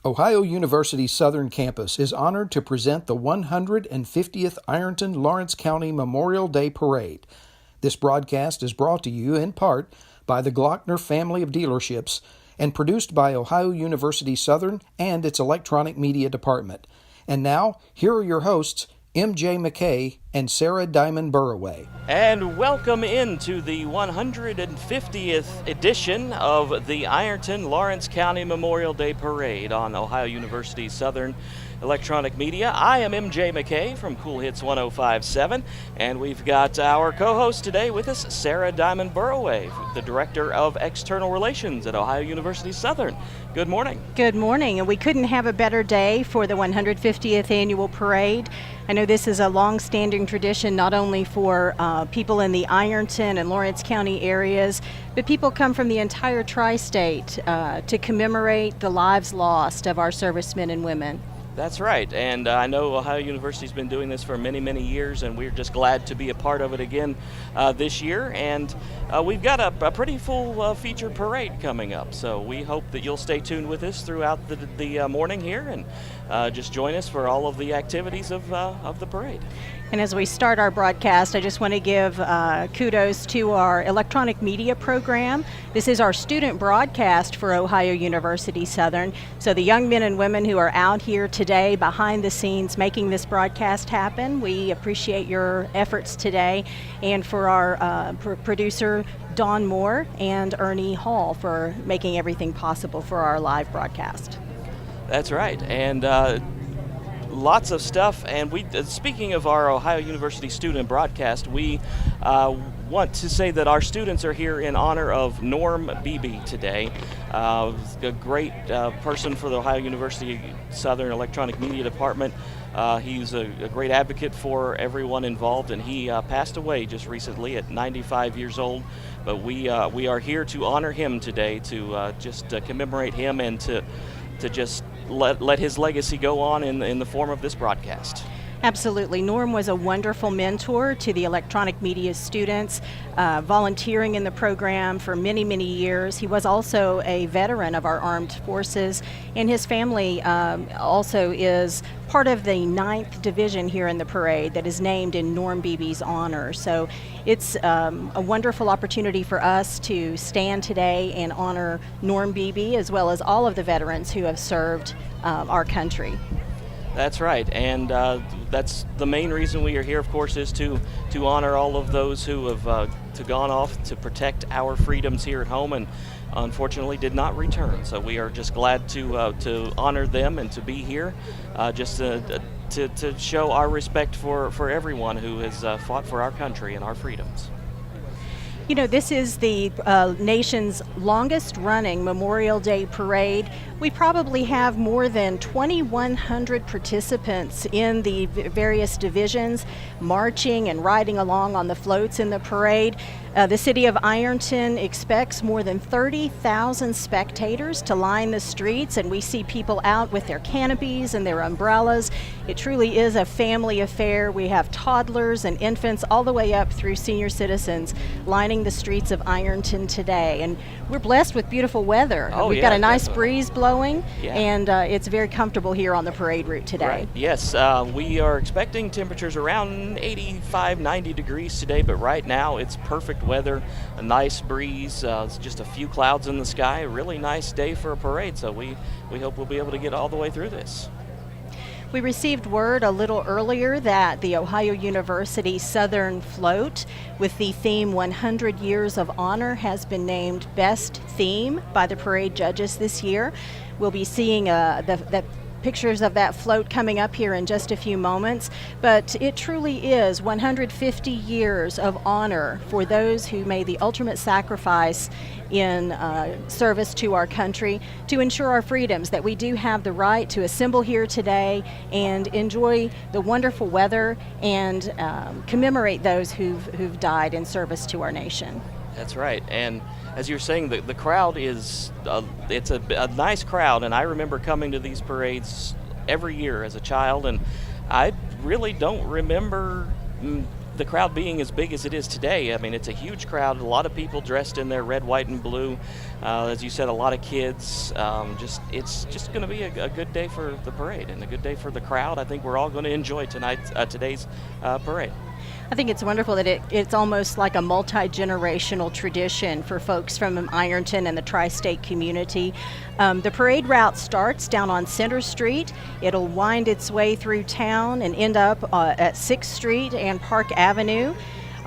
Ohio University Southern Campus is honored to present the 150th Ironton-Lawrence County Memorial Day Parade. This broadcast is brought to you in part by the Glockner family of dealerships and produced by Ohio University Southern and its electronic media department. And now, here are your hosts, M.J. McKay and Sarah Diamond Burraway. And welcome into the 150th edition of the Ironton-Lawrence County Memorial Day Parade on Ohio University Southern Electronic Media. I am M.J. McKay from Cool Hits 105.7, and we've got our co-host today with us, Sarah Diamond Burraway, the Director of External Relations at Ohio University Southern. Good morning. Good morning, and we couldn't have a better day for the 150th annual parade. I know this is a long-standing tradition not only for people in the Ironton and Lawrence County areas, but people come from the entire tri-state to commemorate the lives lost of our servicemen and women. That's right, and I know Ohio University's been doing this for many, many years, and we're just glad to be a part of it again this year. And we've got a pretty full featured parade coming up, so we hope that you'll stay tuned with us throughout the morning here and just join us for all of the activities of the parade. And as we start our broadcast, I just want to give kudos to our electronic media program. This is our student broadcast for Ohio University Southern. So the young men and women who are out here today behind the scenes making this broadcast happen, we appreciate your efforts today. And for our producer, Dawn Moore and Ernie Hall for making everything possible for our live broadcast. That's right, and lots of stuff. And we, speaking of our Ohio University student broadcast, we want to say that our students are here in honor of Norm Beebe today, a great person for the Ohio University Southern Electronic Media Department. He's a great advocate for everyone involved, and he passed away just recently at 95 years old. But we are here to honor him today, to just commemorate him and to just let his legacy go on in the form of this broadcast. Absolutely. Norm was a wonderful mentor to the electronic media students, volunteering in the program for many, many years. He was also a veteran of our armed forces, and his family also is part of the 9th Division here in the parade that is named in Norm Beebe's honor. So it's a wonderful opportunity for us to stand today and honor Norm Beebe as well as all of the veterans who have served our country. That's right, and that's the main reason we are here, of course, is to honor all of those who have gone off to protect our freedoms here at home and unfortunately did not return. So we are just glad to honor them and to be here, just to show our respect for everyone who has fought for our country and our freedoms. You know, this is the nation's longest running Memorial Day parade. We probably have more than 2,100 participants in the various divisions marching and riding along on the floats in the parade. The city of Ironton expects more than 30,000 spectators to line the streets, and we see people out with their canopies and their umbrellas. It truly is a family affair. We have toddlers and infants all the way up through senior citizens lining the streets of Ironton today. And we're blessed with beautiful weather. We've got a nice breeze blowing, and it's very comfortable here on the parade route today. Right. Yes, we are expecting temperatures around 85, 90 degrees today, but right now it's perfect weather, a nice breeze, it's just a few clouds in the sky, a really nice day for a parade, so we hope we'll be able to get all the way through this. We received word a little earlier that the Ohio University Southern Float with the theme 100 Years of Honor has been named Best Theme by the parade judges this year. We'll be seeing the pictures of that float coming up here in just a few moments, but it truly is 150 years of honor for those who made the ultimate sacrifice in service to our country to ensure our freedoms, that we do have the right to assemble here today and enjoy the wonderful weather and commemorate those who've died in service to our nation. That's right, and as you're saying, the crowd is, it's a nice crowd, and I remember coming to these parades every year as a child, and I really don't remember the crowd being as big as it is today, I mean, it's a huge crowd. A lot of people dressed in their red, white, and blue. As you said, a lot of kids. It's just going to be a good day for the parade and a good day for the crowd. I think we're all going to enjoy today's parade. I think it's wonderful that it's almost like a multi-generational tradition for folks from Ironton and the tri-state community. The parade route starts down on Center Street. It'll wind its way through town and end up at 6th Street and Park Avenue.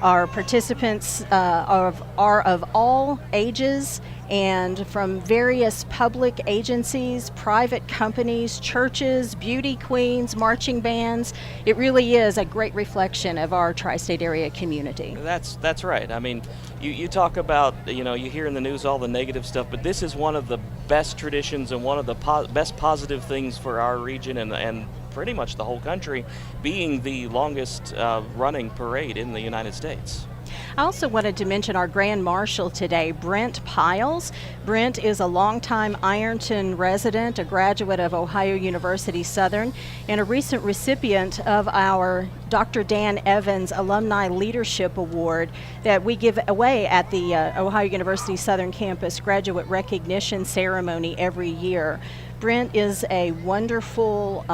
Our participants are of all ages and from various public agencies, private companies, churches, beauty queens, marching bands. It really is a great reflection of our tri-state area community. That's right. I mean, you talk about, you hear in the news all the negative stuff, but this is one of the best traditions and one of the best positive things for our region and pretty much the whole country, being the longest running parade in the United States. I also wanted to mention our Grand Marshal today, Brent Piles. Brent is a longtime Ironton resident, a graduate of Ohio University Southern, and a recent recipient of our Dr. Dan Evans Alumni Leadership Award that we give away at the Ohio University Southern Campus Graduate Recognition Ceremony every year. Brent is a wonderful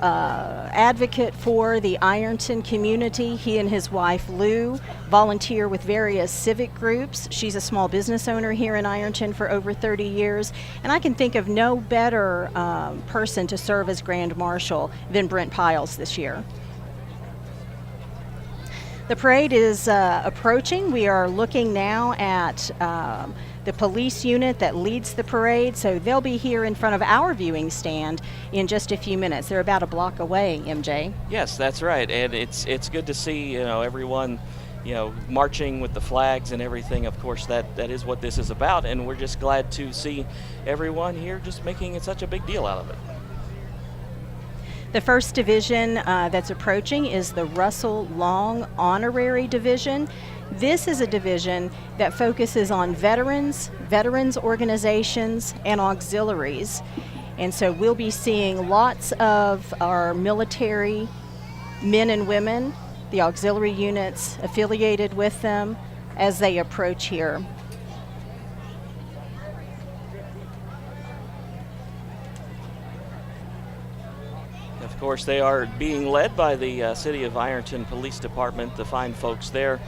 advocate for the Ironton community. He and his wife Lou volunteer with various civic groups. She's a small business owner here in Ironton for over 30 years, and I can think of no better person to serve as Grand Marshal than Brent Piles this year. The parade is approaching. We are looking now at the police unit that leads the parade, so they'll be here in front of our viewing stand in just a few minutes. They're about a block away, MJ. Yes, that's right, and it's good to see everyone marching with the flags and everything. Of course, that is what this is about, and we're just glad to see everyone here just making it such a big deal out of it. The first division that's approaching is the Russell Long Honorary Division. This is a division that focuses on veterans organizations, and auxiliaries. And so we'll be seeing lots of our military men and women, the auxiliary units affiliated with them as they approach here. Of course, they are being led by the City of Ironton Police Department, the fine folks there,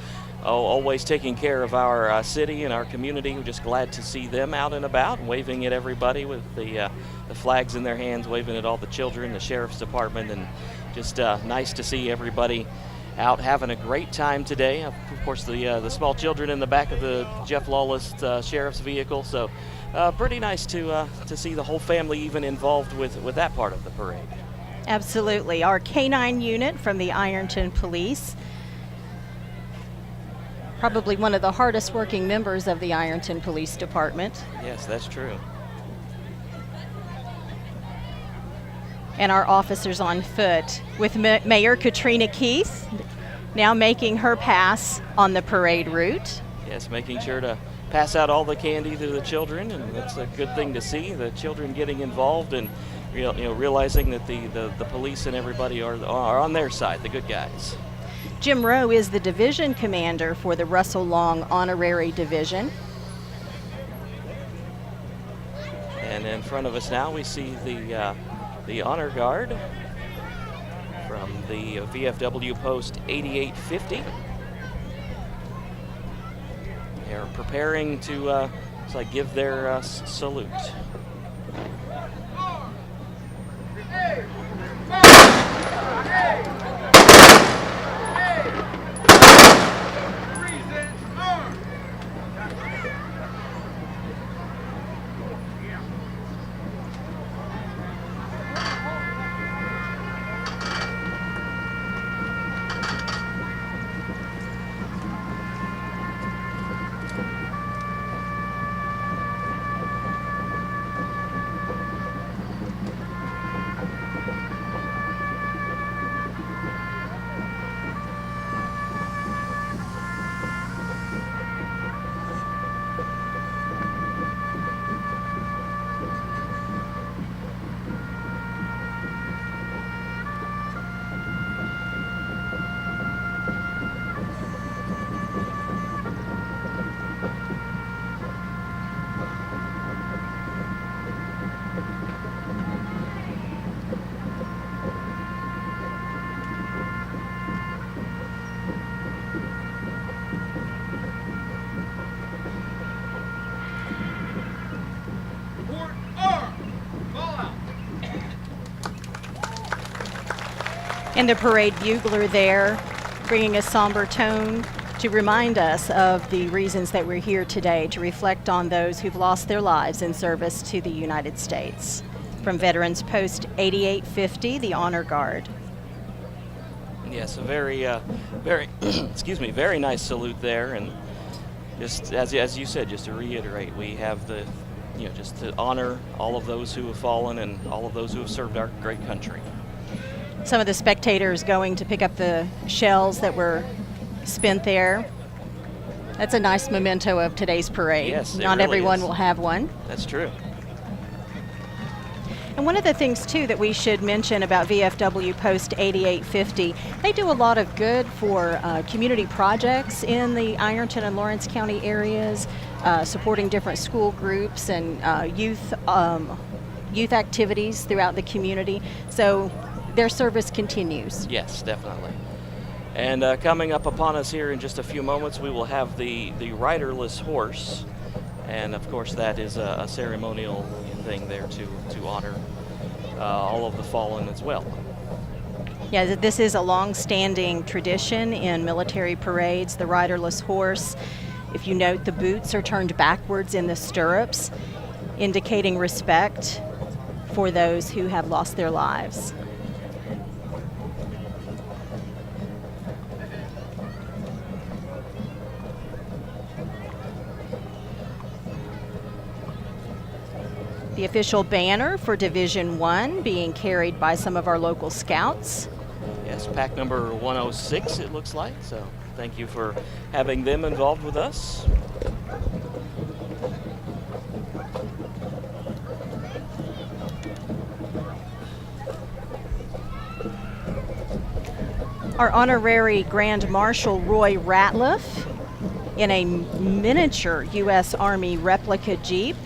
always taking care of our city and our community. We're just glad to see them out and about, waving at everybody with the flags in their hands, waving at all the children, the Sheriff's Department, and just nice to see everybody out having a great time today. Of course, the small children in the back of the Jeff Lawless Sheriff's vehicle, so pretty nice to see the whole family even involved with that part of the parade. Absolutely. Our K-9 unit from the Ironton Police, probably one of the hardest working members of the Ironton Police Department. Yes, that's true. And our officers on foot, with Mayor Katrina Keith now making her pass on the parade route. Yes, making sure to pass out all the candy to the children, and that's a good thing to see, the children getting involved and realizing that the police and everybody are on their side, the good guys. Jim Rowe is the division commander for the Russell Long Honorary Division. And in front of us now we see the Honor Guard from the VFW Post 8850. They're preparing to give their salute. And the parade bugler there, bringing a somber tone to remind us of the reasons that we're here today, to reflect on those who've lost their lives in service to the United States. From Veterans Post 8850, the Honor Guard. Yes, a very excuse me, very nice salute there, and just as you said, just to reiterate, we have the, just to honor all of those who have fallen and all of those who have served our great country. Some of the spectators going to pick up the shells that were spent there. That's a nice memento of today's parade. Yes, it Not really everyone is. will have one. That's true. And one of the things, too, that we should mention about VFW Post 8850, they do a lot of good for community projects in the Ironton and Lawrence County areas, supporting different school groups and youth activities throughout the community. So their service continues. Yes, definitely. And coming up upon us here in just a few moments, we will have the riderless horse. And of course, that is a ceremonial thing there to honor all of the fallen as well. Yeah, this is a long-standing tradition in military parades, the riderless horse. If you note, the boots are turned backwards in the stirrups, indicating respect for those who have lost their lives. The official banner for Division 1 being carried by some of our local scouts. Yes, pack number 106 it looks like, so thank you for having them involved with us. Our honorary Grand Marshal Roy Ratliff in a miniature U.S. Army replica Jeep.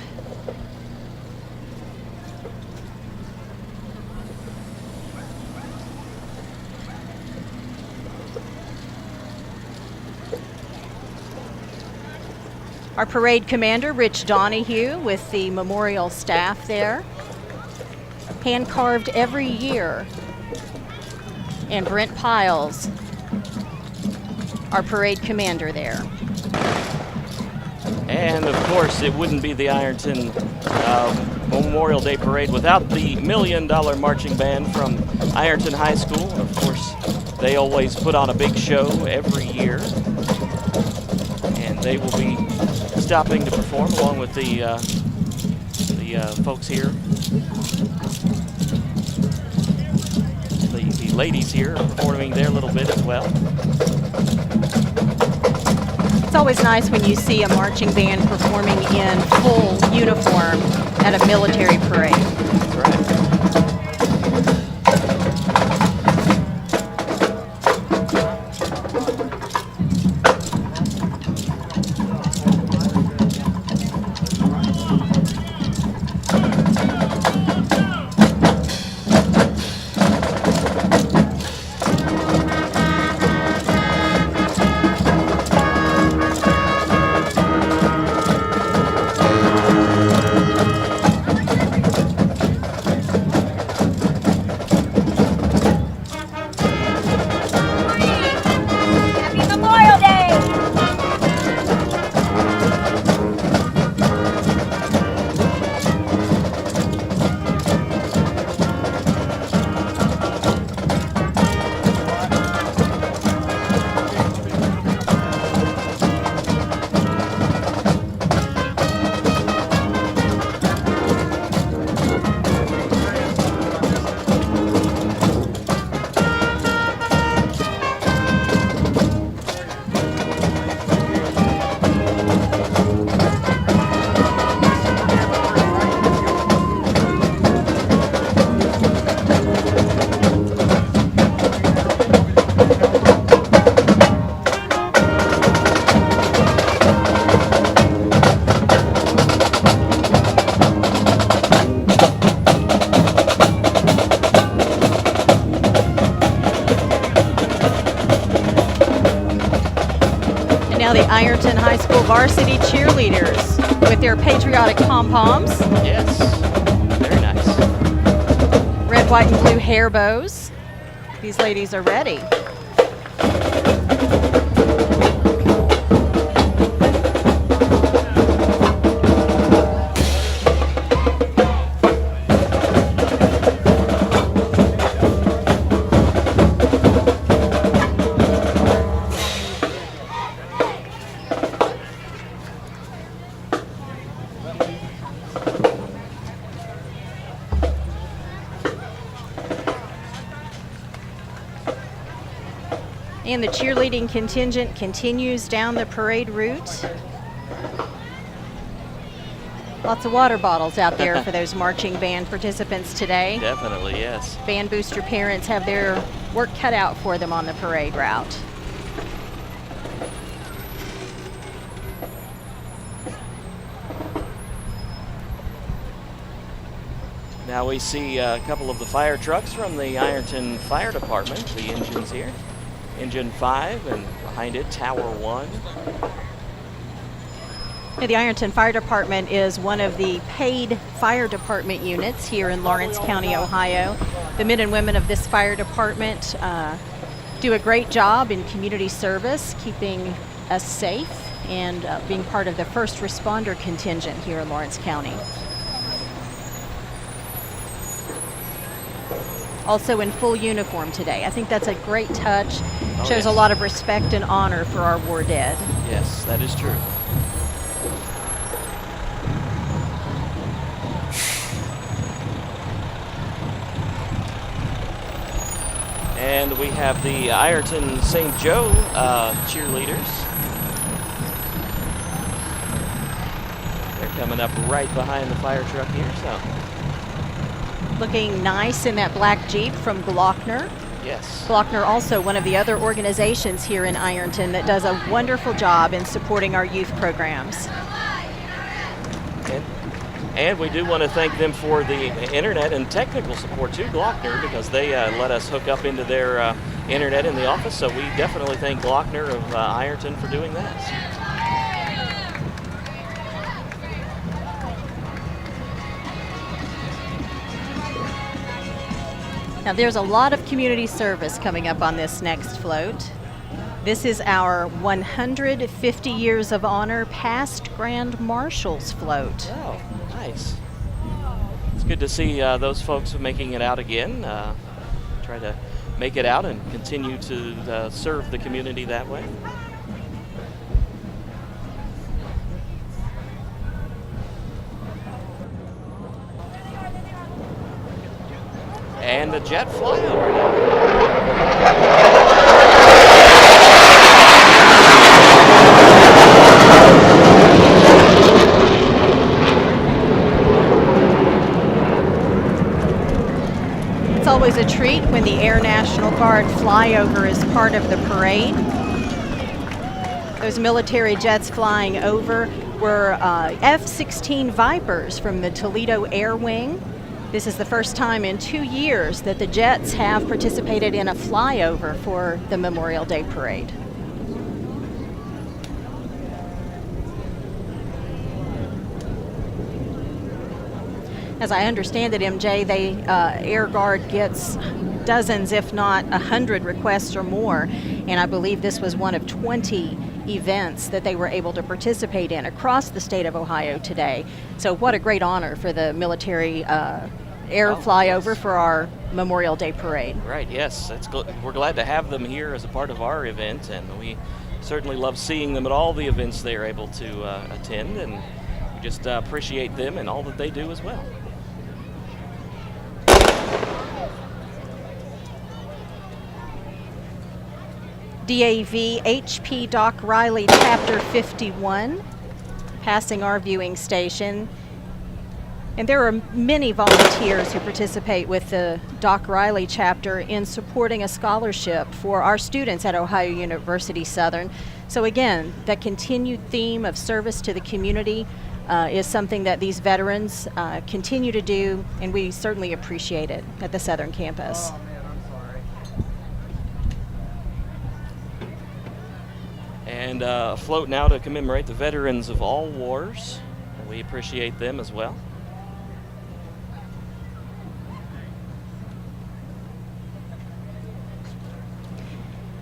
Our parade commander, Rich Donahue, with the memorial staff there. Hand carved every year. And Brent Piles, our parade commander there. And of course, it wouldn't be the Ironton Memorial Day Parade without the $1 Million Marching Band from Ironton High School. Of course, they always put on a big show every year. And they will be stopping to perform along with the folks here. The ladies here are performing their little bit as well. It's always nice when you see a marching band performing in full uniform at a military parade. That's right. Now the Ironton High School varsity cheerleaders with their patriotic pom-poms. Yes, very nice. Red, white, and blue hair bows. These ladies are ready. And the cheerleading contingent continues down the parade route. Lots of water bottles out there for those marching band participants today. Definitely, yes. Band booster parents have their work cut out for them on the parade route. Now we see a couple of the fire trucks from the Ironton Fire Department, the engines here. Engine 5, and behind it, Tower 1. The Ironton Fire Department is one of the paid fire department units here in Lawrence County, Ohio. The men and women of this fire department do a great job in community service, keeping us safe, and being part of the first responder contingent here in Lawrence County. Also in full uniform today. I think that's a great touch. Shows yes. A lot of respect and honor for our war dead. Yes, that is true. And we have the Ironton St. Joe cheerleaders. They're coming up right behind the fire truck here, so. Looking nice in that black Jeep from Glockner. Yes. Glockner, also one of the other organizations here in Ironton that does a wonderful job in supporting our youth programs. And we do want to thank them for the internet and technical support to Glockner, because they let us hook up into their internet in the office. So we definitely thank Glockner of Ironton for doing that. Now there's a lot of community service coming up on this next float. This is our 150 Years of Honor Past Grand Marshals float. Oh, nice. It's good to see those folks making it out again. Try to make it out and continue to serve the community that way. And the jet flyover now. It's always a treat when the Air National Guard flyover is part of the parade. Those military jets flying over were F-16 Vipers from the Toledo Air Wing. This is the first time in 2 years that the Jets have participated in a flyover for the Memorial Day Parade. As I understand it, MJ, Air Guard gets dozens, if not 100 requests or more, and I believe this was one of 20 events that they were able to participate in across the state of Ohio today. So what a great honor for the military air flyover yes. for our Memorial Day Parade. Right, yes. We're glad to have them here as a part of our event, and we certainly love seeing them at all the events they are able to attend, and we just appreciate them and all that they do as well. DAV HP Doc Riley Chapter 51, passing our viewing station. And there are many volunteers who participate with the Doc Riley chapter in supporting a scholarship for our students at Ohio University Southern. So again, that continued theme of service to the community is something that these veterans continue to do, and we certainly appreciate it at the Southern campus. Oh, man, I'm sorry. And a float now to commemorate the veterans of all wars. We appreciate them as well.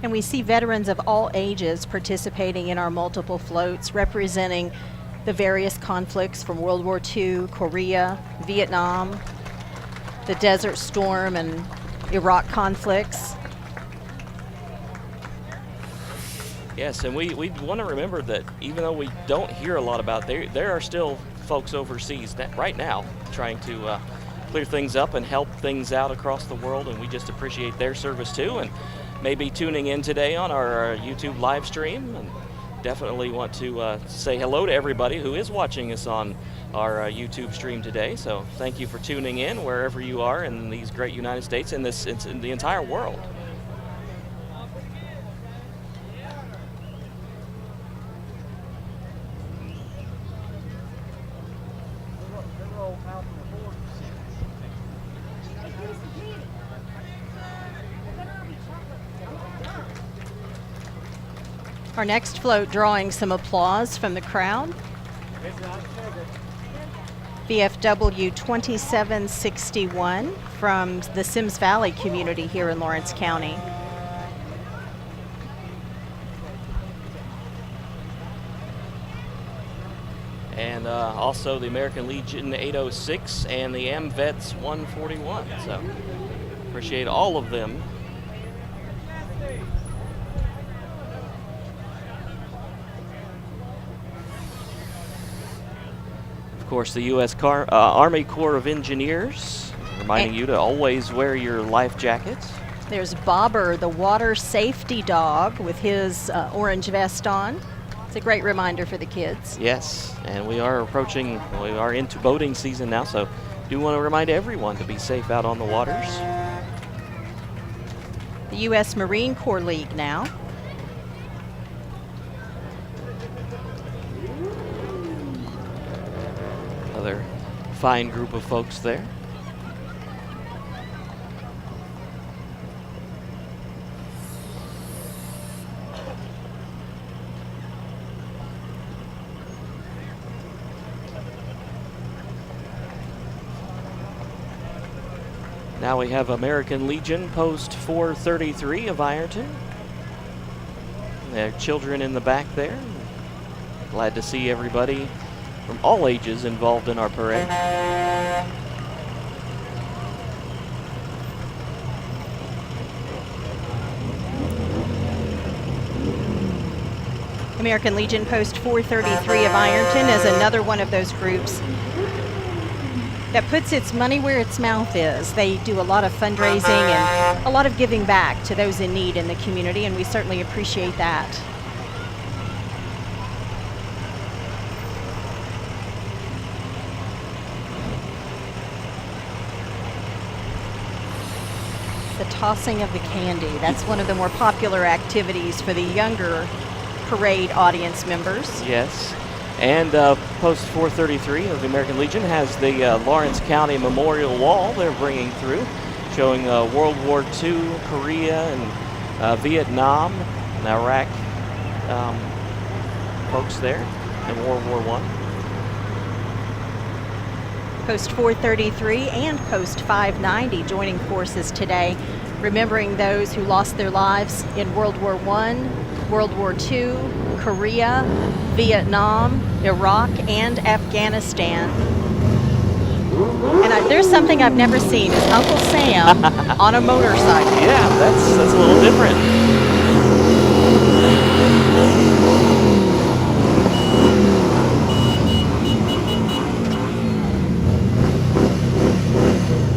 And we see veterans of all ages participating in our multiple floats, representing the various conflicts from World War II, Korea, Vietnam, the Desert Storm and Iraq conflicts. Yes, and we want to remember that even though we don't hear a lot about it, there are still folks overseas right now trying to clear things up and help things out across the world, and we just appreciate their service too, and maybe tuning in today on our YouTube live stream. And definitely want to say hello to everybody who is watching us on our YouTube stream today. So thank you for tuning in wherever you are in these great United States and in the entire world. Our next float drawing some applause from the crowd. VFW 2761 from the Sims Valley community here in Lawrence County. And also the American Legion 806 and the AMVETS 141. So appreciate all of them. Of course, the U.S. Army Corps of Engineers, reminding you to always wear your life jackets. There's Bobber, the water safety dog, with his orange vest on. It's a great reminder for the kids. Yes, and we are into boating season now, so do want to remind everyone to be safe out on the waters. The U.S. Marine Corps League now. Another fine group of folks there. Now we have American Legion Post 433 of Ironton. There are children in the back there. Glad to see everybody from all ages involved in our parade. American Legion Post 433 of Ironton is another one of those groups that puts its money where its mouth is. They do a lot of fundraising and a lot of giving back to those in need in the community, and we certainly appreciate that. The tossing of the candy, that's one of the more popular activities for the younger parade audience members. Yes. And Post 433 of the American Legion has the Lawrence County Memorial Wall they're bringing through, showing World War II, Korea, and Vietnam and Iraq folks there in World War I. Post 433 and Post 590 joining forces today, remembering those who lost their lives in World War I, World War II, Korea, Vietnam, Iraq, and Afghanistan. And there's something I've never seen, is Uncle Sam on a motorcycle. Yeah, that's a little different.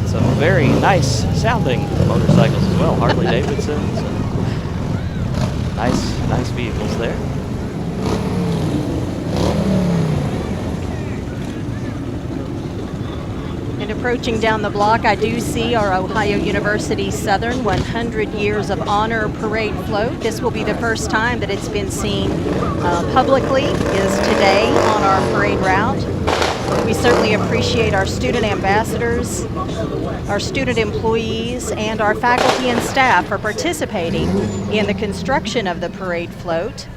Some very nice sounding motorcycles as well, Harley Davidsons. Nice vehicles there. And approaching down the block, I do see our Ohio University Southern 100 Years of Honor Parade float. This will be the first time that it's been seen publicly, is today on our parade route. We certainly appreciate our student ambassadors, our student employees, and our faculty and staff for participating in the construction of the parade float.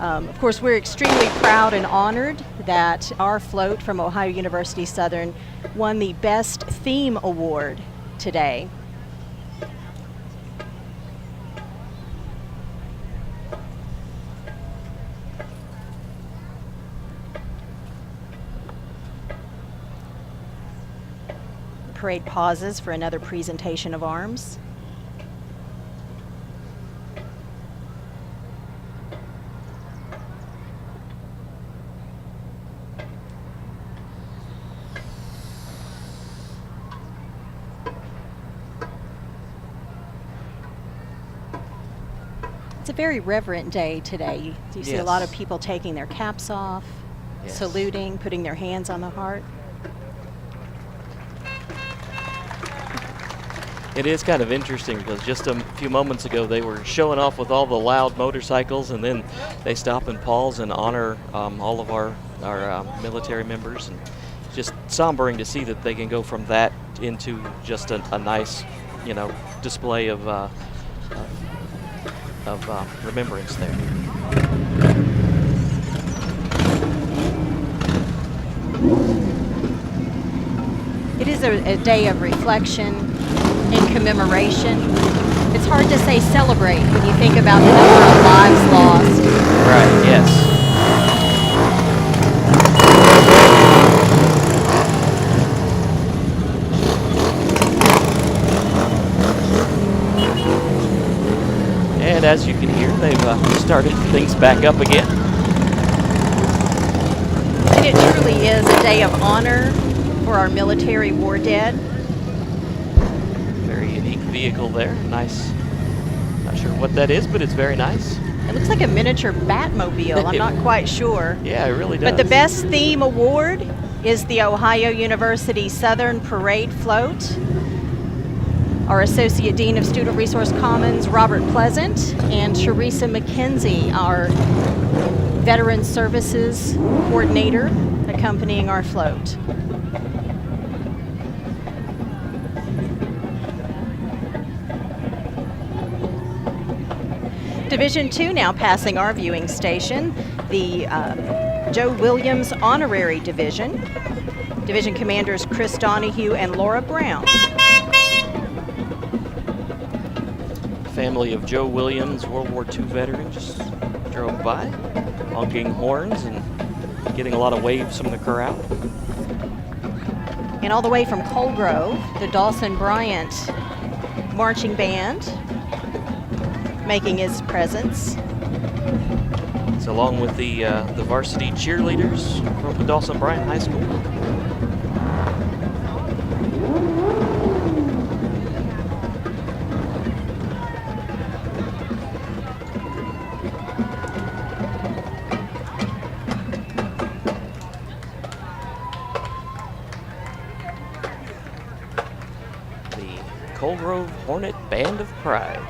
Of course, we're extremely proud and honored that our float from Ohio University Southern won the Best Theme Award today. parade pauses for another presentation of arms. It's a very reverent day today. You see a lot of people taking their caps off, saluting, putting their hands on the heart. It is kind of interesting because just a few moments ago they were showing off with all the loud motorcycles, and then they stop and pause and honor all of our military members. And just sombering to see that they can go from that into just a nice, display of remembrance there. It is a day of reflection and commemoration. It's hard to say celebrate when you think about the number of lives lost. Right, yes. And as you can hear, they've started things back up again. And it truly is a day of honor for our military war dead. Very unique vehicle there. Nice. Not sure what that is, but it's very nice. It looks like a miniature Batmobile. I'm not quite sure. Yeah, it really does. But the best theme award is the Ohio University Southern Parade Float. Our Associate Dean of Student Resource Commons, Robert Pleasant, and Teresa McKenzie, our Veteran Services Coordinator, accompanying our float. Division 2 now passing our viewing station, the Joe Williams Honorary Division. Division Commanders Chris Donahue and Laura Brown. Family of Joe Williams, World War II veteran, just drove by, honking horns and getting a lot of waves from the crowd. And all the way from Colgrove, the Dawson Bryant Marching Band making his presence. It's along with the varsity cheerleaders from the Dawson Bryant High School. Colgrove Hornet Band of Pride.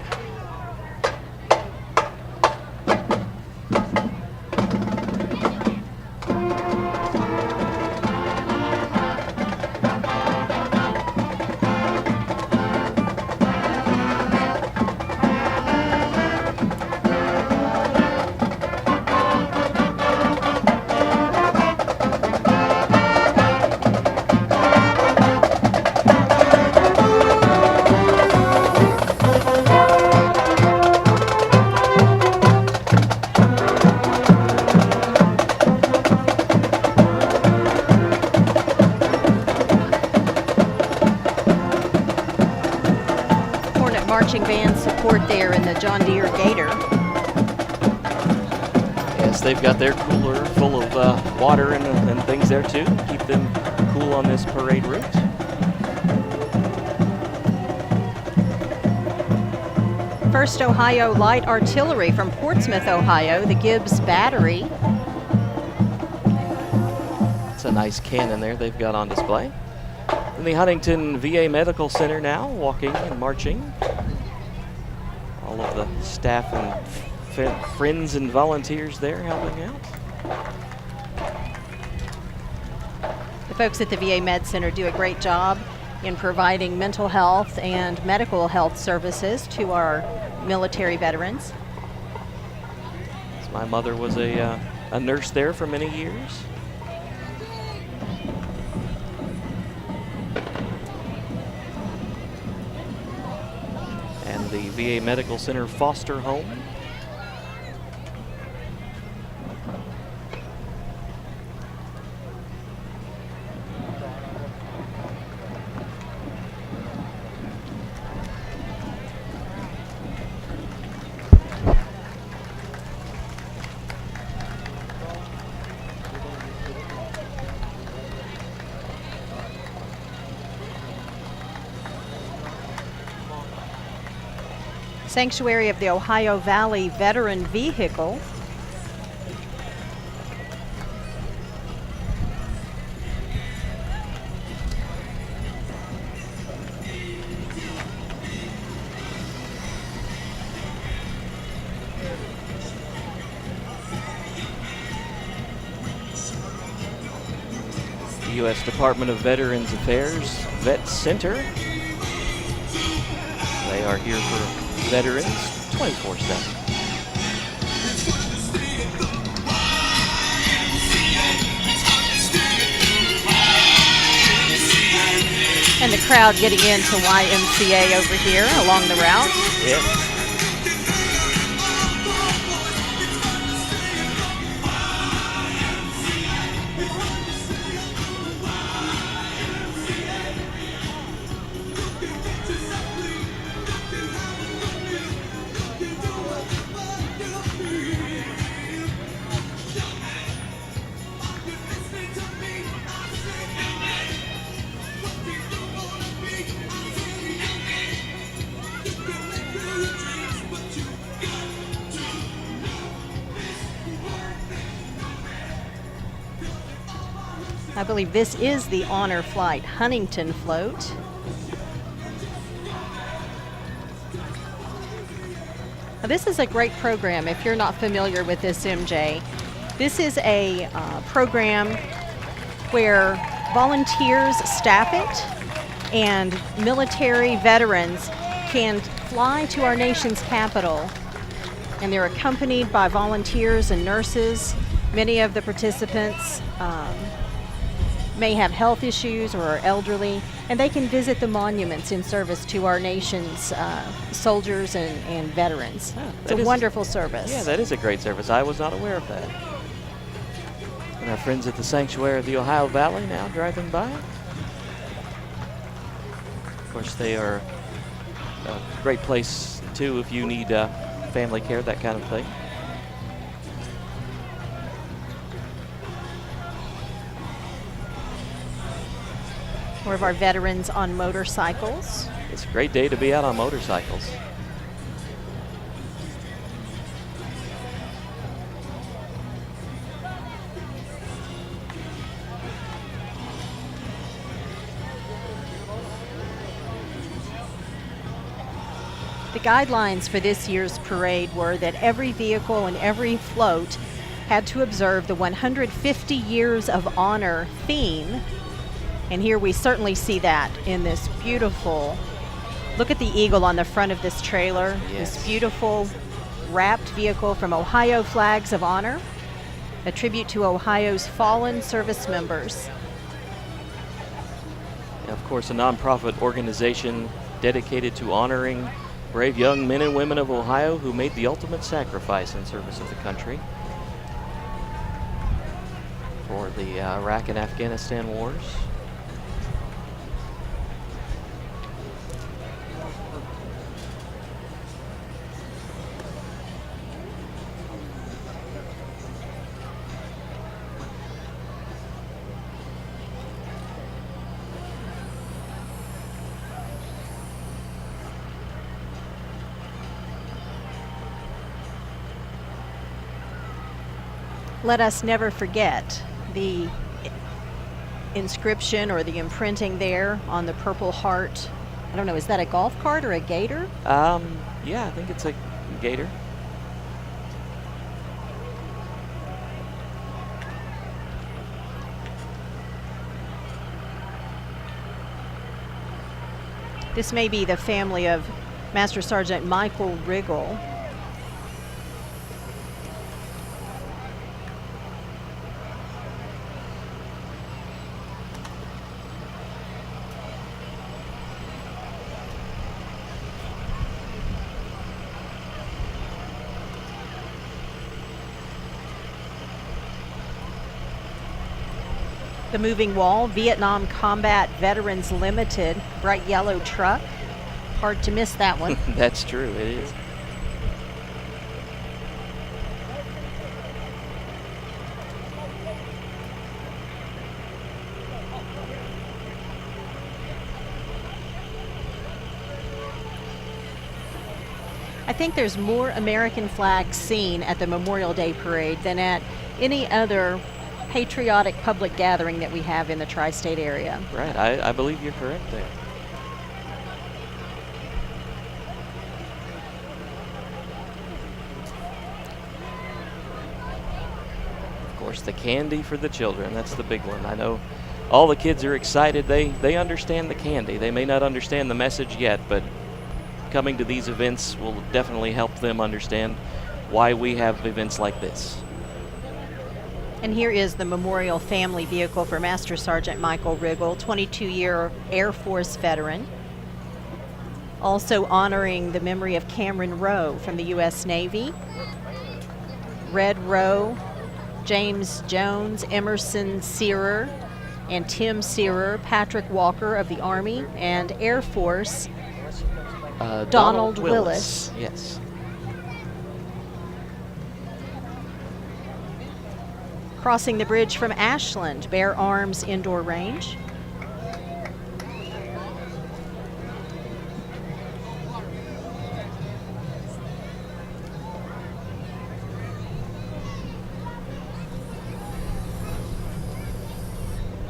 Marching band support there in the John Deere Gator. Yes, they've got their cooler full of water and things there too, keep them cool on this parade route. First Ohio Light Artillery from Portsmouth, Ohio, the Gibbs Battery. It's a nice cannon there they've got on display. In the Huntington VA Medical Center now, walking and marching. All of the staff and friends and volunteers there helping out. The folks at the VA Med Center do a great job in providing mental health and medical health services to our military veterans. My mother was a nurse there for many years. And the VA Medical Center foster home. Sanctuary of the Ohio Valley Veteran Vehicle. U.S. Department of Veterans Affairs Vet Center. They are here for veterans 24/7. And the crowd getting into YMCA over here along the route. Yes. I believe this is the Honor Flight Huntington float. Now, this is a great program if you're not familiar with this, MJ. This is a program where volunteers staff it and military veterans can fly to our nation's capital, and they're accompanied by volunteers and nurses. Many of the participants may have health issues or are elderly, and they can visit the monuments in service to our nation's soldiers and veterans. Oh, it's a wonderful service. Yeah, that is a great service. I was not aware of that. And our friends at the Sanctuary of the Ohio Valley now driving by. Of course, they are a great place, too, if you need family care, that kind of thing. More of our veterans on motorcycles. It's a great day to be out on motorcycles. The guidelines for this year's parade were that every vehicle and every float had to observe the 150 Years of Honor theme. And here we certainly see that in this beautiful, look at the eagle on the front of this trailer. Yes. This beautiful wrapped vehicle from Ohio Flags of Honor, a tribute to Ohio's fallen service members. And of course, a nonprofit organization dedicated to honoring brave young men and women of Ohio who made the ultimate sacrifice in service of the country for the Iraq and Afghanistan wars. Let us never forget the inscription or the imprinting there on the Purple Heart. I don't know, is that a golf cart or a gator? Yeah, I think it's a gator. This may be the family of Master Sergeant Michael Riggle. The moving wall, Vietnam Combat Veterans Limited, bright yellow truck. Hard to miss that one. That's true, it is. I think there's more American flags seen at the Memorial Day Parade than at any other patriotic public gathering that we have in the tri-state area. Right, I believe you're correct there. Of course, the candy for the children, that's the big one. I know all the kids are excited. They understand the candy. They may not understand the message yet, but coming to these events will definitely help them understand why we have events like this. And here is the memorial family vehicle for Master Sergeant Michael Riggle, 22-year Air Force veteran. Also honoring the memory of Cameron Rowe from the U.S. Navy, Red Rowe, James Jones, Emerson Searer, and Tim Searer, Patrick Walker of the Army, and Air Force, Donald Willis. Yes. Crossing the bridge from Ashland, Bear Arms Indoor Range.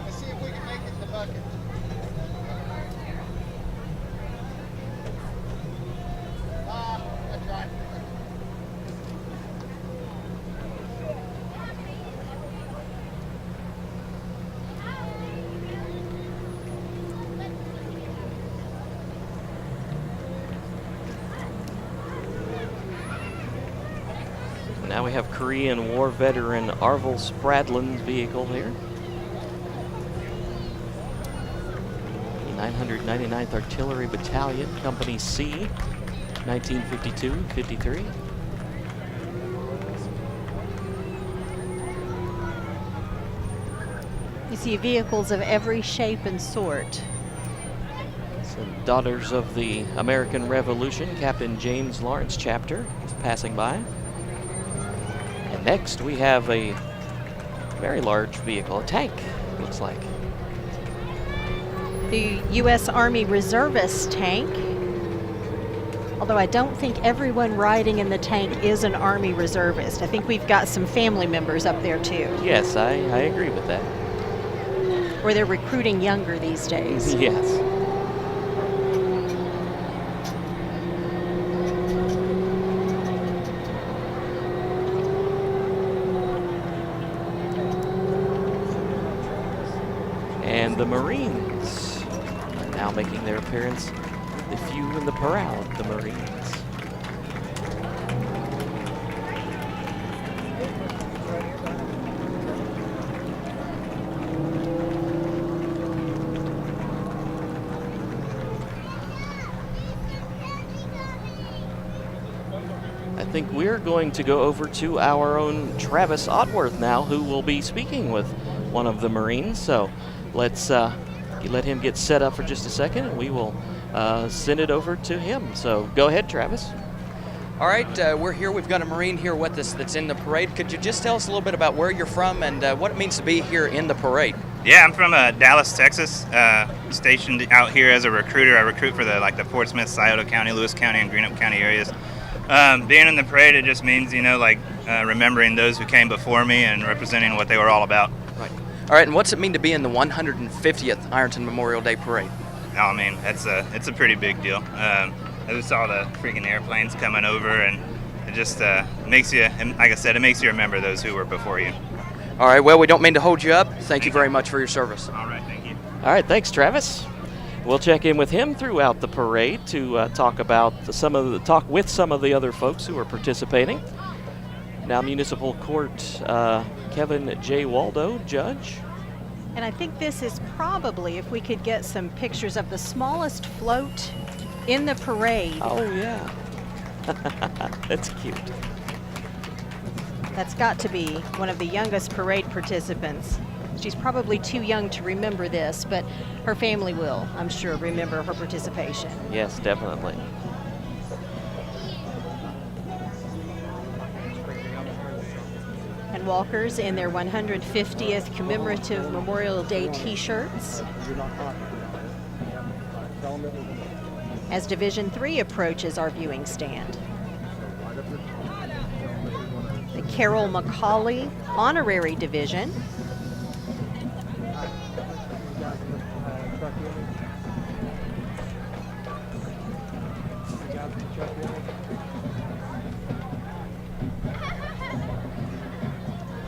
Let's see if we can make it in the bucket. That's right. Now we have Korean War veteran Arvel Spradlin's vehicle here. The 999th Artillery Battalion, Company C, 1952-53. You see vehicles of every shape and sort. Some Daughters of the American Revolution, Captain James Lawrence chapter is passing by. And next we have a very large vehicle, a tank, looks like. The U.S. Army Reservist tank. Although I don't think everyone riding in the tank is an Army Reservist. I think we've got some family members up there too. Yes, I agree with that. Or they're recruiting younger these days. Yes. And the Marines are now making their appearance. The few and the proud, the Marines. I think we're going to go over to our own Travis Otworth now, who will be speaking with one of the Marines. So let's let him get set up for just a second, and we will send it over to him. So go ahead, Travis. All right, we're here. We've got a Marine here with us that's in the parade. Could you just tell us a little bit about where you're from and what it means to be here in the parade? Yeah, I'm from Dallas, Texas. Stationed out here as a recruiter. I recruit for the Portsmouth, Scioto County, Lewis County, and Greenup County areas. Being in the parade, it just means, remembering those who came before me and representing what they were all about. Right. All right, and what's it mean to be in the 150th Ironton Memorial Day Parade? Oh, I mean, it's a pretty big deal. I just saw the freaking airplanes coming over, and it just makes you, like I said, it makes you remember those who were before you. All right, well, we don't mean to hold you up. Thank you very much for your service. All right, thank you. All right, thanks, Travis. We'll check in with him throughout the parade to talk with some of the other folks who are participating. Now, Municipal Court, Kevin J. Waldo, judge. And I think this is probably, if we could get some pictures of the smallest float in the parade. Oh, yeah. That's cute. That's got to be one of the youngest parade participants. She's probably too young to remember this, but her family will, I'm sure, remember her participation. Yes, definitely. And walkers in their 150th commemorative Memorial Day t-shirts. As Division 3 approaches our viewing stand. Carol McCauley Honorary Division.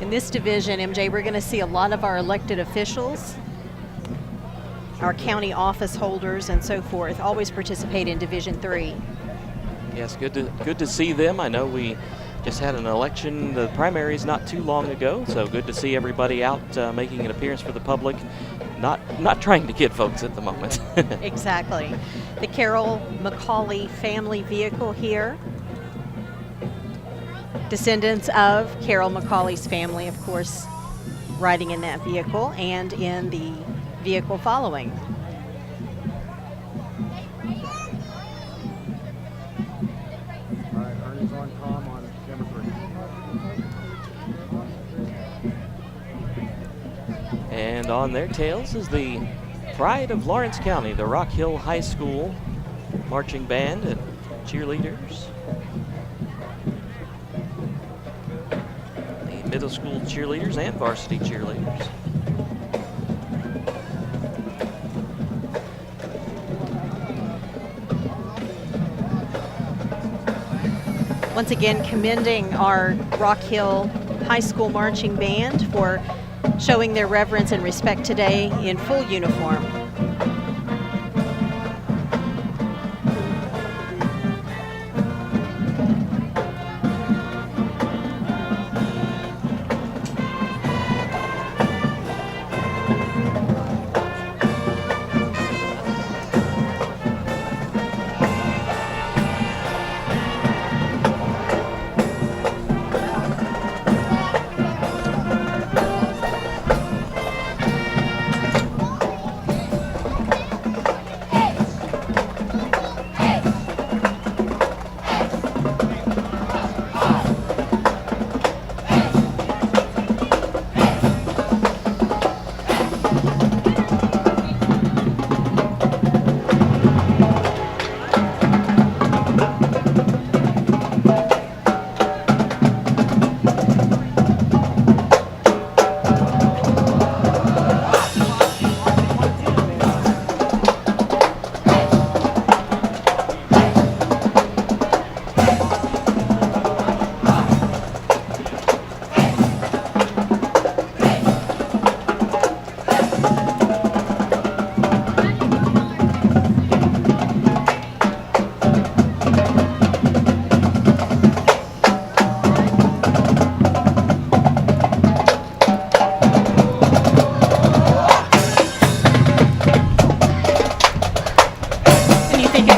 In this division, MJ, we're going to see a lot of our elected officials, our county office holders, and so forth, always participate in Division 3. Yes, good to see them. I know we just had an election, the primaries, not too long ago, so good to see everybody out making an appearance for the public, not trying to get votes at the moment. Exactly. The Carol McCauley family vehicle here. Descendants of Carol McCauley's family, of course, riding in that vehicle and in the vehicle following. All right, Ernie's on comm on camera 3. And on their tails is the pride of Lawrence County, the Rock Hill High School marching band and cheerleaders. The middle school cheerleaders and varsity cheerleaders. Once again, commending our Rock Hill High School marching band for showing their reverence and respect today in full uniform.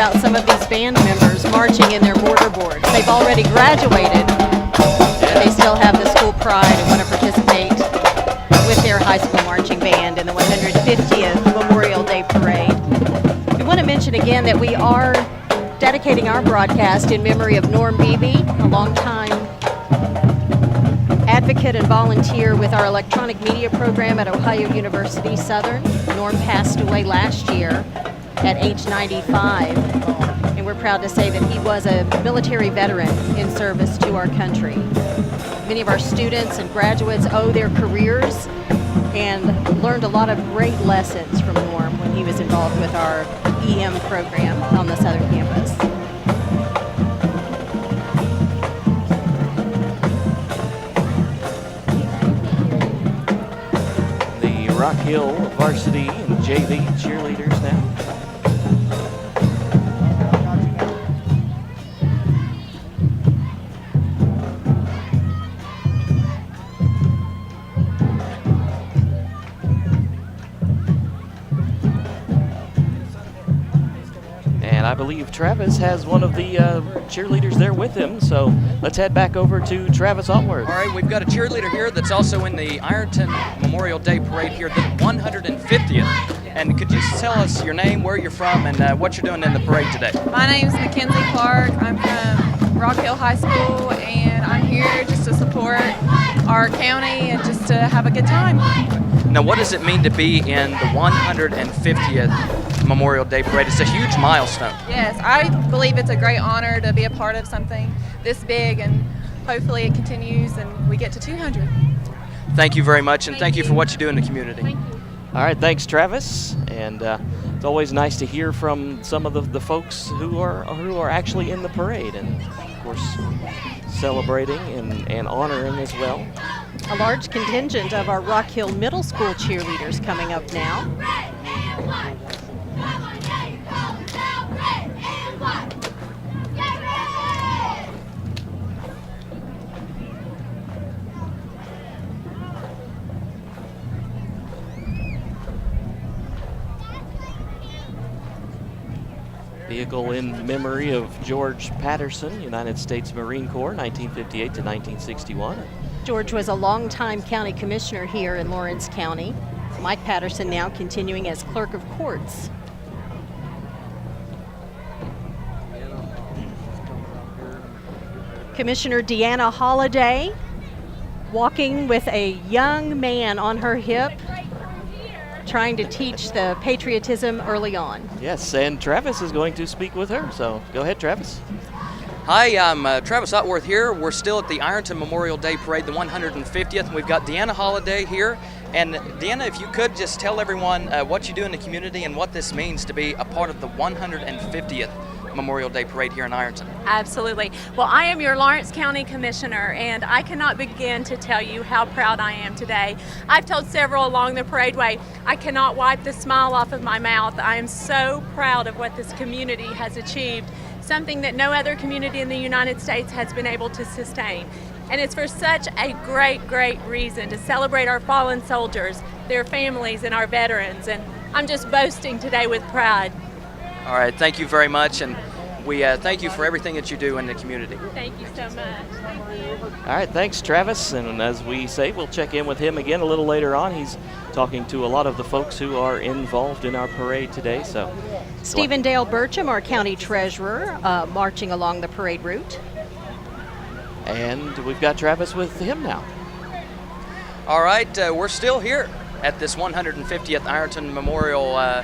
About some of these band members marching in their mortarboards. They've already graduated, but they still have the school pride and want to participate with their high school marching band in the 150th Memorial Day Parade. We want to mention again that we are dedicating our broadcast in memory of Norm Beebe, a longtime advocate and volunteer with our electronic media program at Ohio University Southern. Norm passed away last year at age 95, and we're proud to say that he was a military veteran in service to our country. Many of our students and graduates owe their careers and learned a lot of great lessons from Norm when he was involved with our EM program on the Southern campus. The Rock Hill varsity and JV cheerleaders now. And I believe Travis has one of the cheerleaders there with him, so let's head back over to Travis Altworth. All right, we've got a cheerleader here that's also in the Ironton Memorial Day Parade here, the 150th. And could you tell us your name, where you're from, and what you're doing in the parade today? My name's Mackenzie Clark. I'm from Rock Hill High School, and I'm here just to support our county and just to have a good time. Now, what does it mean to be in the 150th Memorial Day Parade? It's a huge milestone. Yes, I believe it's a great honor to be a part of something this big, and hopefully it continues and we get to 200. Thank you very much, and thank you for what you do in the community. Thank you. All right, thanks, Travis. And it's always nice to hear from some of the folks who are actually in the parade, and of course celebrating and honoring as well. A large contingent of our Rock Hill Middle School cheerleaders coming up now. Vehicle in memory of George Patterson, United States Marine Corps, 1958 to 1961. George was a longtime county commissioner here in Lawrence County. Mike Patterson now continuing as clerk of courts. Commissioner Deanna Holliday walking with a young man on her hip, trying to teach the patriotism early on. Yes, and Travis is going to speak with her, so go ahead, Travis. Hi, I'm Travis Otworth here. We're still at the Ironton Memorial Day Parade, the 150th, and we've got Deanna Holliday here. And Deanna, if you could just tell everyone what you do in the community and what this means to be a part of the 150th Memorial Day Parade here in Ironton. Absolutely. Well, I am your Lawrence County Commissioner, and I cannot begin to tell you how proud I am today. I've told several along the paradeway, I cannot wipe the smile off of my mouth. I am so proud of what this community has achieved, something that no other community in the United States has been able to sustain. And it's for such a great, great reason to celebrate our fallen soldiers, their families, and our veterans. And I'm just boasting today with pride. All right, thank you very much, and we thank you for everything that you do in the community. Thank you so much. Thank you. All right, thanks, Travis. And as we say, we'll check in with him again a little later on. He's talking to a lot of the folks who are involved in our parade today. So, Stephen Dale Burcham, our county treasurer, marching along the parade route. And we've got Travis with him now. All right, we're still here at this 150th Ironton Memorial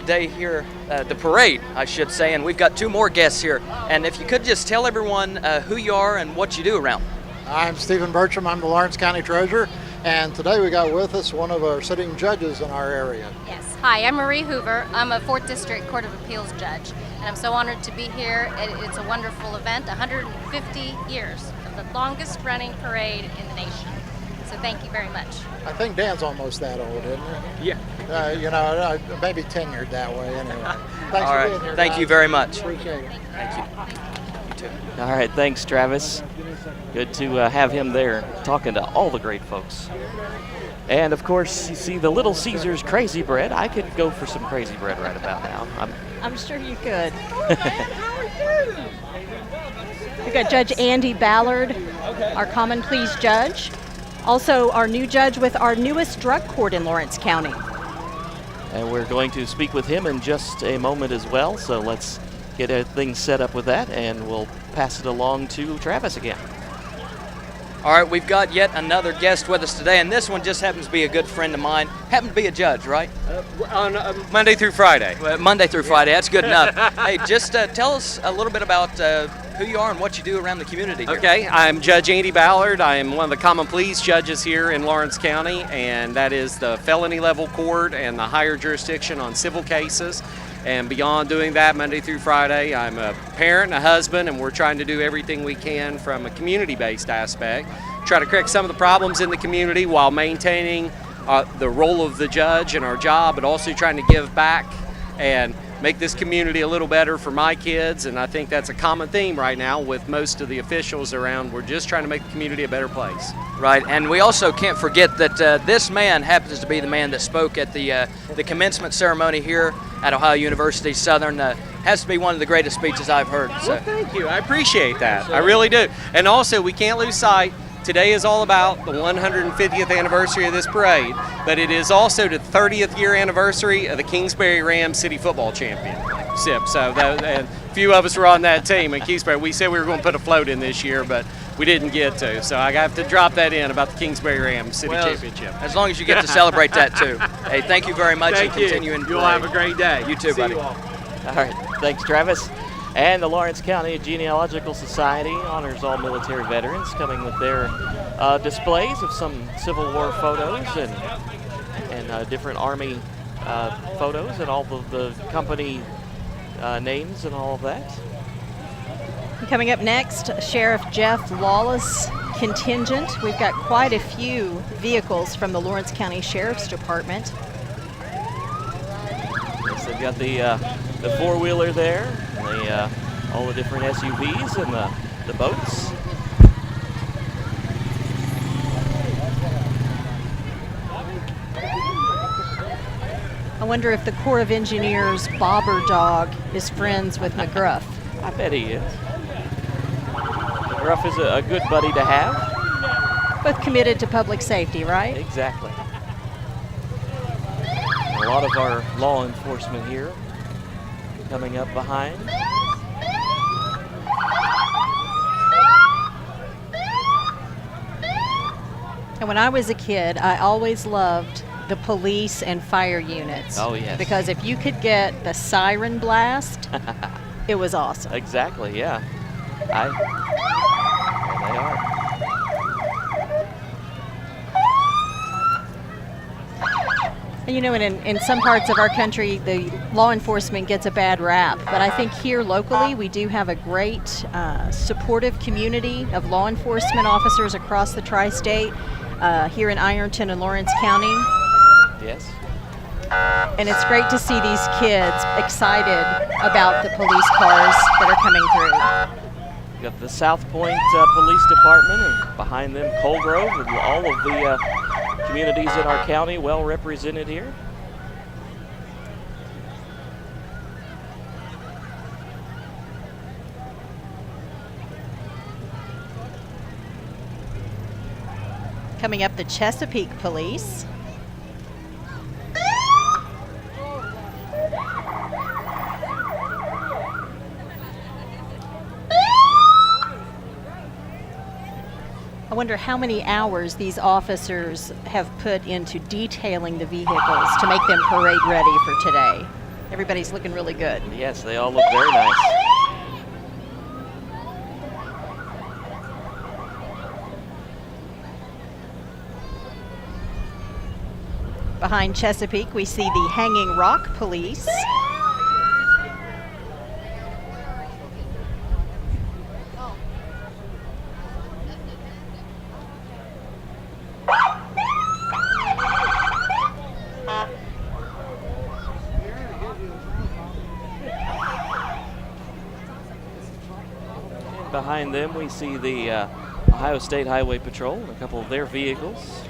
Day here, the parade, I should say, and we've got two more guests here. And if you could just tell everyone who you are and what you do around. I'm Stephen Burcham. I'm the Lawrence County Treasurer, and today we got with us one of our sitting judges in our area. Yes. Hi, I'm Marie Hoover. I'm a 4th District Court of Appeals judge, and I'm so honored to be here. It's a wonderful event, 150 years of the longest running parade in the nation. So thank you very much. I think Dan's almost that old, isn't he? Yeah. Maybe tenured that way anyway. Thanks All for right, being here, thank guys. you very much. Appreciate it. Thank you. You too. All right, thanks, Travis. Good to have him there talking to all the great folks. And of course, you see the Little Caesars Crazy Bread. I could go for some crazy bread right about now. I'm sure you could. We've got Judge Andy Ballard, our Common Pleas judge. Also, our new judge with our newest drug court in Lawrence County. And we're going to speak with him in just a moment as well. So let's get things set up with that, and we'll pass it along to Travis again. All right, we've got yet another guest with us today, and this one just happens to be a good friend of mine. Happens to be a judge, right? On Monday through Friday. Monday through Friday, that's good enough. Hey, just tell us a little bit about who you are and what you do around the community here. Okay, I'm Judge Andy Ballard. I am one of the Common Pleas judges here in Lawrence County, and that is the felony level court and the higher jurisdiction on civil cases. And beyond doing that Monday through Friday, I'm a parent and a husband, and we're trying to do everything we can from a community-based aspect, try to correct some of the problems in the community while maintaining the role of the judge and our job, but also trying to give back and make this community a little better for my kids. And I think that's a common theme right now with most of the officials around. We're just trying to make the community a better place. Right, and we also can't forget that this man happens to be the man that spoke at the commencement ceremony here at Ohio University Southern. Has to be one of the greatest speeches I've heard. So. Well, thank you. I appreciate that. I really do. And also, we can't lose sight. Today is all about the 150th anniversary of this parade, but it is also the 30th year anniversary of the Kingsbury Rams City Football Championship. So a few of us were on that team in Kingsbury. We said we were going to put a float in this year, but we didn't get to. So I have to drop that in about the Kingsbury Rams City Championship. As long as you get to celebrate that too. Hey, thank you very much. Thank and continue you. in You'll have a great day. You too, See buddy. You all. All right, thanks, Travis. And the Lawrence County Genealogical Society honors all military veterans, coming with their displays of some Civil War photos and different Army photos and all of the company names and all of that. Coming up next, Sheriff Jeff Lawless contingent. We've got quite a few vehicles from the Lawrence County Sheriff's Department. Yes, they've got the four-wheeler there, and all the different SUVs and the boats. I wonder if the Corps of Engineers bobber dog is friends with McGruff. I bet he is. McGruff is a good buddy to have. Both committed to public safety, right? Exactly. A lot of our law enforcement here coming up behind. And when I was a kid, I always loved the police and fire units. Oh, yes. Because if you could get the siren blast, it was awesome. Exactly, yeah. There they are. And you know, in some parts of our country, the law enforcement gets a bad rap. But I think here locally, we do have a great supportive community of law enforcement officers across the tri-state, here in Ironton and Lawrence County. Yes. And it's great to see these kids excited about the police cars that are coming through. You got the South Point Police Department, and behind them Colgrove, and all of the communities in our county well represented here. Coming up, the Chesapeake Police. I wonder how many hours these officers have put into detailing the vehicles to make them parade ready for today. Everybody's looking really good. Yes, they all look very nice. Behind Chesapeake, we see the Hanging Rock Police. Behind them, we see the Ohio State Highway Patrol and a couple of their vehicles.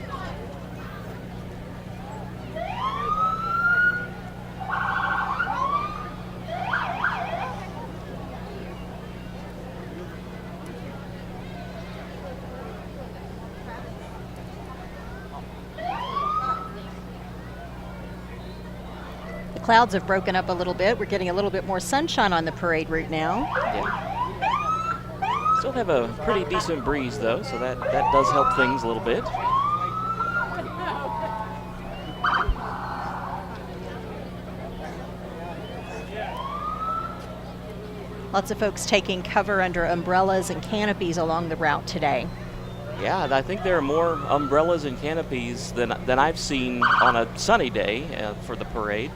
The clouds have broken up a little bit. We're getting a little bit more sunshine on the parade route now. Yeah. Still have a pretty decent breeze, though, so that does help things a little bit. Lots of folks taking cover under umbrellas and canopies along the route today. Yeah, I think there are more umbrellas and canopies than I've seen on a sunny day for the parade.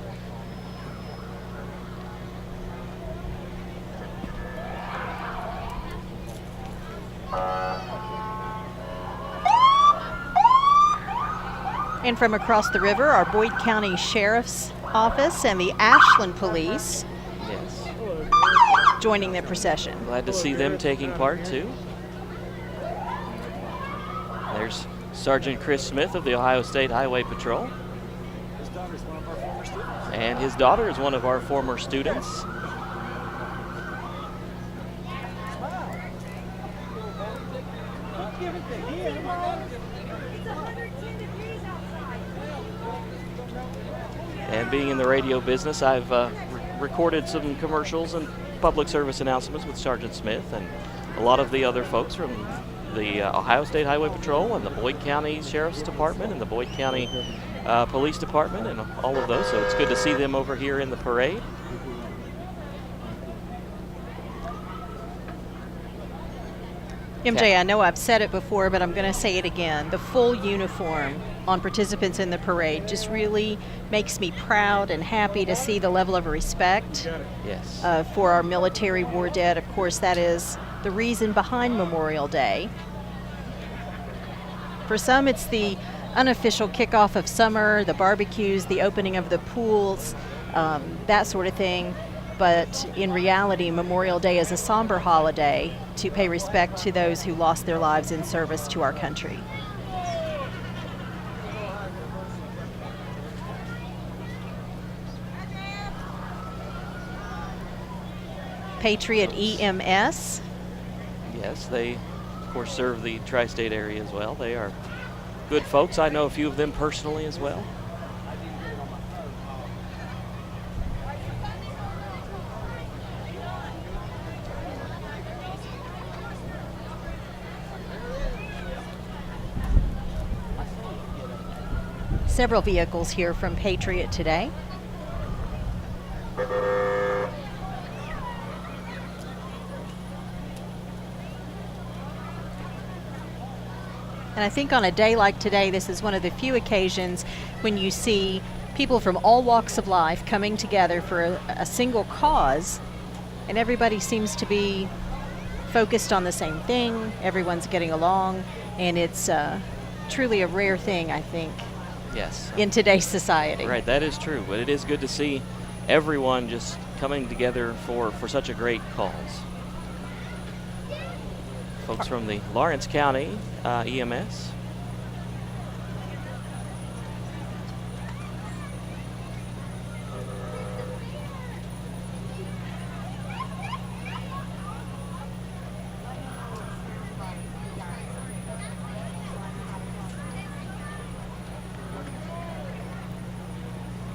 And from across the river, our Boyd County Sheriff's Office and the Ashland Police. Yes. Joining the procession. Glad to see them taking part, too. There's Sergeant Chris Smith of the Ohio State Highway Patrol. And his daughter is one of our former students. And being in the radio business, I've recorded some commercials and public service announcements with Sergeant Smith and a lot of the other folks from the Ohio State Highway Patrol and the Boyd County Sheriff's Department and the Boyd County Police Department and all of those. So it's good to see them over here in the parade. MJ, I know I've said it before, but I'm going to say it again. The full uniform on participants in the parade just really makes me proud and happy to see the level of respect for our military war dead. Of course, that is the reason behind Memorial Day. For some, it's the unofficial kickoff of summer, the barbecues, the opening of the pools, that sort of thing. But in reality, Memorial Day is a somber holiday to pay respect to those who lost their lives in service to our country. Patriot EMS. Yes, they, of course, serve the tri-state area as well. They are good folks. I know a few of them personally as well. Several vehicles here from Patriot today. And I think on a day like today, this is one of the few occasions when you see people from all walks of life coming together for a single cause, and everybody seems to be focused on the same thing. Everyone's getting along, and it's truly a rare thing, I think. Yes. In today's society. Right, that is true. But it is good to see everyone just coming together for such a great cause. Folks from the Lawrence County EMS.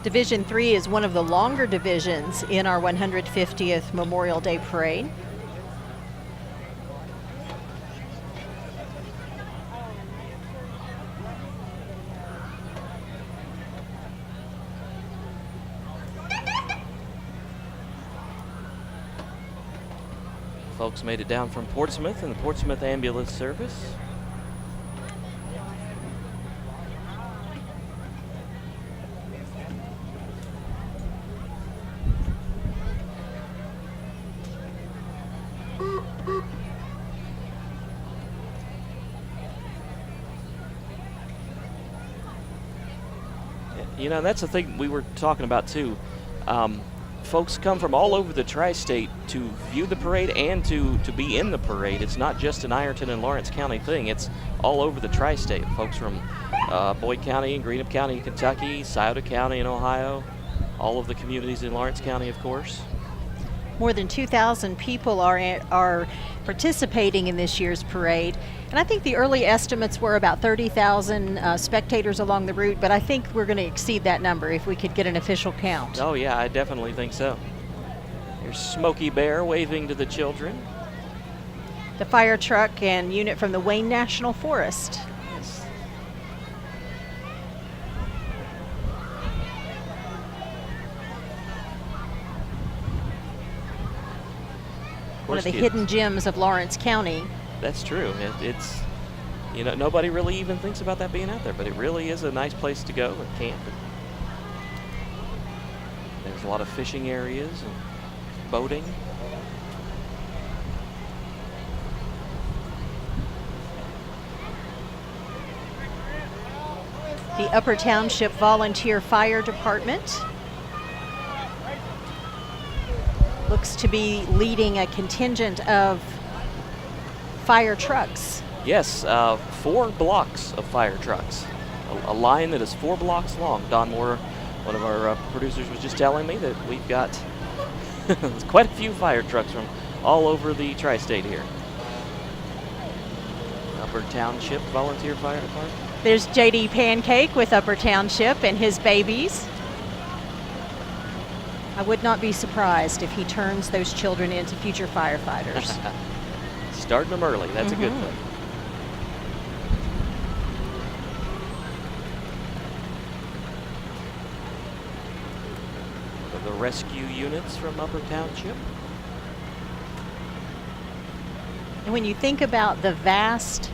Division 3 is one of the longer divisions in our 150th Memorial Day Parade. Folks made it down from Portsmouth in the Portsmouth Ambulance Service. You know, that's the thing we were talking about too. Folks come from all over the tri-state to view the parade and to be in the parade. It's not just an Ironton and Lawrence County thing. It's all over the tri-state. Folks from Boyd County and Greenup County in Kentucky, Scioto County in Ohio, all of the communities in Lawrence County, of course. More than 2,000 people are participating in this year's parade. And I think the early estimates were about 30,000 spectators along the route, but I think we're going to exceed that number if we could get an official count. Oh yeah, I definitely think so. Here's Smokey Bear waving to the children. The fire truck and unit from the Wayne National Forest. Yes. One of the hidden gems of Lawrence County. That's true. It's, you know, nobody really even thinks about that being out there, but it really is a nice place to go and camp. There's a lot of fishing areas and boating. The Upper Township Volunteer Fire Department looks to be leading a contingent of fire trucks. Yes, 4 blocks of fire trucks. A line that is 4 blocks long. Don Moore, one of our producers, was just telling me that we've got quite a few fire trucks from all over the tri-state here. Upper Township Volunteer Fire Department. There's J.D. Pancake with Upper Township and his babies. I would not be surprised if he turns those children into future firefighters. Starting them early, that's a good thing. The rescue units from Upper Township. And when you think about the vast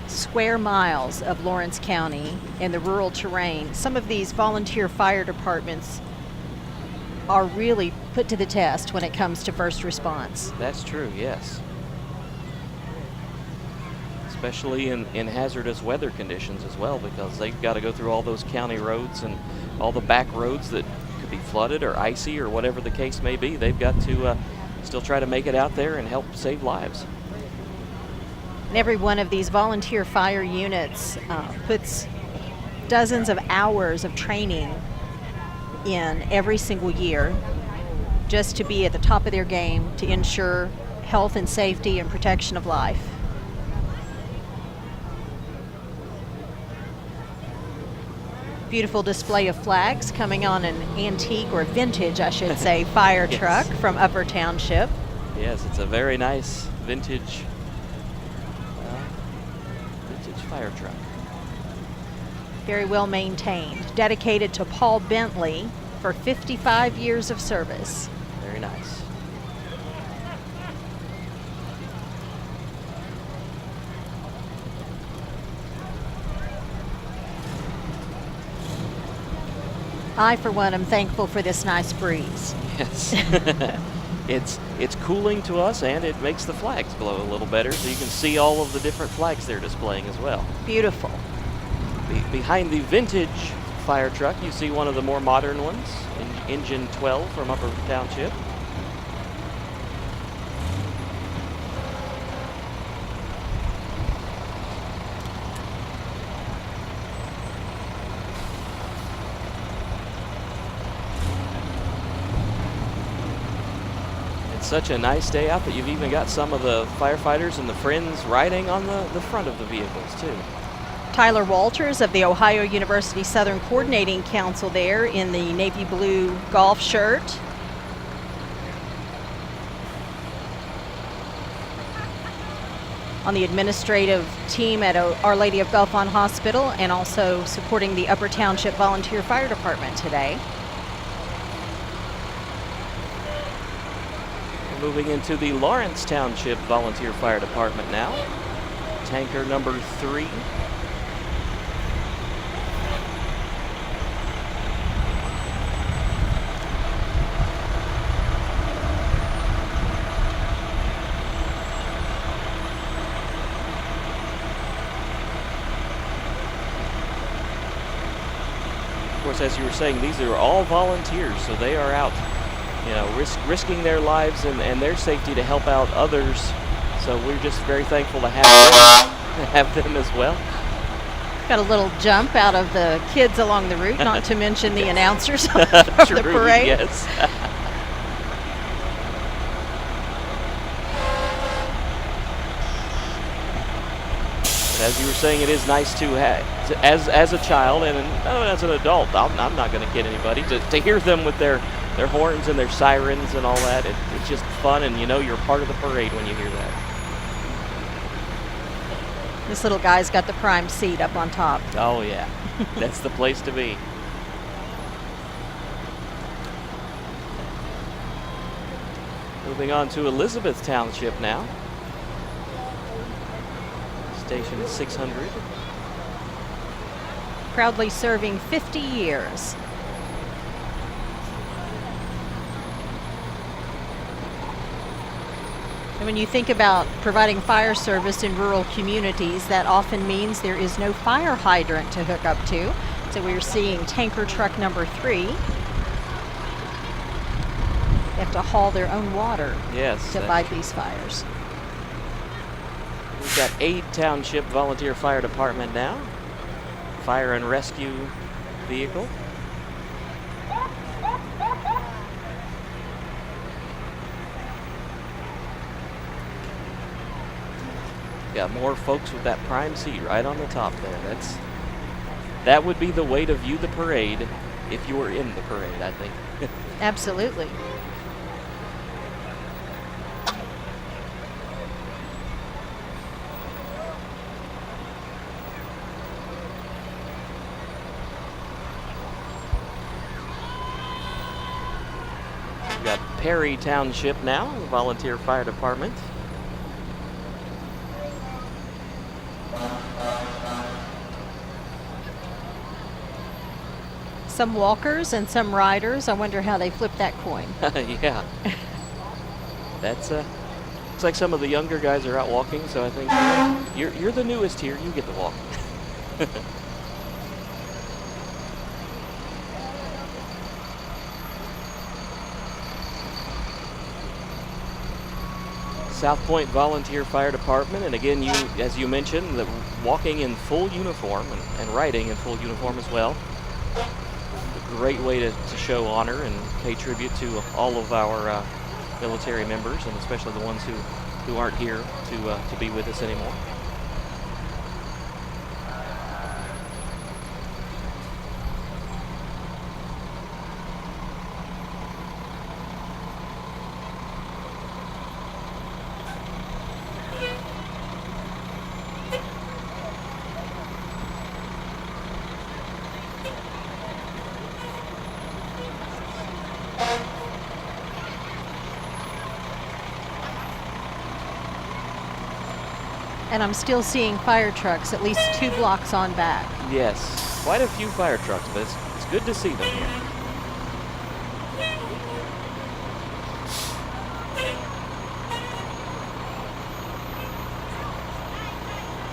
square miles of Lawrence County and the rural terrain, some of these volunteer fire departments are really put to the test when it comes to first response. That's true, yes. Especially in hazardous weather conditions as well, because they've got to go through all those county roads and all the back roads that could be flooded or icy or whatever the case may be. They've got to still try to make it out there and help save lives. And every one of these volunteer fire units puts dozens of hours of training in every single year just to be at the top of their game to ensure health and safety and protection of life. Beautiful display of flags coming on an antique, or vintage, I should say, fire Yes. truck from Upper Township. Yes, it's a very nice vintage fire truck. Very well maintained. Dedicated to Paul Bentley for 55 years of service. Very nice. I, for one, am thankful for this nice breeze. Yes. It's cooling to us, and it makes the flags glow a little better, so you can see all of the different flags they're displaying as well. Beautiful. Behind the vintage fire truck, you see one of the more modern ones, Engine 12 from Upper Township. Such a nice day out that you've even got some of the firefighters and the friends riding on the front of the vehicles too. Tyler Walters of the Ohio University Southern Coordinating Council there in the navy blue golf shirt. On the administrative team at Our Lady of Bellefonte Hospital, and also supporting the Upper Township Volunteer Fire Department today. Moving into the Lawrence Township Volunteer Fire Department now. Tanker number 3. Of course, as you were saying, these are all volunteers, so they are out, you know, risking their lives and their safety to help out others. So we're just very thankful to have them as well. Got a little jump out of the kids along the route, not to mention the announcers of the True, parade. Yes. But as you were saying, it is nice to have, as a child and as an adult, I'm not going to kid anybody, to hear them with their horns and their sirens and all that. It's just fun, and you know you're part of the parade when you hear that. This little guy's got the prime seat up on top. Oh yeah, that's the place to be. Moving on to Elizabeth Township now. Station 600. Proudly serving 50 years. And when you think about providing fire service in rural communities, that often means there is no fire hydrant to hook up to. So we're seeing tanker truck number 3. They have to haul their own water to fight these fires. We've got Aid Township Volunteer Fire Department now. Fire and rescue vehicle. Got more folks with that prime seat right on the top there. That would be the way to view the parade if you were in the parade, I think. Absolutely. We've got Perry Township now, the Volunteer Fire Department. Some walkers and some riders. I wonder how they flip that coin. Yeah. That's looks like some of the younger guys are out walking, so I think you're the newest here. You get to walk. South Point Volunteer Fire Department, and again, as you mentioned, the walking in full uniform and riding in full uniform as well. A great way to show honor and pay tribute to all of our military members, and especially the ones who aren't here to be with us anymore. And I'm still seeing fire trucks at least 2 blocks on back. Yes, quite a few fire trucks, but it's good to see them here.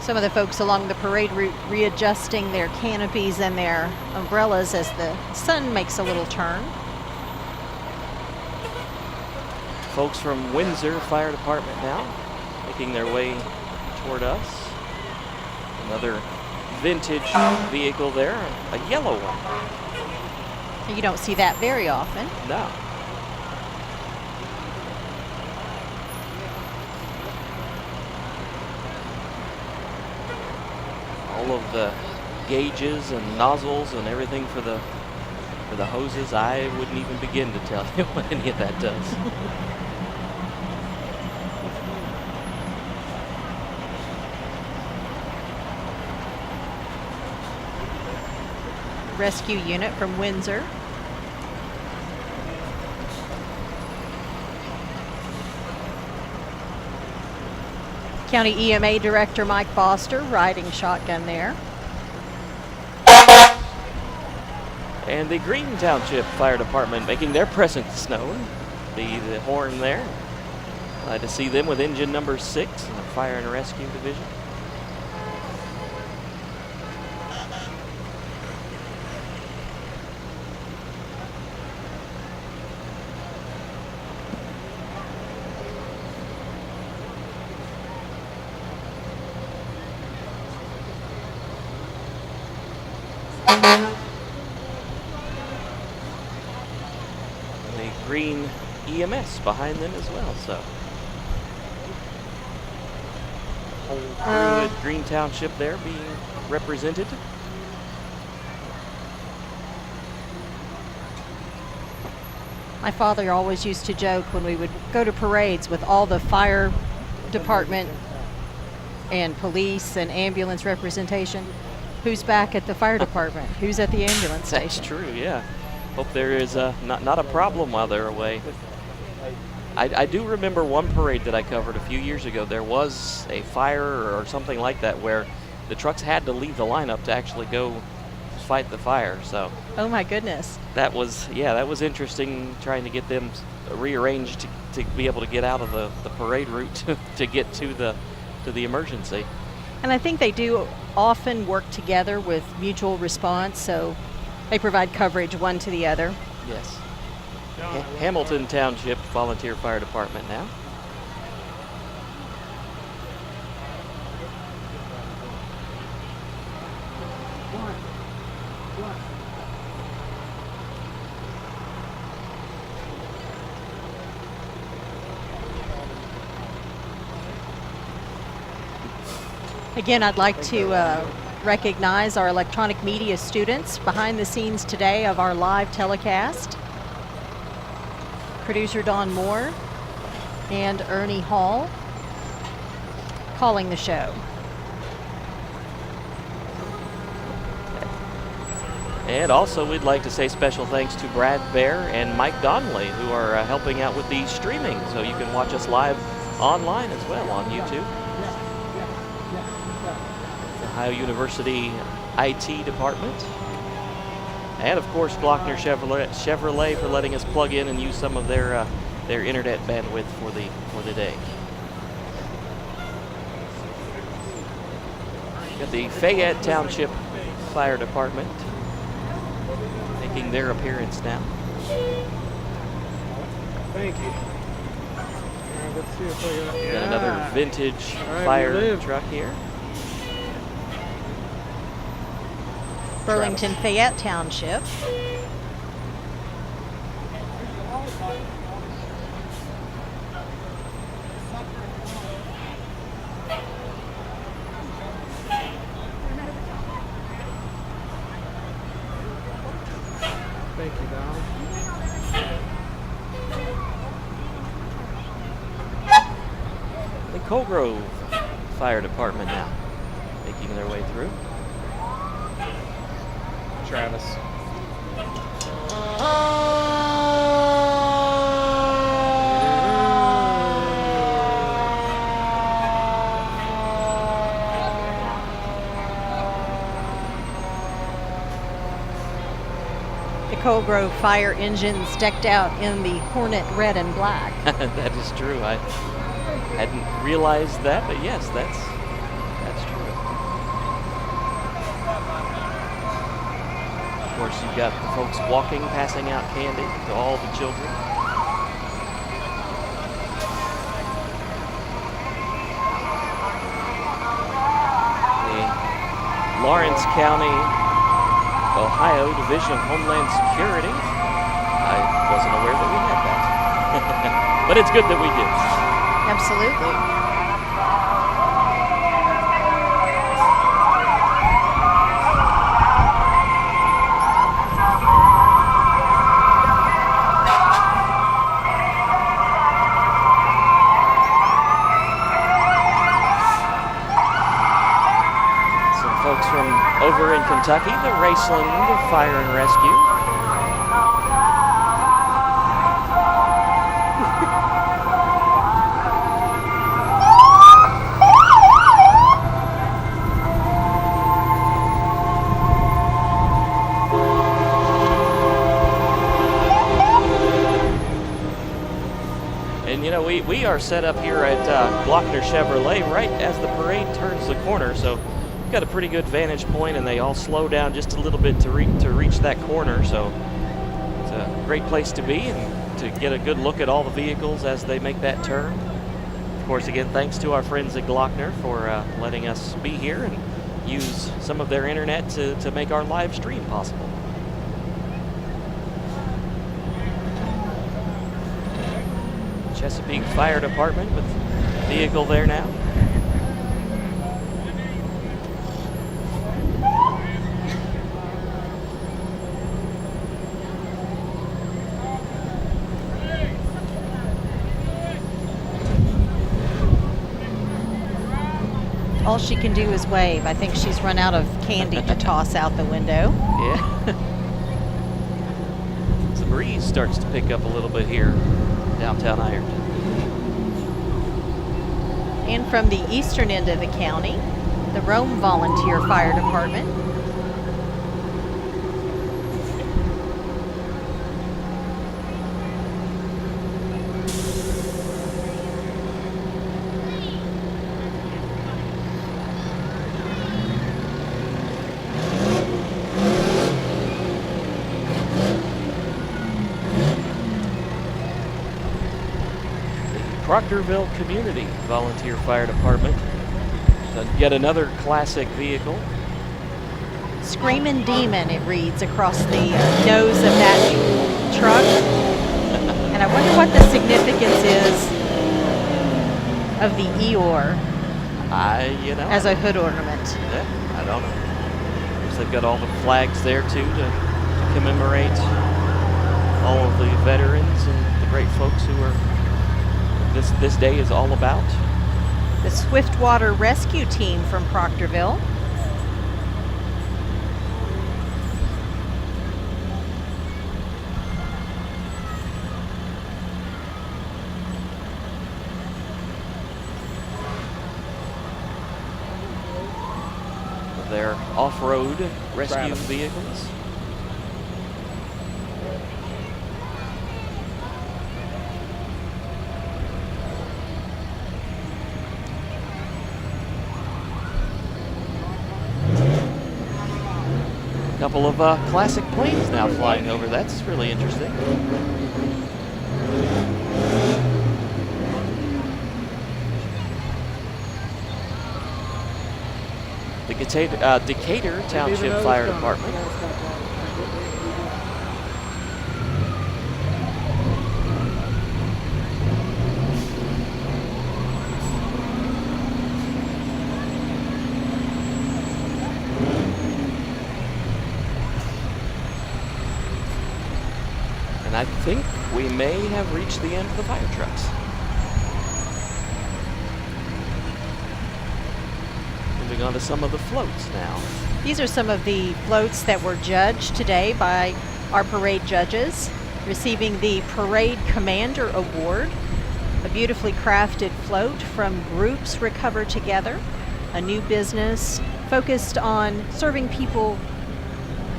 Some of the folks along the parade route readjusting their canopies and their umbrellas as the sun makes a little turn. Folks from Windsor Fire Department now making their way toward us. Another vintage vehicle there, a yellow one. You don't see that very often. No. All of the gauges and nozzles and everything for the hoses, I wouldn't even begin to tell you what any of that does. Rescue unit from Windsor. County EMA Director Mike Foster riding shotgun there. And the Green Township Fire Department making their presence known. The horn there. Glad to see them with engine number 6 in the Fire and Rescue Division. The green EMS behind them as well, so whole crew at Green Township there being represented. My father always used to joke when we would go to parades with all the fire department and police and ambulance representation. Who's back at the fire department? Who's at the ambulance station? That's true, yeah. Hope there is not a problem while they're away. I do remember one parade that I covered a few years ago. There was a fire or something like that where the trucks had to leave the lineup to actually go fight the fire. So. Oh my goodness. That was interesting, trying to get them rearranged to be able to get out of the parade route to get to the emergency. And I think they do often work together with mutual response, so they provide coverage one to the other. Yes. Hamilton Township Volunteer Fire Department now. Again, I'd like to recognize our electronic media students behind the scenes today of our live telecast. Producer Dawn Moore and Ernie Hall calling the show. And also we'd like to say special thanks to Brad Bear and Mike Donnelly, who are helping out with the streaming, so you can watch us live online as well on YouTube. Ohio University IT department. And of course, Glockner Chevrolet for letting us plug in and use some of their internet bandwidth for the day. Got the Fayette Township Fire Department making their appearance now. Thank you. Let's see if I got, Got another vintage fire truck here. Burlington Fayette Township. Thank you, Val. The Colgrove Fire Department now making their way through. Travis. The Colgrove fire engines decked out in the Hornet red and black. That is true. I hadn't realized that, but yes, that's true. Of course, you've got the folks walking, passing out candy to all the children. The Lawrence County, Ohio Division of Homeland Security. I wasn't aware that we had that. But it's good that we did. Absolutely. Folks from over in Kentucky, the Raceland Fire and Rescue. And you know, we are set up here at Glockner Chevrolet right as the parade turns the corner, so got a pretty good vantage point, and they all slow down just a little bit to reach that corner. So it's a great place to be and to get a good look at all the vehicles as they make that turn. Of course, again, thanks to our friends at Glockner for letting us be here and use some of their internet to make our live stream possible. Chesapeake Fire Department with vehicle there now. All she can do is wave. I think she's run out of candy to toss out the window. Yeah. The breeze starts to pick up a little bit here, downtown Ironton. And from the eastern end of the county, the Rome Volunteer Fire Department. Proctorville Community Volunteer Fire Department. Yet another classic vehicle. Screamin' Demon, it reads across the nose of that truck. And I wonder what the significance is of the Eeyore as a hood ornament. Yeah, I don't know. Of course, they've got all the flags there too to commemorate all of the veterans and the great folks who are this day is all about. The Swiftwater Rescue Team from Proctorville. Their off-road rescue vehicles. couple of classic planes now flying over. That's really interesting. The Decatur Township Fire Department. And I think we may have reached the end of the fire trucks. Moving on to some of the floats now. These are some of the floats that were judged today by our parade judges, receiving the Parade Commander Award, a beautifully crafted float from Groups Recover Together, a new business focused on serving people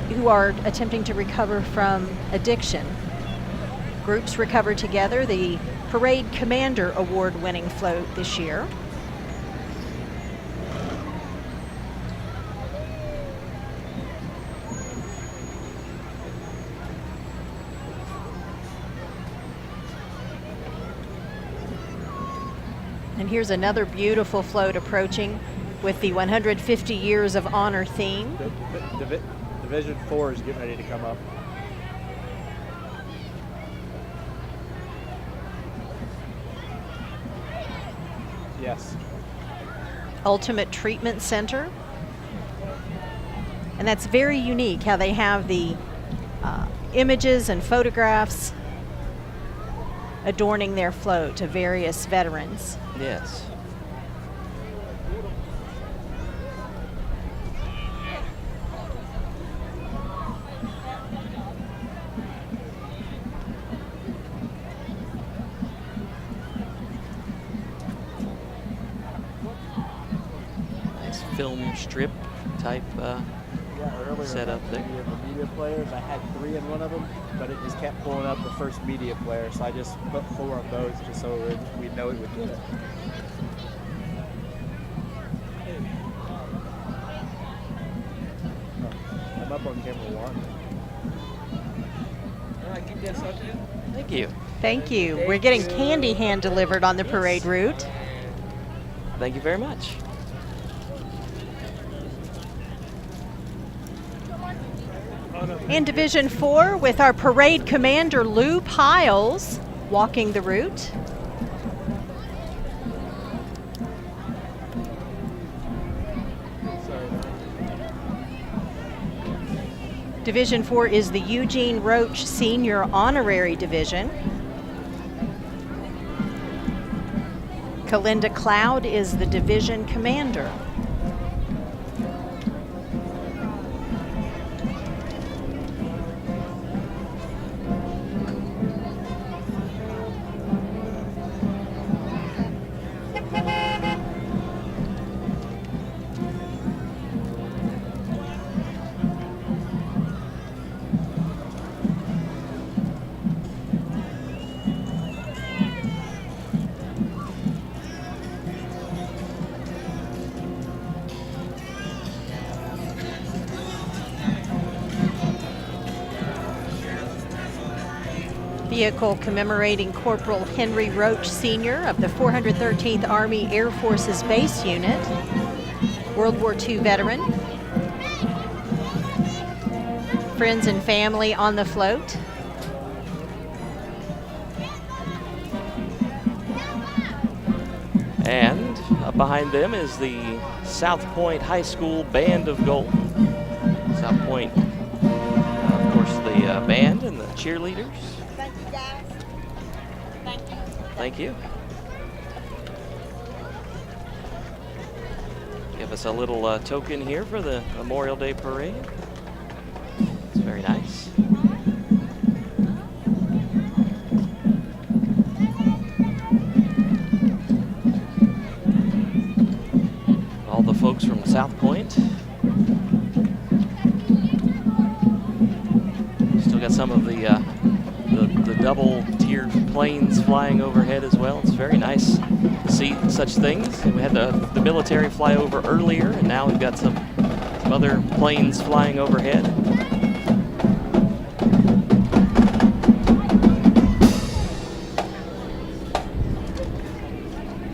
who are attempting to recover from addiction. Groups Recover Together, the Parade Commander Award-winning float this year. And here's another beautiful float approaching with the 150 Years of Honor theme. Division 4 is getting ready to come up. Yes. Ultimate Treatment Center. And that's very unique how they have the images and photographs adorning their float to various veterans. Yes. Nice film strip type setup there. The media players, I had 3 in one of them, but it just kept pulling up the first media player, so I just put 4 of those just so we'd know it would get it. I'm up on camera 1. Thank you. Thank you. We're getting candy hand delivered on the parade route. Thank you very much. In Division 4 with our parade commander Lou Piles walking the route. Division 4 is the Eugene Roach Senior Honorary Division. Kalinda Cloud is the division commander. Vehicle commemorating Corporal Henry Roach Sr. of the 413th Army Air Force's Base Unit, World War II veteran. Friends and family on the float. And up behind them is the South Point High School Band of Gold. South Point, of course, the band and the cheerleaders. Thank you, guys. Thank you. Thank you. Give us a little token here for the Memorial Day Parade. It's very nice. All the folks from South Point. Still got some of the double-tiered planes flying overhead as well. It's very nice to see such things. We had the military fly over earlier, and now we've got some other planes flying overhead.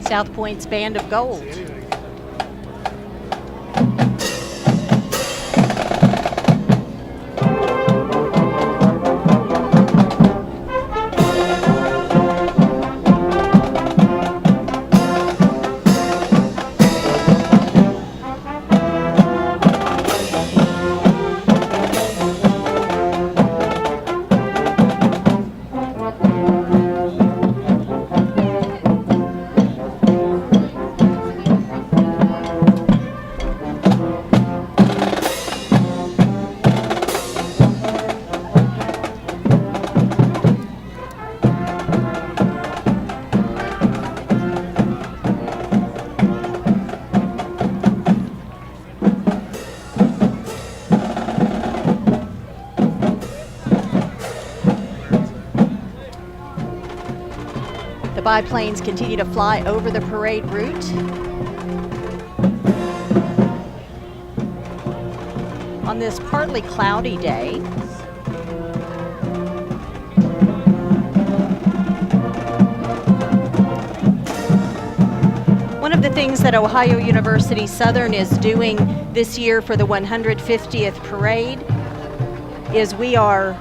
South Point's Band of Gold. The biplanes continue to fly over the parade route. On this partly cloudy day, one of the things that Ohio University Southern is doing this year for the 150th parade is we are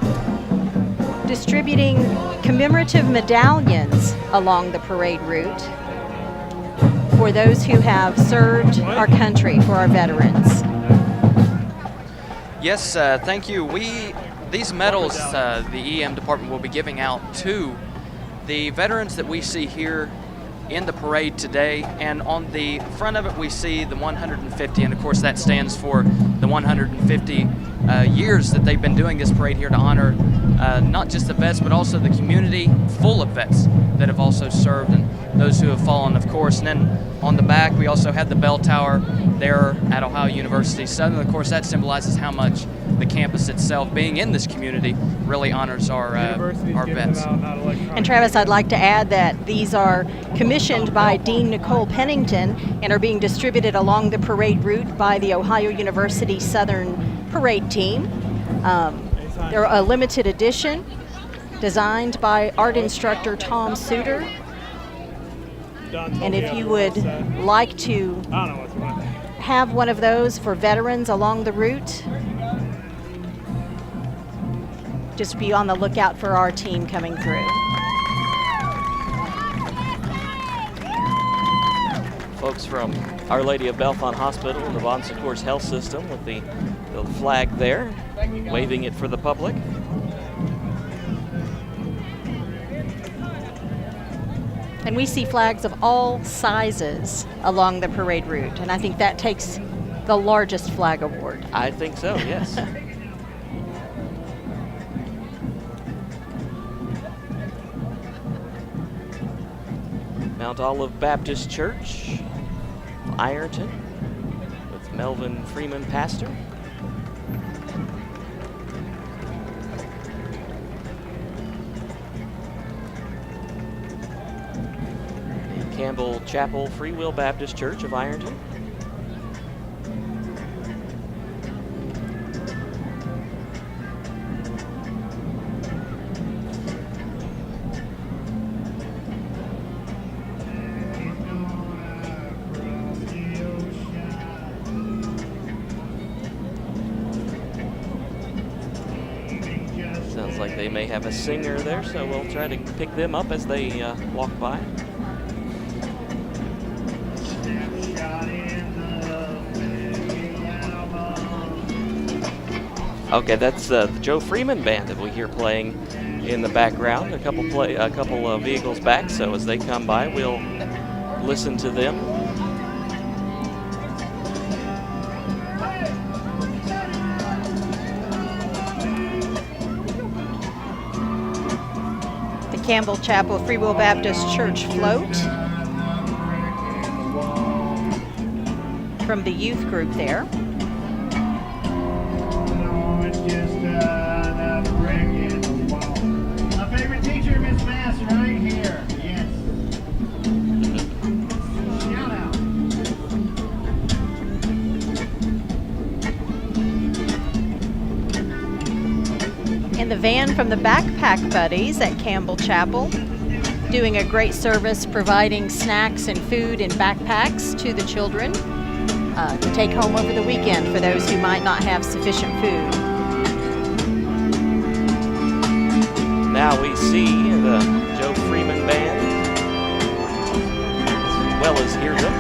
distributing commemorative medallions along the parade route for those who have served our country, for our veterans. Yes, thank you. These medals the EM department will be giving out to the veterans that we see here in the parade today, and on the front of it we see the 150, and of course that stands for the 150 years that they've been doing this parade here to honor not just the vets but also the community full of vets that have also served and those who have fallen, of course. And then on the back we also have the bell tower there at Ohio University Southern. Of course that symbolizes how much the campus itself, being in this community, really honors our vets. And Travis, I'd like to add that these are commissioned by Dean Nicole Pennington and are being distributed along the parade route by the Ohio University Southern parade team. They're a limited edition designed by art instructor Tom Suter. And if you would like to have one of those for veterans along the route, just be on the lookout for our team coming through. Folks from Our Lady of Bellefonte Hospital and the Bon Secours Health System with the flag there, waving it for the public. And we see flags of all sizes along the parade route, and I think that takes the largest flag award. I think so, yes. Mount Olive Baptist Church, Ironton, with Melvin Freeman, pastor. The Campbell Chapel Free Will Baptist Church of Ironton. Sounds like they may have a singer there, so we'll try to pick them up as they walk by. Okay, that's the Joe Freeman band that we hear playing in the background. A couple of vehicles back, so as they come by, we'll listen to them. Campbell Chapel Free Will Baptist Church float from the youth group there. My favorite teacher, Miss Mass, right here. Yes. Shout out. And the van from the Backpack Buddies at Campbell Chapel doing a great service providing snacks and food and backpacks to the children to take home over the weekend for those who might not have sufficient food. Now we see the Joe Freeman Band, as well as hear them.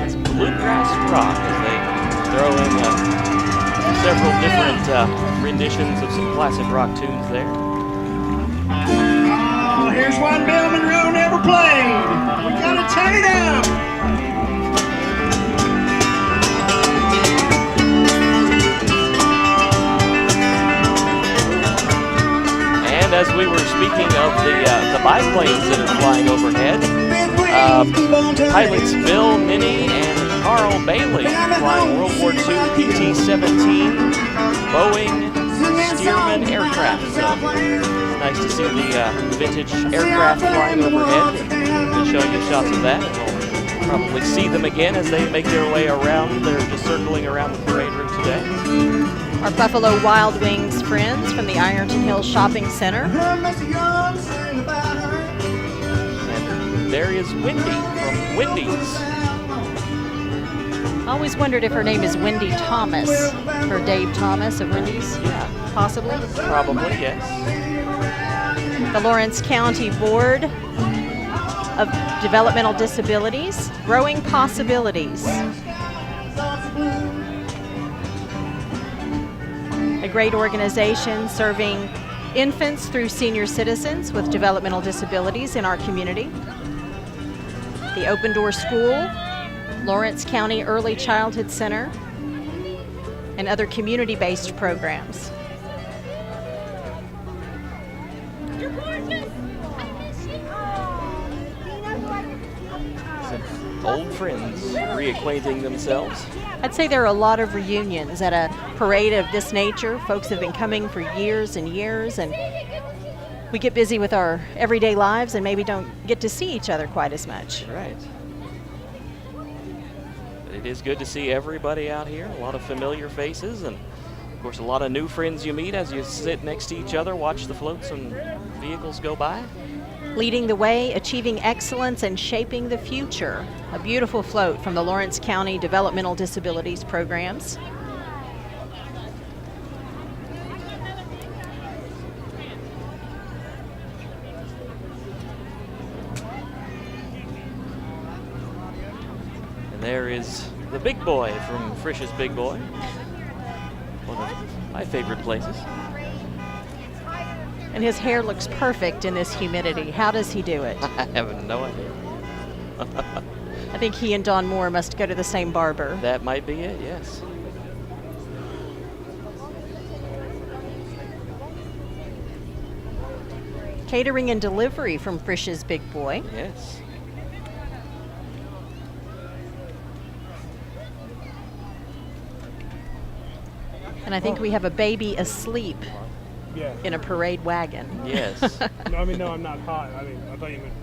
It's bluegrass rock as they throw in several different renditions of some classic rock tunes there. Oh, here's one Bill Monroe never played. We gotta turn it up. And as we were speaking of the biplanes that are flying overhead, pilots Bill Minnie and Carl Bailey flying World War II PT-17 Boeing Stearman aircraft. So it's nice to see the vintage aircraft flying overhead. We'll show you shots of that. We'll probably see them again as they make their way around. They're just circling around the parade route today. Our Buffalo Wild Wings friends from the Ironton Hills Shopping Center. And there is Wendy from Wendy's. I always wondered if her name is Wendy Thomas, for Dave Thomas of Wendy's. Yeah. Possibly? Probably, yes. The Lawrence County Board of Developmental Disabilities, Growing Possibilities. A great organization serving infants through senior citizens with developmental disabilities in our community. The Open Door School, Lawrence County Early Childhood Center, and other community-based programs. You're gorgeous. I miss you. Do you know who I Some old friends reacquainting themselves. I'd say there are a lot of reunions at a parade of this nature. Folks have been coming for years and years, and we get busy with our everyday lives and maybe don't get to see each other quite as much. Right. But it is good to see everybody out here, a lot of familiar faces, and of course a lot of new friends you meet as you sit next to each other, watch the floats and vehicles go by. Leading the way, achieving excellence, and shaping the future. A beautiful float from the Lawrence County Developmental Disabilities Programs. And there is the big boy from Frisch's Big Boy. One of my favorite places. And his hair looks perfect in this humidity. How does he do it? I have no idea. I think he and Don Moore must go to the same barber. That might be it, yes. Catering and delivery from Frisch's Big Boy. Yes. And I think we have a baby asleep in a parade wagon. Yes. No, I mean, no, I'm not hot. I mean, I thought you meant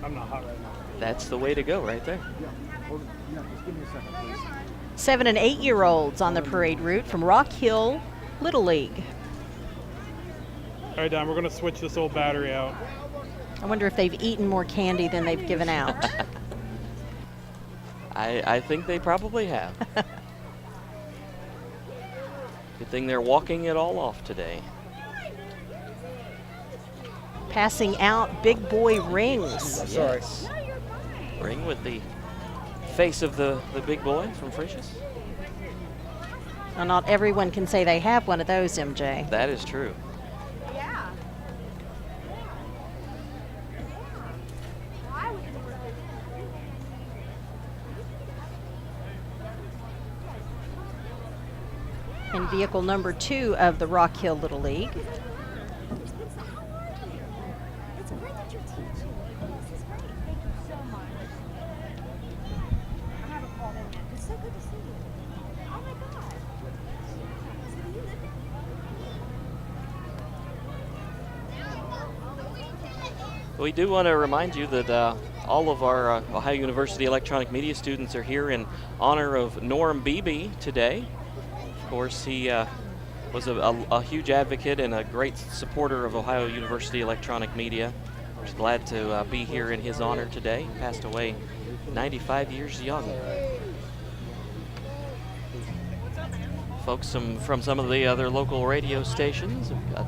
I'm not hot right now. That's the way to go right there. Yeah, just give me a second, please. 7- and 8-year-olds on the parade route from Rock Hill Little League. All right, Don, we're going to switch this old battery out. I wonder if they've eaten more candy than they've given out. I think they probably have. Good thing they're walking it all off today. Passing out big boy rings. Yes. Ring with the face of the big boy from Frisch's. Now, not everyone can say they have one of those, MJ. That is true. And vehicle number 2 of the Rock Hill Little League. We do want to remind you that all of our Ohio University electronic media students are here in honor of Norm Beebe today. Of course, he was a huge advocate and a great supporter of Ohio University electronic media. We're glad to be here in his honor today. He passed away 95 years young. Folks from some of the other local radio stations. We've got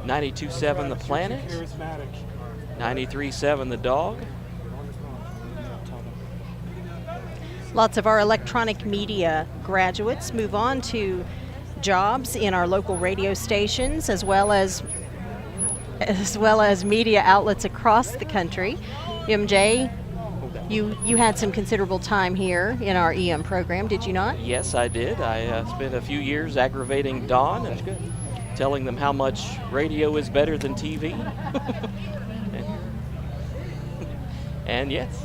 92.7 The Planet, 93.7 The Dog. Lots of our electronic media graduates move on to jobs in our local radio stations as well as media outlets across the country. MJ, you had some considerable time here in our EM program, did you not? Yes, I did. I spent a few years aggravating Dawn and telling them how much radio is better than TV. and yes.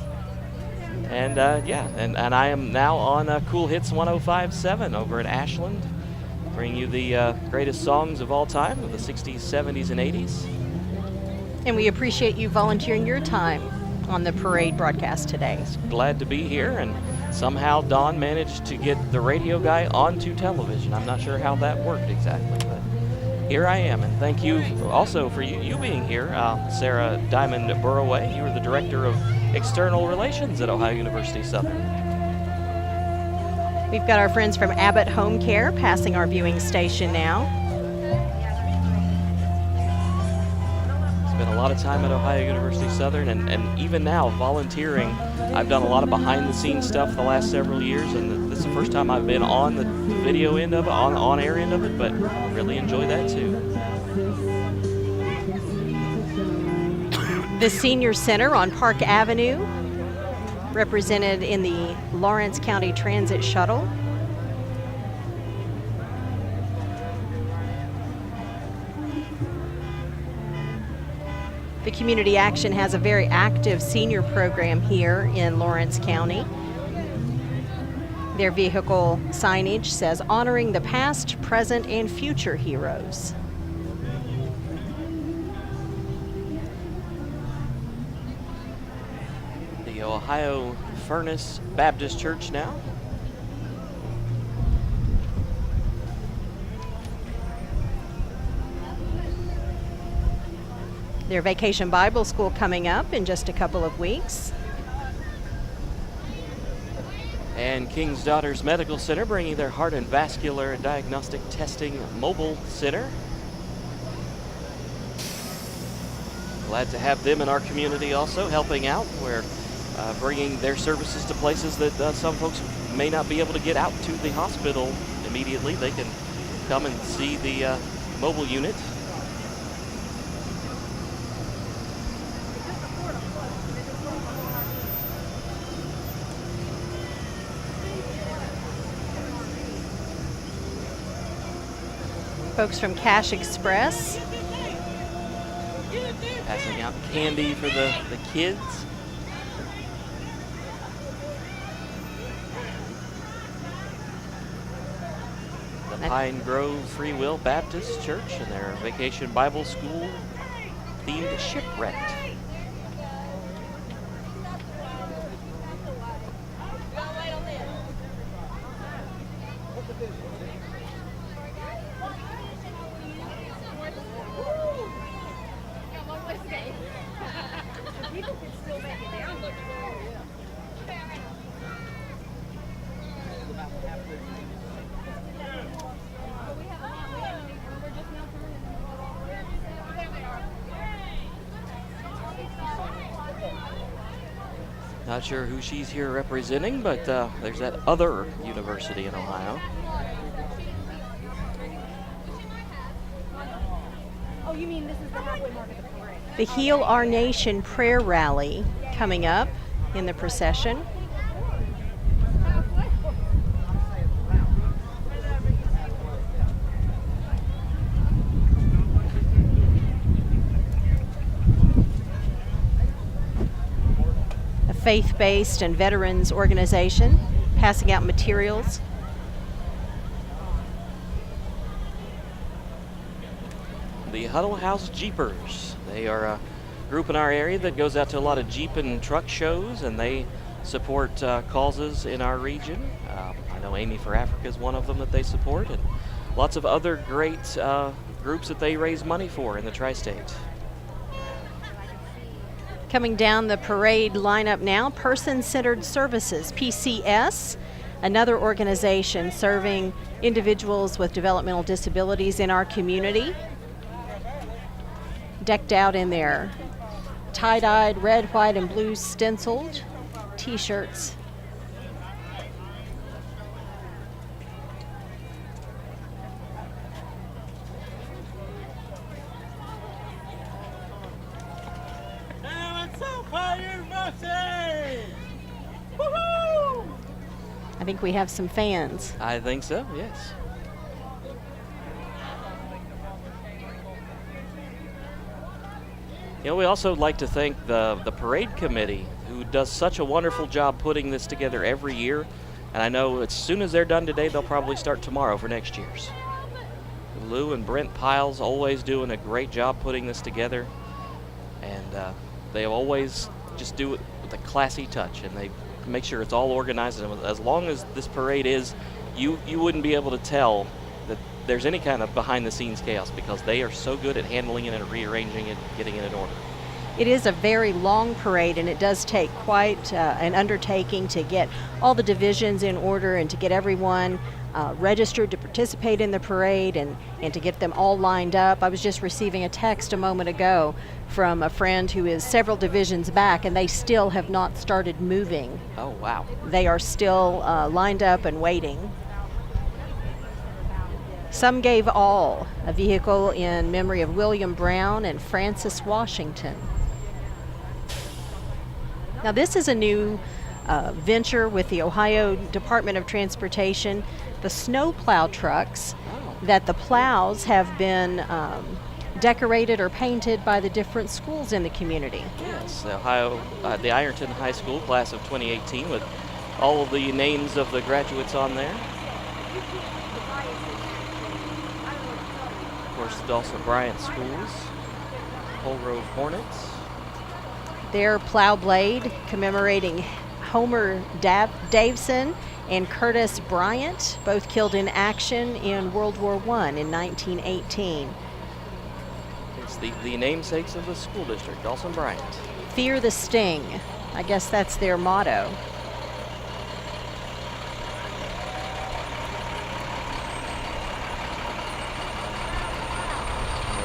And and I am now on Cool Hits 105.7 over at Ashland, bringing you the greatest songs of all time of the 60s, 70s, and 80s. And we appreciate you volunteering your time on the parade broadcast today. Glad to be here, and somehow Dawn managed to get the radio guy onto television. I'm not sure how that worked exactly, but here I am, and thank you also for you being here, Sarah Diamond Burroway. You are the Director of External Relations at Ohio University Southern. We've got our friends from Abbott Home Care passing our viewing station now. Spent a lot of time at Ohio University Southern, and even now volunteering. I've done a lot of behind-the-scenes stuff the last several years, and this is the first time I've been on the video end of it, on-air end of it, but really enjoy that too. The Senior Center on Park Avenue, represented in the Lawrence County Transit Shuttle. The Community Action has a very active senior program here in Lawrence County. Their vehicle signage says, honoring the past, present, and future heroes. The Ohio Furnace Baptist Church now. Their Vacation Bible School coming up in just a couple of weeks. And King's Daughters Medical Center bringing their heart and vascular diagnostic testing mobile center. Glad to have them in our community also, helping out. We're bringing their services to places that some folks may not be able to get out to the hospital immediately. They can come and see the mobile unit. Folks from Cash Express passing out candy for the kids. The Pine Grove Free Will Baptist Church and their Vacation Bible School themed Shipwrecked. Not sure who she's here representing, but there's that other university in Ohio. Oh, you mean this is the halfway mark of the parade? The Heal Our Nation prayer rally coming up in the procession. A faith-based and veterans organization passing out materials. The Huddle House Jeepers. They are group in our area that goes out to a lot of Jeep and truck shows, and they support causes in our region. I know Amy for Africa is one of them that they support, and lots of other great groups that they raise money for in the tri-state. Coming down the parade lineup now, Person-Centered Services, PCS, another organization serving individuals with developmental disabilities in our community. Decked out in their tie-dyed red, white, and blue stenciled t-shirts. I think we have some fans. I think so, yes. You know, we also like to thank the parade committee, who does such a wonderful job putting this together every year. And I know as soon as they're done today, they'll probably start tomorrow for next year's. Lou and Brent Piles always doing a great job putting this together. And they always just do it with a classy touch, and they make sure it's all organized. And as long as this parade is, you wouldn't be able to tell that there's any kind of behind-the-scenes chaos, because they are so good at handling it and rearranging it, getting it in order. It is a very long parade, and it does take quite an undertaking to get all the divisions in order and to get everyone registered to participate in the parade and to get them all lined up. I was just receiving a text a moment ago from a friend who is several divisions back, and they still have not started moving. Oh, wow. They are still lined up and waiting. Some Gave All, a vehicle in memory of William Brown and Francis Washington. Now, this is a new venture with the Ohio Department of Transportation. The snow plow trucks, that the plows have been decorated or painted by the different schools in the community. Yes, the Ironton High School class of 2018 with all of the names of the graduates on there. Of course, also Bryant Schools, Pole Grove Hornets. Their plow blade commemorating Homer Davison and Curtis Bryant, both killed in action in World War I in 1918. It's the namesakes of the school district, Dawson Bryant. Fear the sting. I guess that's their motto.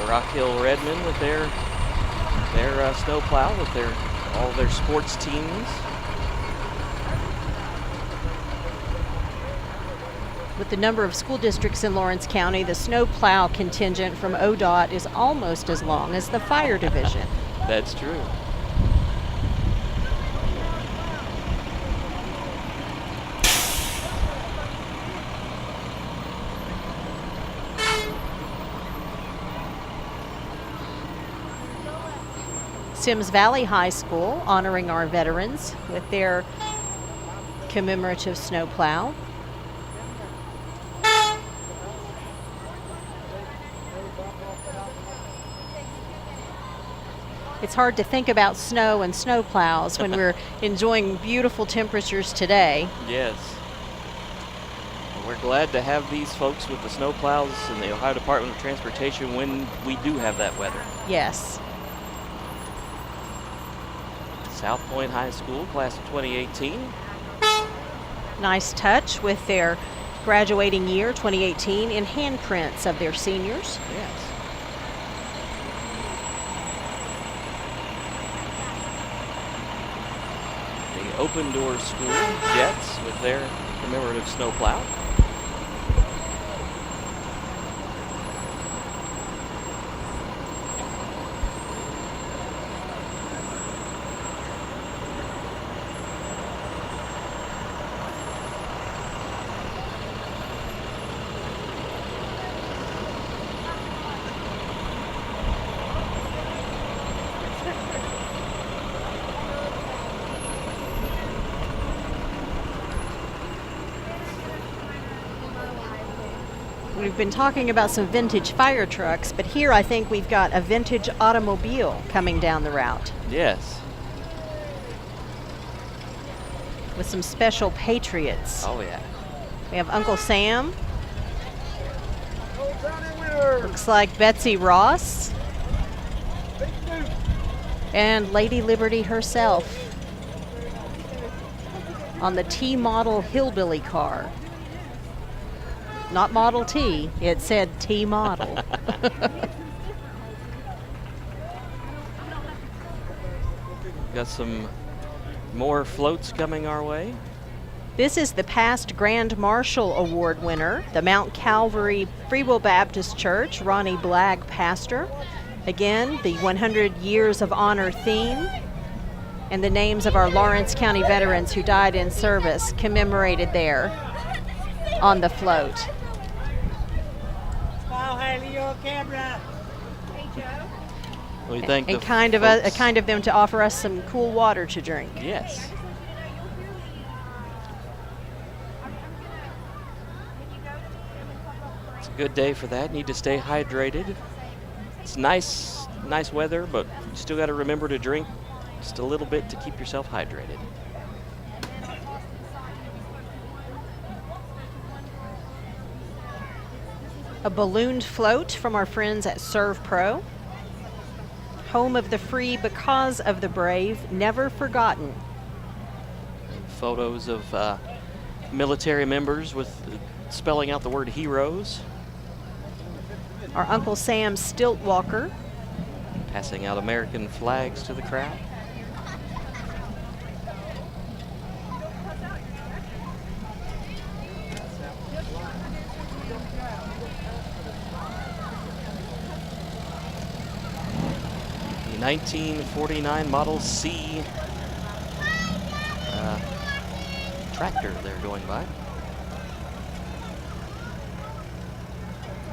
Rock Hill Redmond with their snow plow with all their sports teams. With the number of school districts in Lawrence County, the snow plow contingent from ODOT is almost as long as the fire division. That's true. Sims Valley High School honoring our veterans with their commemorative snow plow. It's hard to think about snow and snow plows when we're enjoying beautiful temperatures today. Yes. And we're glad to have these folks with the snow plows in the Ohio Department of Transportation when we do have that weather. Yes. South Point High School, class of 2018. Nice touch with their graduating year, 2018, in handprints of their seniors. Yes. The Open Door School Jets with their commemorative snowplow. We've been talking about some vintage fire trucks, but here I think we've got a vintage automobile coming down the route Yes. with some special Patriots. Oh, yeah. We have Uncle Sam. Looks like Betsy Ross. And Lady Liberty herself on the T-model hillbilly car. Not Model T, it said T-model. Got some more floats coming our way. This is the past Grand Marshal Award winner, the Mount Calvary Free Will Baptist Church, Ronnie Blagg, pastor. Again, the 100 Years of Honor theme and the names of our Lawrence County veterans who died in service commemorated there on the float. Smile, Haley, you're on camera. We thank And the kind of them to offer us some cool water to drink. Yes. It's a good day for that. Need to stay hydrated. It's nice weather, but you still got to remember to drink just a little bit to keep yourself hydrated. A ballooned float from our friends at Serve Pro. Home of the free because of the brave, never forgotten. Photos of military members with spelling out the word heroes. Our Uncle Sam stilt walker. Passing out American flags to the crowd. The 1949 Model C tractor there going by.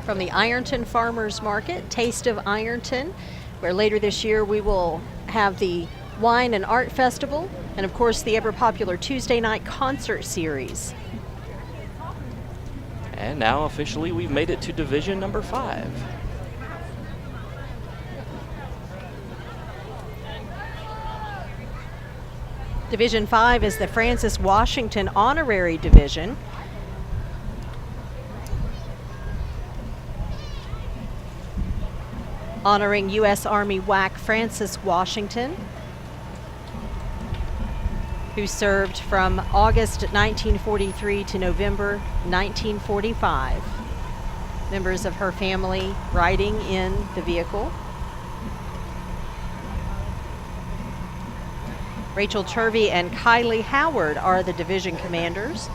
From the Ironton Farmers Market, Taste of Ironton, where later this year we will have the Wine and Art Festival, and of course the ever popular Tuesday night concert series. And now officially we've made it to Division number 5. Division 5 is the Francis Washington Honorary Division. Honoring U.S. Army WAC Francis Washington, who served from August 1943 to November 1945. Members of her family riding in the vehicle. Rachel Turvey and Kylie Howard are the division commanders.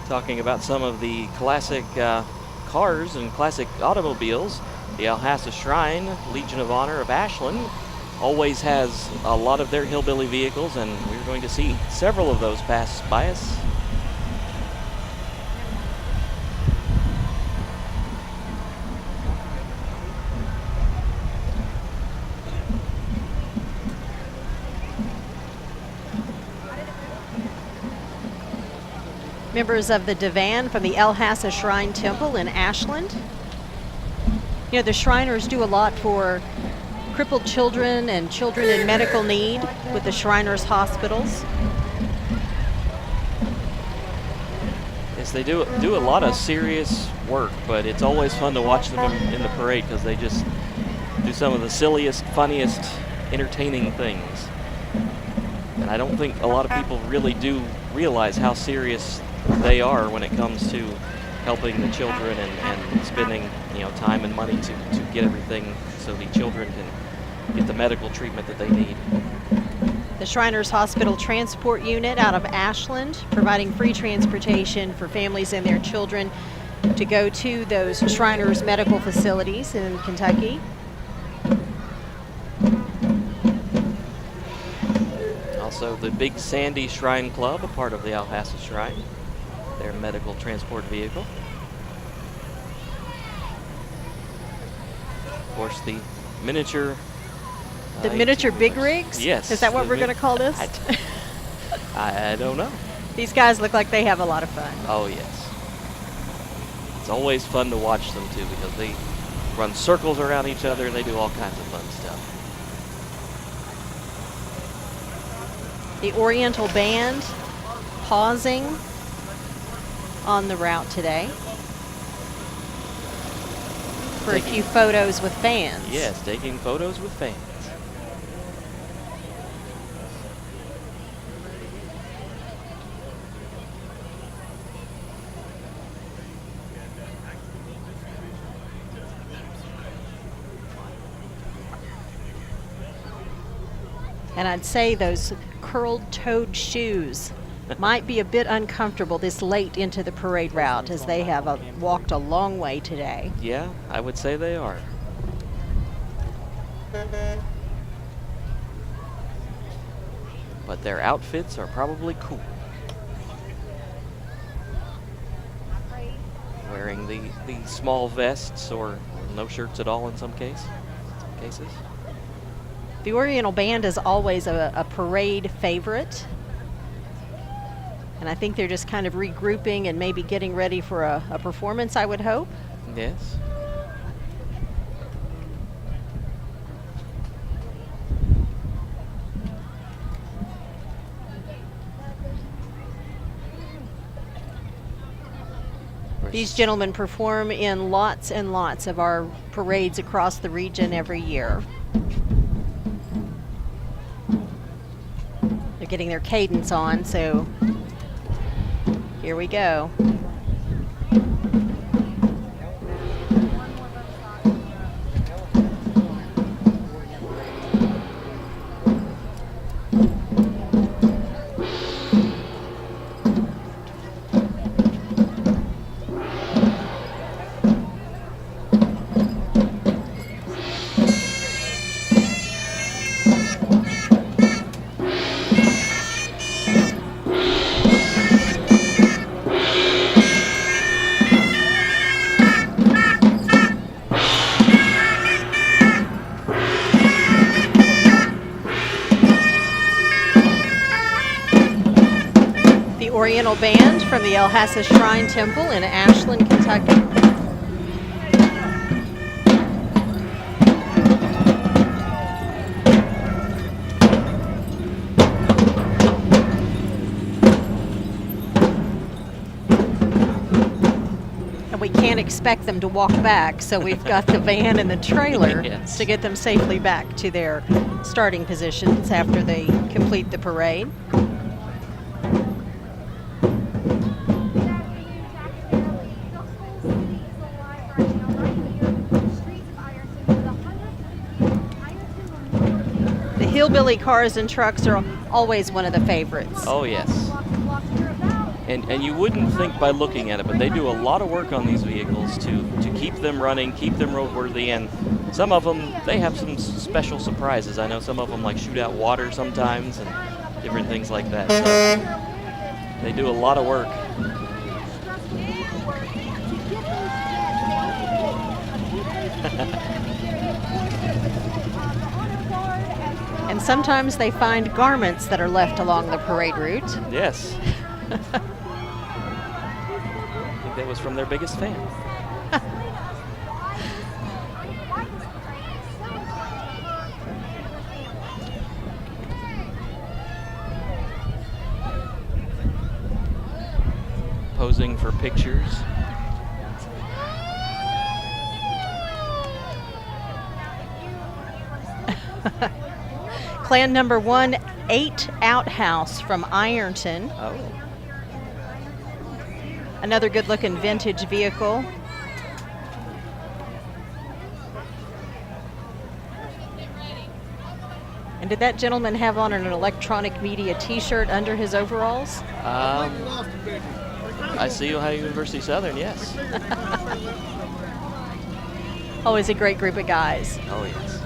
Talking about some of the classic cars and classic automobiles, the Alhassa Shrine Legion of Honor of Ashland always has a lot of their hillbilly vehicles, and we're going to see several of those pass by us. Members of the Divan from the Alhassa Shrine Temple in Ashland. You know, the Shriners do a lot for crippled children and children in medical need with the Shriners hospitals. Yes, they do a lot of serious work, but it's always fun to watch them in the parade because they just do some of the silliest, funniest, entertaining things. And I don't think a lot of people really do realize how serious they are when it comes to helping the children and spending, you know, time and money to get everything so the children can get the medical treatment that they need. The Shriners Hospital Transport Unit out of Ashland, providing free transportation for families and their children to go to those Shriners medical facilities in Kentucky. Also, the Big Sandy Shrine Club, a part of the Alhassa Shrine, their medical transport vehicle. Of course, the miniature. The miniature big rigs? Yes. Is that what we're going to call this? I don't know. These guys look like they have a lot of fun. Oh, yes. It's always fun to watch them, too, because they run circles around each other and they do all kinds of fun stuff. The Oriental Band pausing on the route today for a few photos with fans. Yes, taking photos with fans. And I'd say those curled-toed shoes might be a bit uncomfortable this late into the parade route, as they have walked a long way today. Yeah, I would say they are. But their outfits are probably cool. Wearing the small vests or no shirts at all in some cases. The Oriental Band is always a parade favorite. And I think they're just kind of regrouping and maybe getting ready for a performance, I would hope. Yes. These gentlemen perform in lots and lots of our parades across the region every year. They're getting their cadence on, so here we go. Oriental Band from the El Hasa Shrine Temple in Ashland, Kentucky. And we can't expect them to walk back, so we've got the van and the trailer Yes. to get them safely back to their starting positions after they complete the parade. Hillbilly cars and trucks are always one of the favorites. Oh, yes. And you wouldn't think by looking at it, but they do a lot of work on these vehicles to keep them running, keep them roadworthy, and some of them, they have some special surprises. I know some of them like shoot out water sometimes and different things like that. So they do a lot of work. And sometimes they find garments that are left along the parade route. Yes. I think that was from their biggest fan. Posing for pictures. Clan number 1, 8 Outhouse from Ironton. Oh. Another good-looking vintage vehicle. And did that gentleman have on an electronic media T-shirt under his overalls? I see Ohio University Southern, yes. Always a great group of guys. Oh, yes.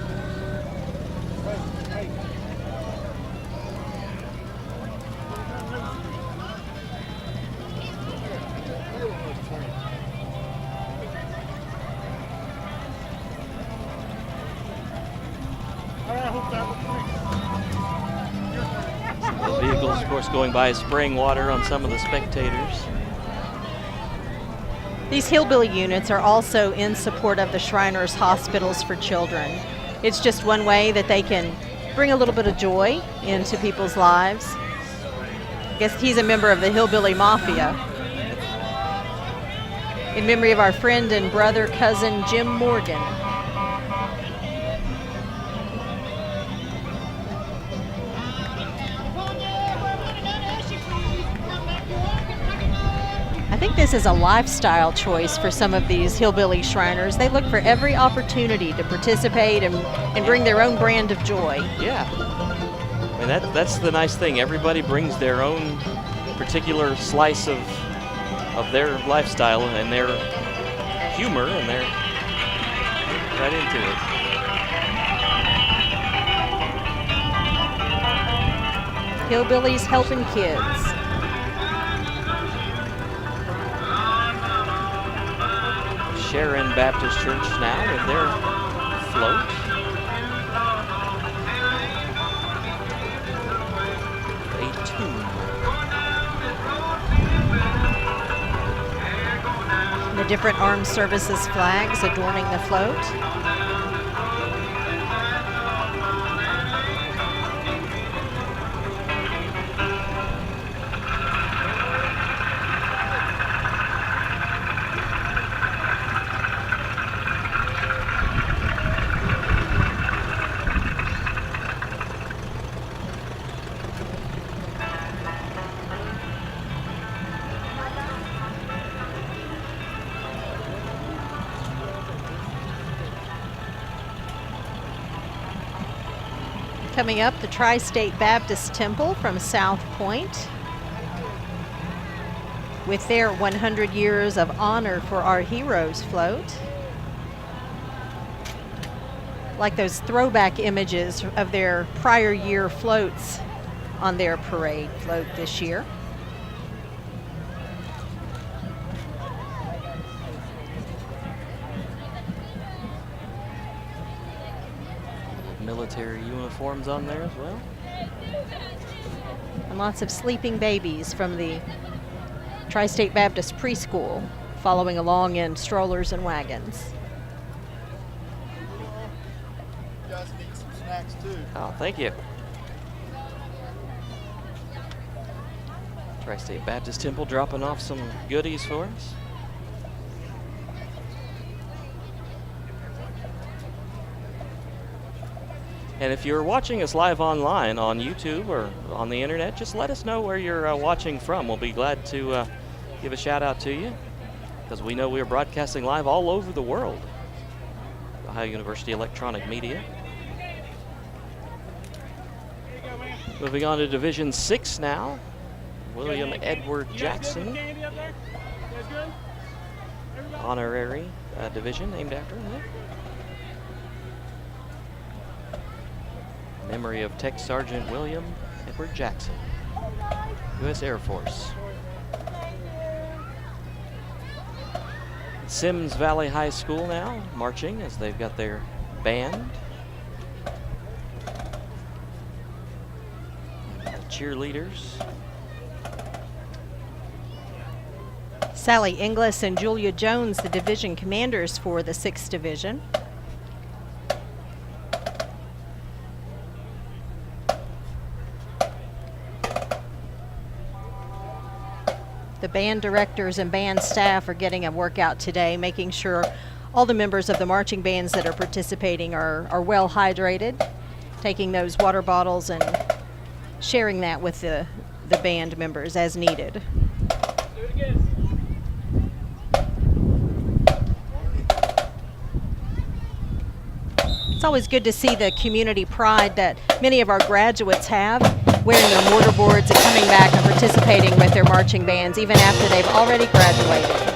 of course, going by spraying water on some of the spectators. These hillbilly units are also in support of the Shriners Hospitals for Children. It's just one way that they can bring a little bit of joy into people's lives. I guess he's a member of the Hillbilly Mafia. In memory of our friend and brother, cousin Jim Morgan. I think this is a lifestyle choice for some of these hillbilly Shriners. They look for every opportunity to participate and bring their own brand of joy. Yeah. I mean, that's the nice thing. Everybody brings their own particular slice of their lifestyle and their humor, and they're right into it. Hillbillies helping kids. Sharon Baptist Church now with their float. A tune. The different armed services flags adorning the float. Coming up, the Tri-State Baptist Temple from South Point with their 100 Years of Honor for Our Heroes float. Like those throwback images of their prior year floats on their parade float this year. Military uniforms on there as well. And lots of sleeping babies from the Tri-State Baptist Preschool following along in strollers and wagons. You guys need some snacks too. Oh, thank you. Tri-State Baptist Temple dropping off some goodies for us. And if you're watching us live online on YouTube or on the internet, just let us know where you're watching from. We'll be glad to give a shout out to you, because we know we are broadcasting live all over the world. Ohio University Electronic Media. Moving on to Division 6 now. William Edward Jackson. Honorary division named after him. Memory of Tech Sergeant William Edward Jackson, U.S. Air Force. Sims Valley High School now marching as they've got their band. And the cheerleaders. Sally Inglis and Julia Jones, the division commanders for the 6th Division. The band directors and band staff are getting a workout today, making sure all the members of the marching bands that are participating are well hydrated, taking those water bottles and sharing that with the band members as needed. Do it again. It's always good to see the community pride that many of our graduates have, wearing their mortarboards and coming back and participating with their marching bands even after they've already graduated.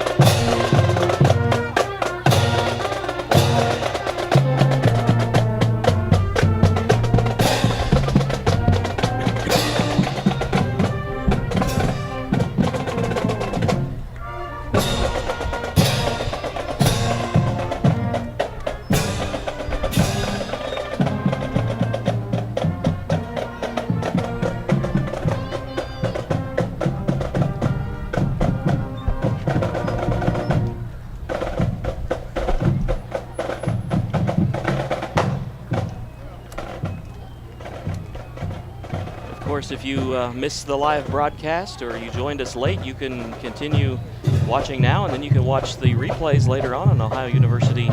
course, if you missed the live broadcast or you joined us late, you can continue watching now, and then you can watch the replays later on Ohio University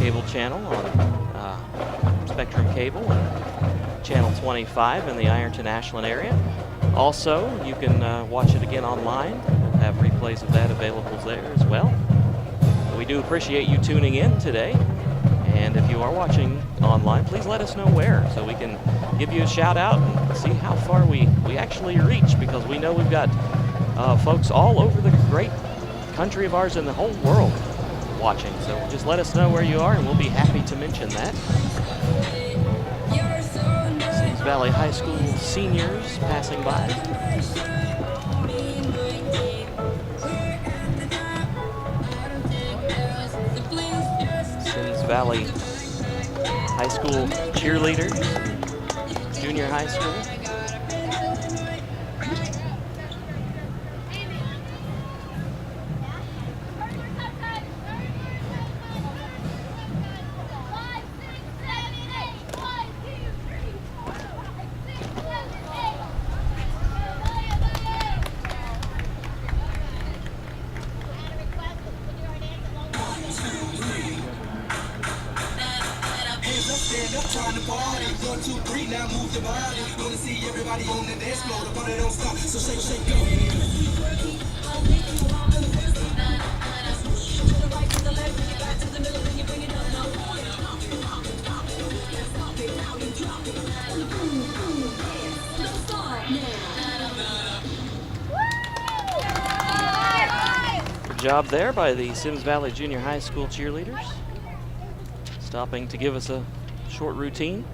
cable channel on Spectrum Cable and Channel 25 in the Ironton-Ashland area. Also, you can watch it again online. We'll have replays of that available there as well. We do appreciate you tuning in today. And if you are watching online, please let us know where so we can give you a shout out and see how far we actually reach, because we know we've got folks all over the great country of ours and the whole world watching. So just let us know where you are and we'll be happy to mention that. Sims Valley High School seniors passing by. Sims Valley High School cheerleaders, junior high school. Good job there by the Sims Valley Junior High School cheerleaders, stopping to give us a short routine.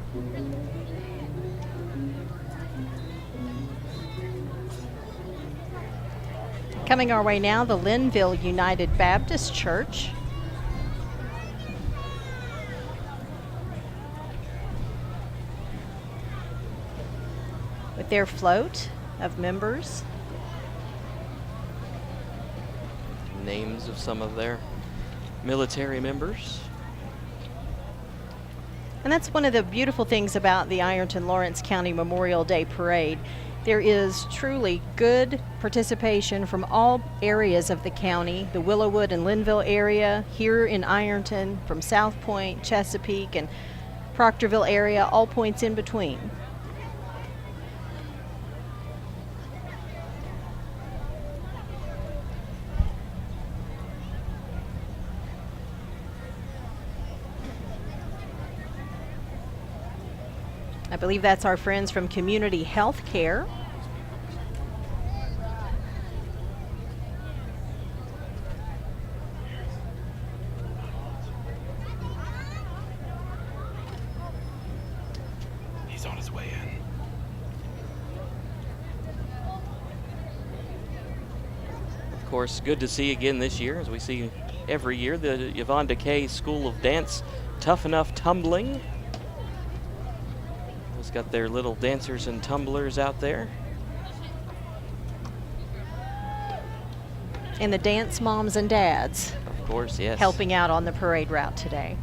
Coming our way now, the Linville United Baptist Church. With their float of members. Names of some of their military members. And that's one of the beautiful things about the Ironton-Lawrence County Memorial Day Parade. There is truly good participation from all areas of the county, the Willowwood and Linville area, here in Ironton, from South Point, Chesapeake, and Proctorville area, all points in between. I believe that's our friends from Community Health Care. He's on his way in. Of course, good to see again this year, as we see every year, the Yvonne DeKay School of Dance Tough Enough Tumbling. Got their little dancers and tumblers out there. And the dance moms and dads. Of course, yes. Helping out on the parade route today.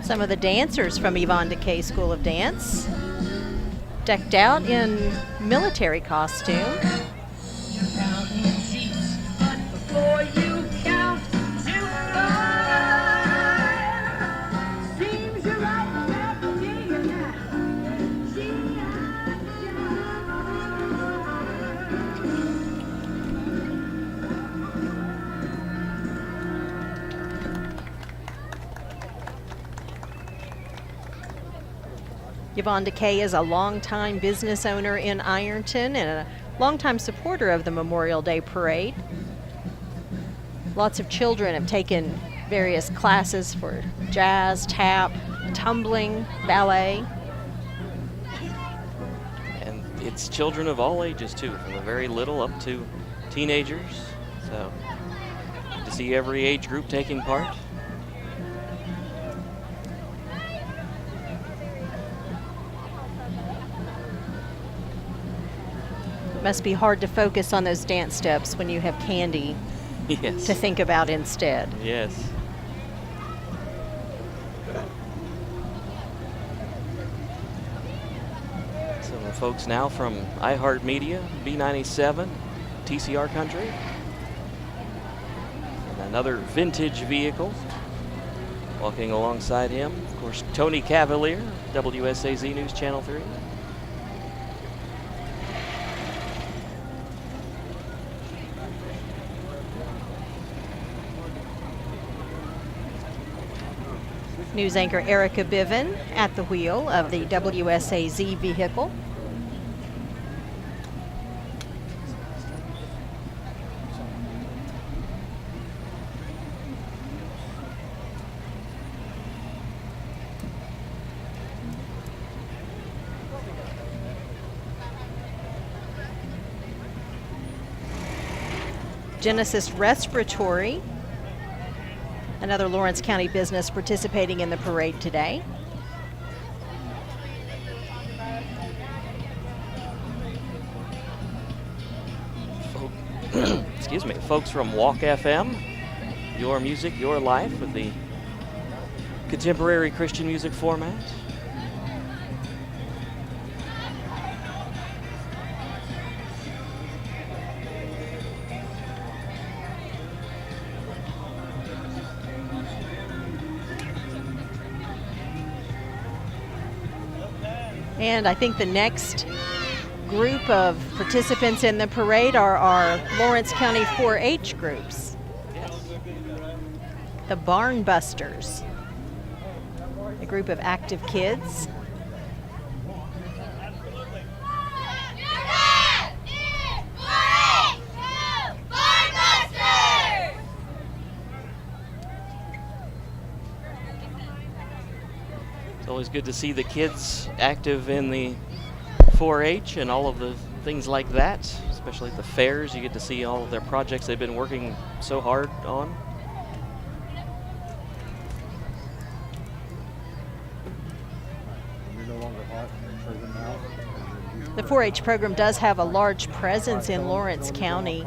Some of the dancers from Yvonne DeKay School of Dance, decked out in military costume. Yvonne DeKay is a longtime business owner in Ironton and a longtime supporter of the Memorial Day Parade. Lots of children have taken various classes for jazz, tap, tumbling, ballet. it's children of all ages too, from the very little up to teenagers. So to see every age group taking part. It must be hard to focus on those dance steps when you have candy Yes. to think about instead. Yes. Some of the folks now from iHeartMedia, B97, TCR Country. And another vintage vehicle walking alongside him. Of course, Tony Cavalier, WSAZ News Channel 3. News anchor Erica Biven at the wheel of the WSAZ vehicle. Genesis Respiratory, another Lawrence County business participating in the parade today. Excuse me, folks from Walk FM, Your Music, Your Life, with the contemporary Christian music format. And I think the next group of participants in the parade are our Lawrence County 4-H groups. The Barn Busters, a group of active kids. It's always good to see the kids active in the 4-H and all of the things like that, especially at the fairs. You get to see all of their projects they've been working so hard on. The 4-H program does have a large presence in Lawrence County,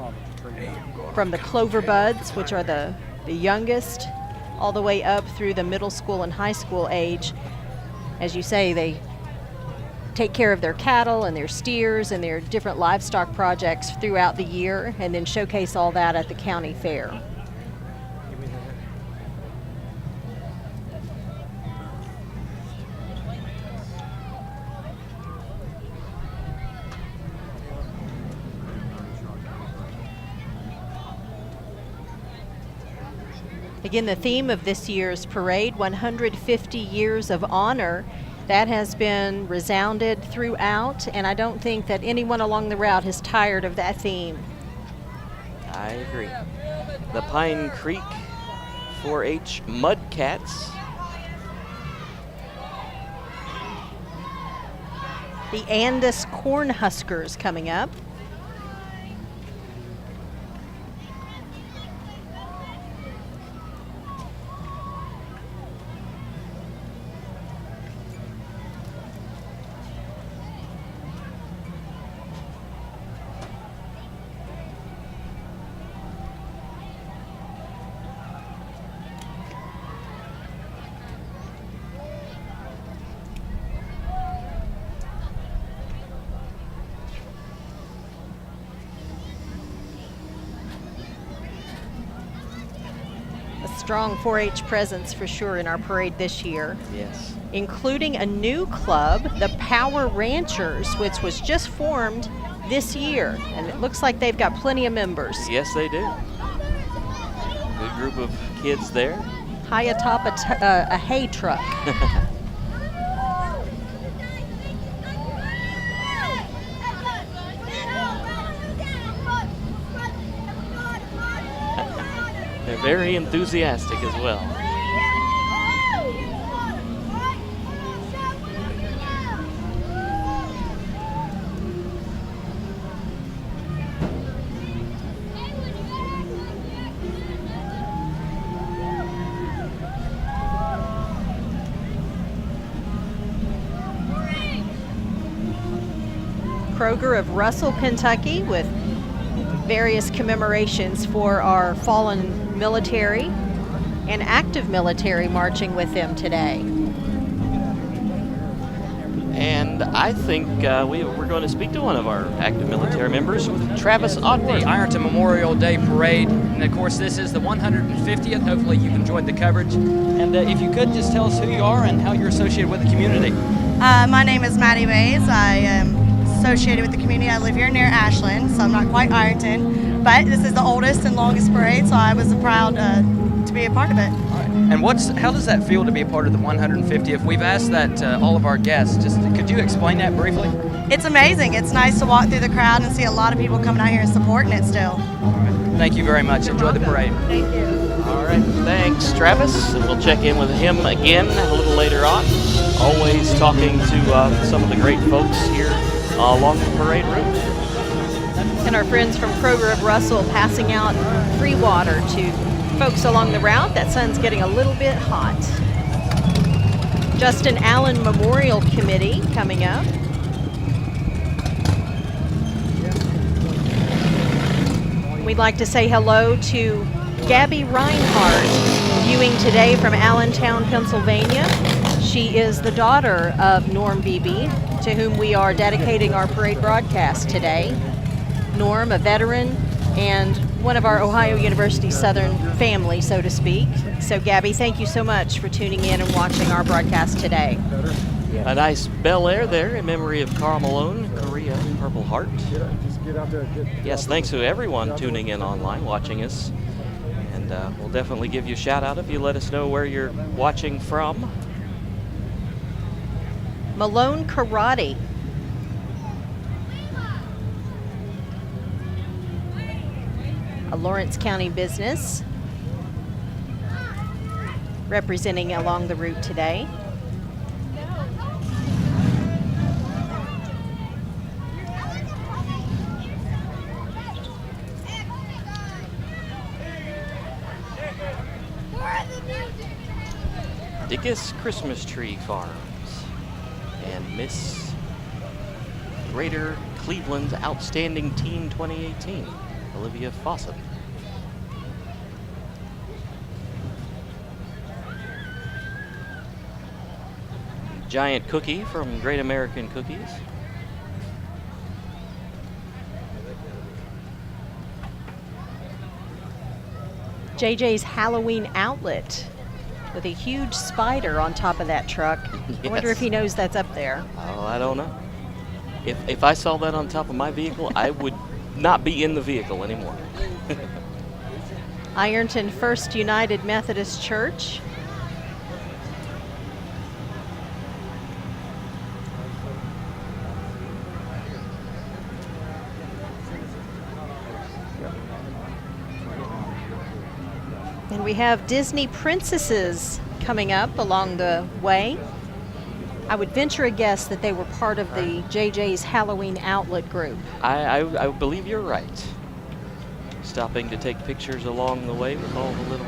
from the Clover Buds, which are the youngest, all the way up through the middle school and high school age. As you say, they take care of their cattle and their steers and their different livestock projects throughout the year, and then showcase all that at the county fair. Again, the theme of this year's parade, 150 Years of Honor, that has been resounded throughout, and I don't think that anyone along the route is tired of that theme. I agree. The Pine Creek 4-H Mudcats. The Andis Cornhuskers coming up. Strong 4-H presence for sure in our parade this year. Yes. Including a new club, the Power Ranchers, which was just formed this year. And it looks like they've got plenty of members. Yes, they do. Good group of kids there. High atop a hay truck. They're very enthusiastic as well. Kroger of Russell, Kentucky, with various commemorations for our fallen military and active military marching with them today. And I think we're going to speak to one of our active military members, Travis Otworth. The Ironton Memorial Day Parade, and of course this is the 150th. Hopefully you've enjoyed the coverage. And if you could just tell us who you are and how you're associated with the community. My name is Maddie Mays. I am associated with the community. I live here near Ashland, so I'm not quite Ironton, but this is the oldest and longest parade, so I was proud to be a part of it. And how does that feel to be a part of the 150th? We've asked that to all of our guests. Just could you explain that briefly? It's amazing. It's nice to walk through the crowd and see a lot of people coming out here and supporting it still. Thank you very much. Enjoy the parade. Thank you. All right, thanks, Travis. We'll check in with him again a little later on. Always talking to some of the great folks here along the parade route. And our friends from Kroger of Russell passing out free water to folks along the route. That sun's getting a little bit hot. Justin Allen Memorial Committee coming up. We'd like to say hello to Gabby Reinhardt, viewing today from Allentown, Pennsylvania. She is the daughter of Norm Beebe, to whom we are dedicating our parade broadcast today. Norm, a veteran and one of our Ohio University Southern family, so to speak. So Gabby, thank you so much for tuning in and watching our broadcast today. A nice Bel Air there in memory of Carl Malone, Korea, Purple Heart. Yes, thanks to everyone tuning in online, watching us. And we'll definitely give you a shout out if you let us know where you're watching from. Malone Karate. A Lawrence County business representing along the route today. Dickus Christmas Tree Farms and Miss Greater Cleveland's Outstanding Teen 2018, Olivia Fawcett. Giant Cookie from Great American Cookies. JJ's Halloween Outlet with a huge spider on top of that truck. Yes. I wonder if he knows that's up there. Oh, I don't know. If I saw that on top of my vehicle, I would not be in the vehicle anymore. Ironton First United Methodist Church. And we have Disney princesses coming up along the way. I would venture a guess that they were part of the JJ's Halloween Outlet group. I believe you're right. Stopping to take pictures along the way with all the little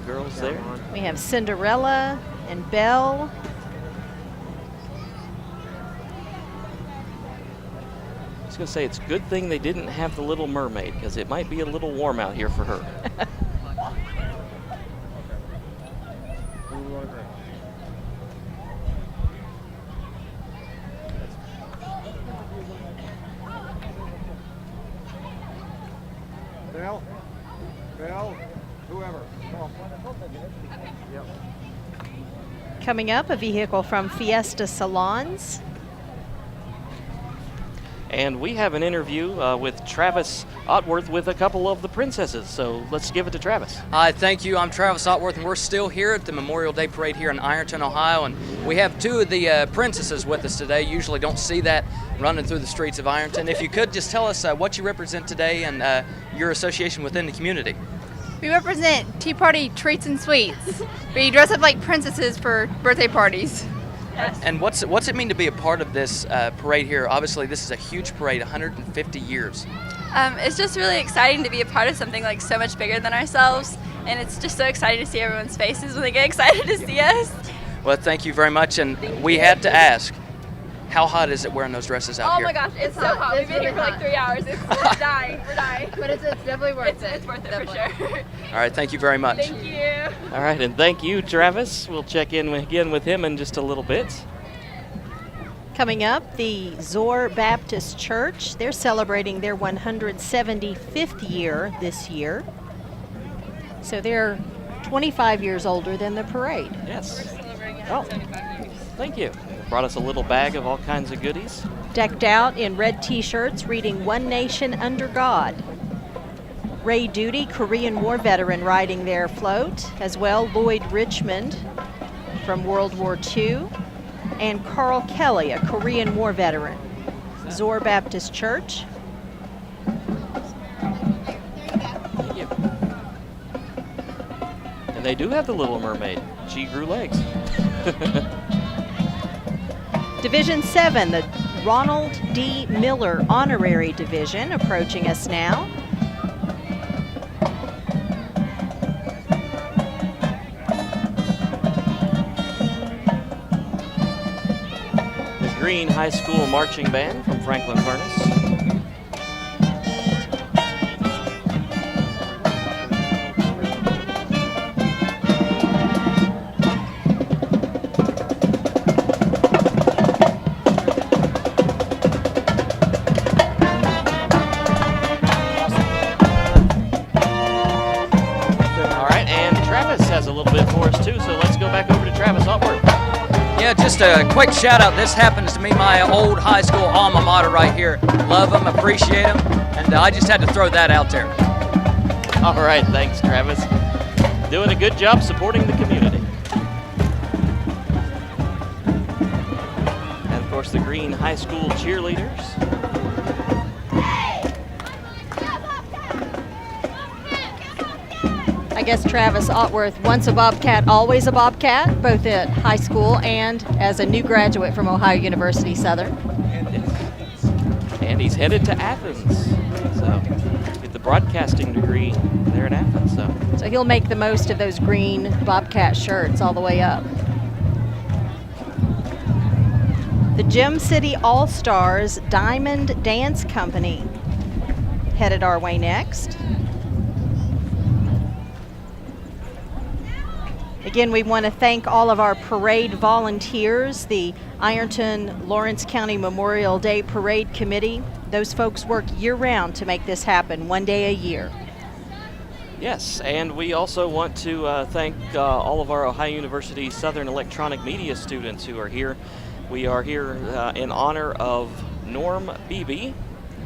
girls there. We have Cinderella and Belle. I was going to say, it's a good thing they didn't have the Little Mermaid, because it might be a little warm out here for her. Bell, whoever. Yep. Coming up, a vehicle from Fiesta Salons. And we have an interview with Travis Otworth with a couple of the princesses, so let's give it to Travis. Hi, thank you. I'm Travis Otworth, and we're still here at the Memorial Day Parade here in Ironton, Ohio, and we have two of the princesses with us today. Usually don't see that running through the streets of Ironton. If you could just tell us what you represent today and your association within the community. We represent Tea Party Treats and Sweets. We dress up like princesses for birthday parties. And what's it mean to be a part of this parade here? Obviously, this is a huge parade, 150 years. It's just really exciting to be a part of something like so much bigger than ourselves, and it's just so exciting to see everyone's faces when they get excited to see us. Well, thank you very much, and we had to ask, How hot is it wearing those dresses out Oh here? my gosh, it's so hot. We've been here for like 3 hours. We're dying. We're dying. But it's definitely worth it. It's worth it for sure. All right, thank you very much. Thank you. All right, and thank you, Travis. We'll check in again with him in just a little bit. Coming up, the Zor Baptist Church. They're celebrating their 175th year this year. So they're 25 years older than the parade. Yes. Oh, thank you. Brought us a little bag of all kinds of goodies. Decked out in red t-shirts reading "One Nation Under God." Ray Duty, Korean War veteran, riding their float, as well Lloyd Richmond from World War II, and Carl Kelly, a Korean War veteran. Zor Baptist Church. Thank you. And they do have the Little Mermaid. She grew legs. Division 7, the Ronald D. Miller Honorary Division, approaching us now. The Green High School Marching Band from Franklin Furnace. Yeah, just a quick shout out. This happens to be my old high school alma mater right here. Love them, appreciate them, and I just had to throw that out there. All right, thanks, Travis. Doing a good job supporting the community. And of course, the Green High School cheerleaders. I guess Travis Otworth, once a Bobcat, always a Bobcat, both at high school and as a new graduate from Ohio University Southern. And he's headed to Athens, so get the broadcasting degree there in Athens. So he'll make the most of those green Bobcat shirts all the way up. The Gem City All-Stars Diamond Dance Company headed our way next. Again, we want to thank all of our parade volunteers, the Ironton-Lawrence County Memorial Day Parade Committee. Those folks work year-round to make this happen, one day a year. Yes, and we also want to thank all of our Ohio University Southern Electronic Media students who are here. We are here in honor of Norm Beebe.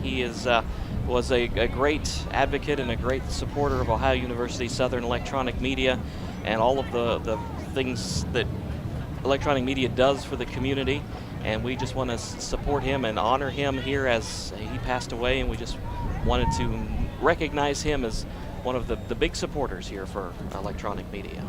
He was a great advocate and a great supporter of Ohio University Southern Electronic Media and all of the things that electronic media does for the community. And we just want to support him and honor him here as he passed away, and we just wanted to recognize him as one of the big supporters here for electronic media.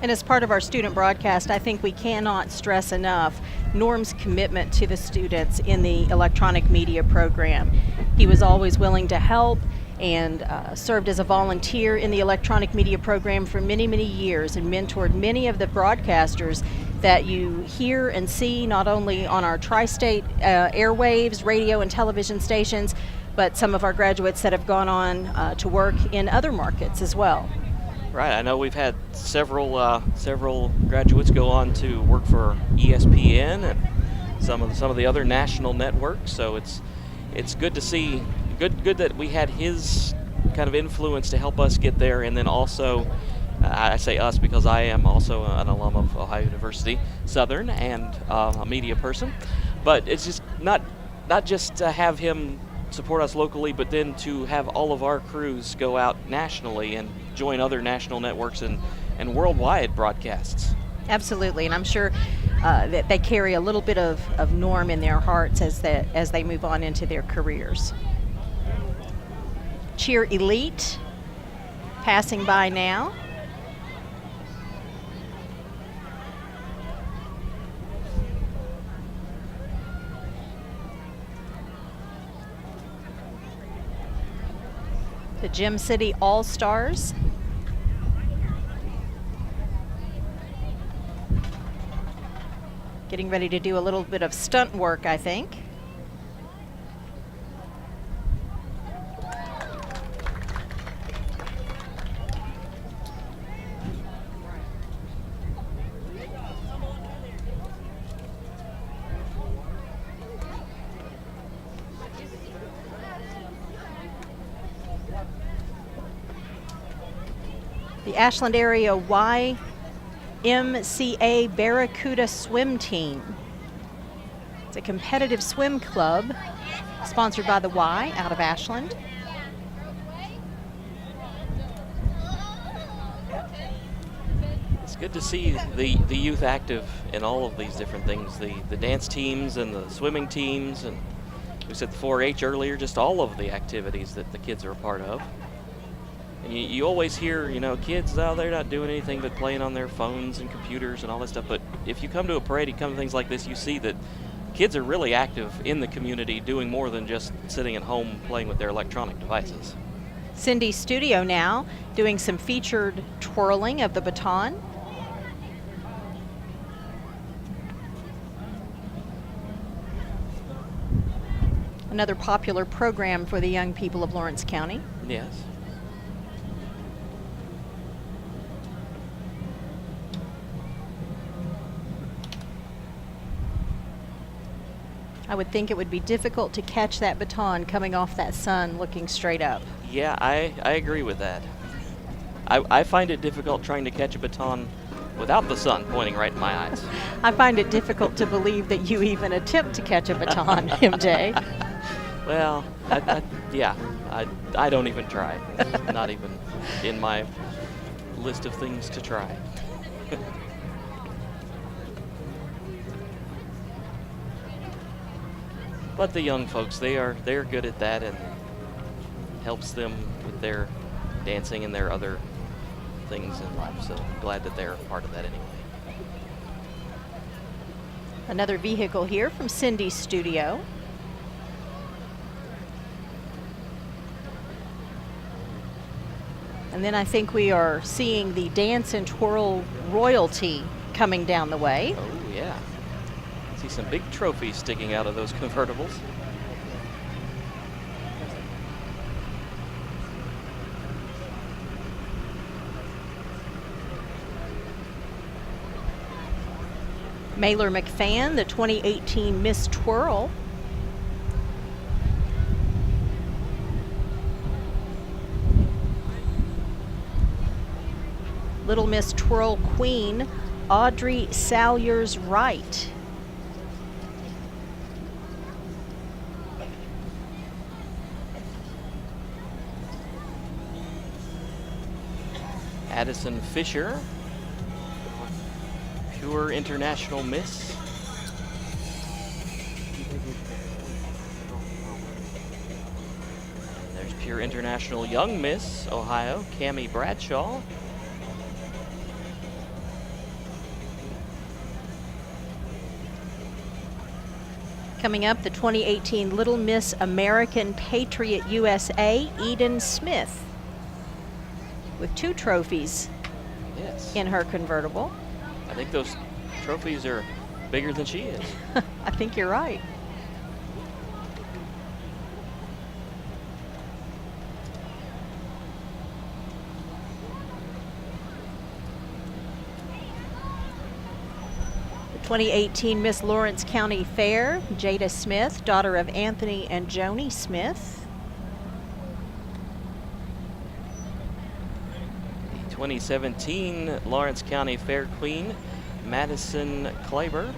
And as part of our student broadcast, I think we cannot stress enough Norm's commitment to the students in the electronic media program. He was always willing to help and served as a volunteer in the electronic media program for many, many years and mentored many of the broadcasters that you hear and see not only on our tri-state airwaves, radio and television stations, but some of our graduates that have gone on to work in other markets as well. Right, I know we've had several graduates go on to work for ESPN and some of the other national networks. So it's good to see, good that we had his kind of influence to help us get there, and then also I say us because I am also an alum of Ohio University Southern and a media person. But it's just not just to have him support us locally, but then to have all of our crews go out nationally and join other national networks and worldwide broadcasts. Absolutely, and I'm sure that they carry a little bit of Norm in their hearts as they move on into their careers. Cheer Elite passing by now. The Gem City All-Stars. Getting ready to do a little bit of stunt work, I think. The Ashland Area YMCA Barracuda Swim Team. It's a competitive swim club sponsored by the Y out of Ashland. It's good to see the youth active in all of these different things, the dance teams and the swimming teams, and we said the 4-H earlier, just all of the activities that the kids are a part of. And you always hear, you know, kids, oh, they're not doing anything but playing on their phones and computers and all that stuff. But if you come to a parade, you come to things like this, you see that kids are really active in the community, doing more than just sitting at home playing with their electronic devices. Cindy's studio now doing some featured twirling of the baton. Another popular program for the young people of Lawrence County. Yes. I would think it would be difficult to catch that baton coming off that sun looking straight up. Yeah, I agree with that. I find it difficult trying to catch a baton without the sun pointing right in my eyes. I find it difficult to believe that you even attempt to catch a baton, MJ. Well, I don't even try. Not even in my list of things to try. But the young folks, they're good at that, and helps them with their dancing and their other things in life. So glad that they're a part of that anyway. Another vehicle here from Cindy's studio. And then I think we are seeing the dance and twirl royalty coming down the way. Oh yeah. See some big trophies sticking out of those convertibles. Mailer McFan, the 2018 Miss Twirl. Little Miss Twirl Queen, Audrey Salyers-Wright. Addison Fisher, Pure International Miss. And there's Pure International Young Miss Ohio, Cammie Bradshaw. Coming up, the 2018 Little Miss American Patriot USA, Eden Smith, with 2 trophies in her convertible. I think those trophies are bigger than she is. I think you're right. The 2018 Miss Lawrence County Fair, Jada Smith, daughter of Anthony and Joni Smith. 2017 Lawrence County Fair Queen, Madison Kleiber.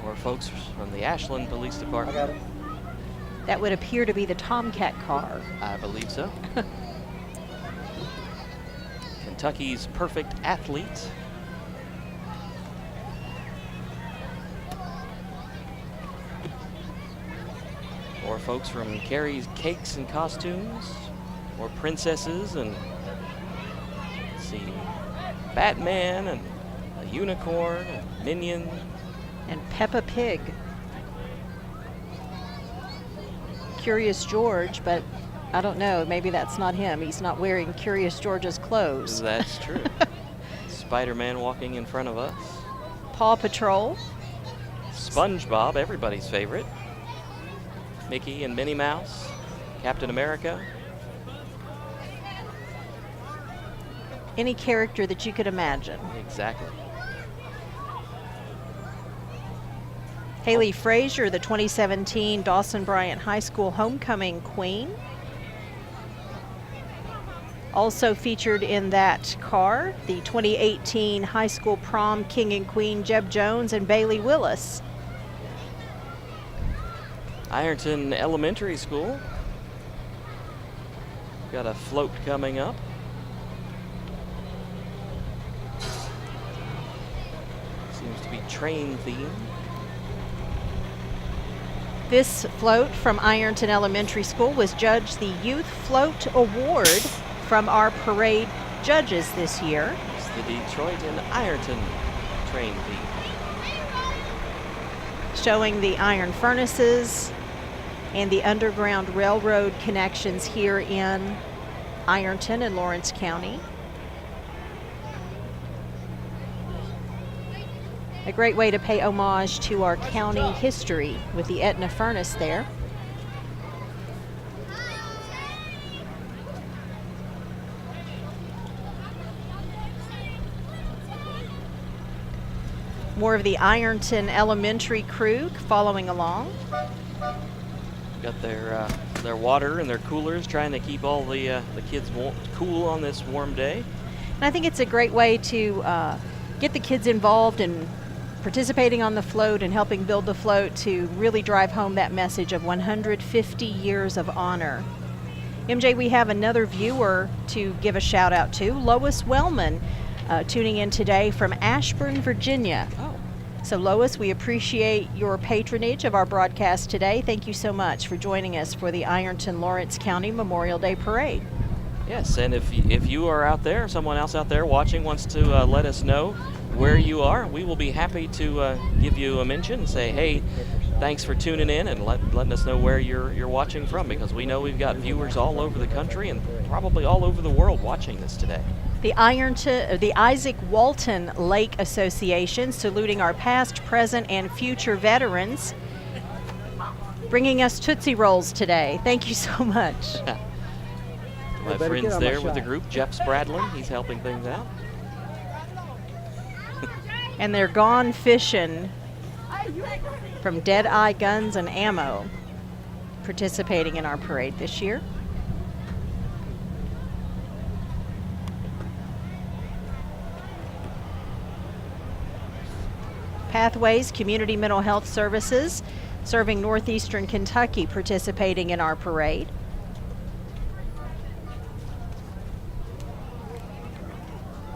Or folks from the Ashland Police Department. That would appear to be the Tomcat car. I believe so. Kentucky's Perfect Athlete. Or folks from Carrie's Cakes and Costumes. Or princesses and, let's see, Batman and a unicorn and Minion. And Peppa Pig. Curious George, but I don't know. Maybe that's not him. He's not wearing Curious George's clothes. That's true. Spider-Man walking in front of us. Paw Patrol. SpongeBob, everybody's favorite. Mickey and Minnie Mouse. Captain America. Any character that you could imagine. Exactly. Haley Frazier, the 2017 Dawson Bryant High School Homecoming Queen. Also featured in that car, the 2018 High School Prom King and Queen Jeb Jones and Bailey Willis. Ironton Elementary School. Got a float coming up. Seems to be train themed. This float from Ironton Elementary School was judged the Youth Float Award from our parade judges this year. It's the Detroit and Ironton train theme. Showing the iron furnaces and the Underground Railroad connections here in Ironton and Lawrence County. A great way to pay homage to our county history with the Etna furnace there. More of the Ironton Elementary crew following along. Got their water and their coolers, trying to keep all the kids cool on this warm day. And I think it's a great way to get the kids involved in participating on the float and helping build the float to really drive home that message of 150 years of honor. MJ, we have another viewer to give a shout out to, Lois Wellman, tuning in today from Ashburn, Virginia. Oh. So Lois, we appreciate your patronage of our broadcast today. Thank you so much for joining us for the Ironton-Lawrence County Memorial Day Parade. Yes, and if you are out there, someone else out there watching wants to let us know where you are, we will be happy to give you a mention and say, hey, thanks for tuning in and letting us know where you're watching from, because we know we've got viewers all over the country and probably all over the world watching this today. The Isaac Walton Lake Association, saluting our past, present, and future veterans, bringing us Tootsie Rolls today. Thank you so much. My friends there with the group, Jeff Spradlin, he's helping things out. And they're gone fishing from Dead Eye Guns and Ammo, participating in our parade this year. Pathways Community Mental Health Services, serving Northeastern Kentucky, participating in our parade.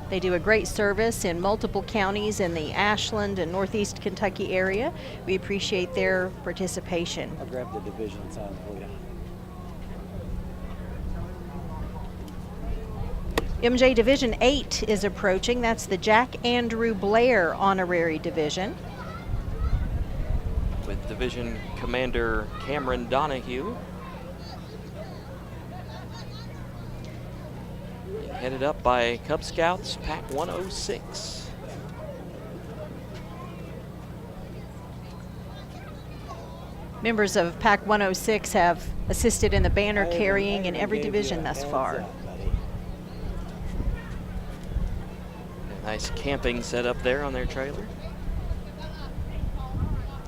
They do a great service in multiple counties in the Ashland and Northeast Kentucky area. We appreciate their participation. I'll grab the division sign for you. MJ Division 8 is approaching. That's the Jack Andrew Blair Honorary Division. With Division Commander Cameron Donahue. Headed up by Cub Scouts Pack 106. Members of Pack 106 have assisted in the banner carrying in every division thus far. A nice camping setup there on their trailer.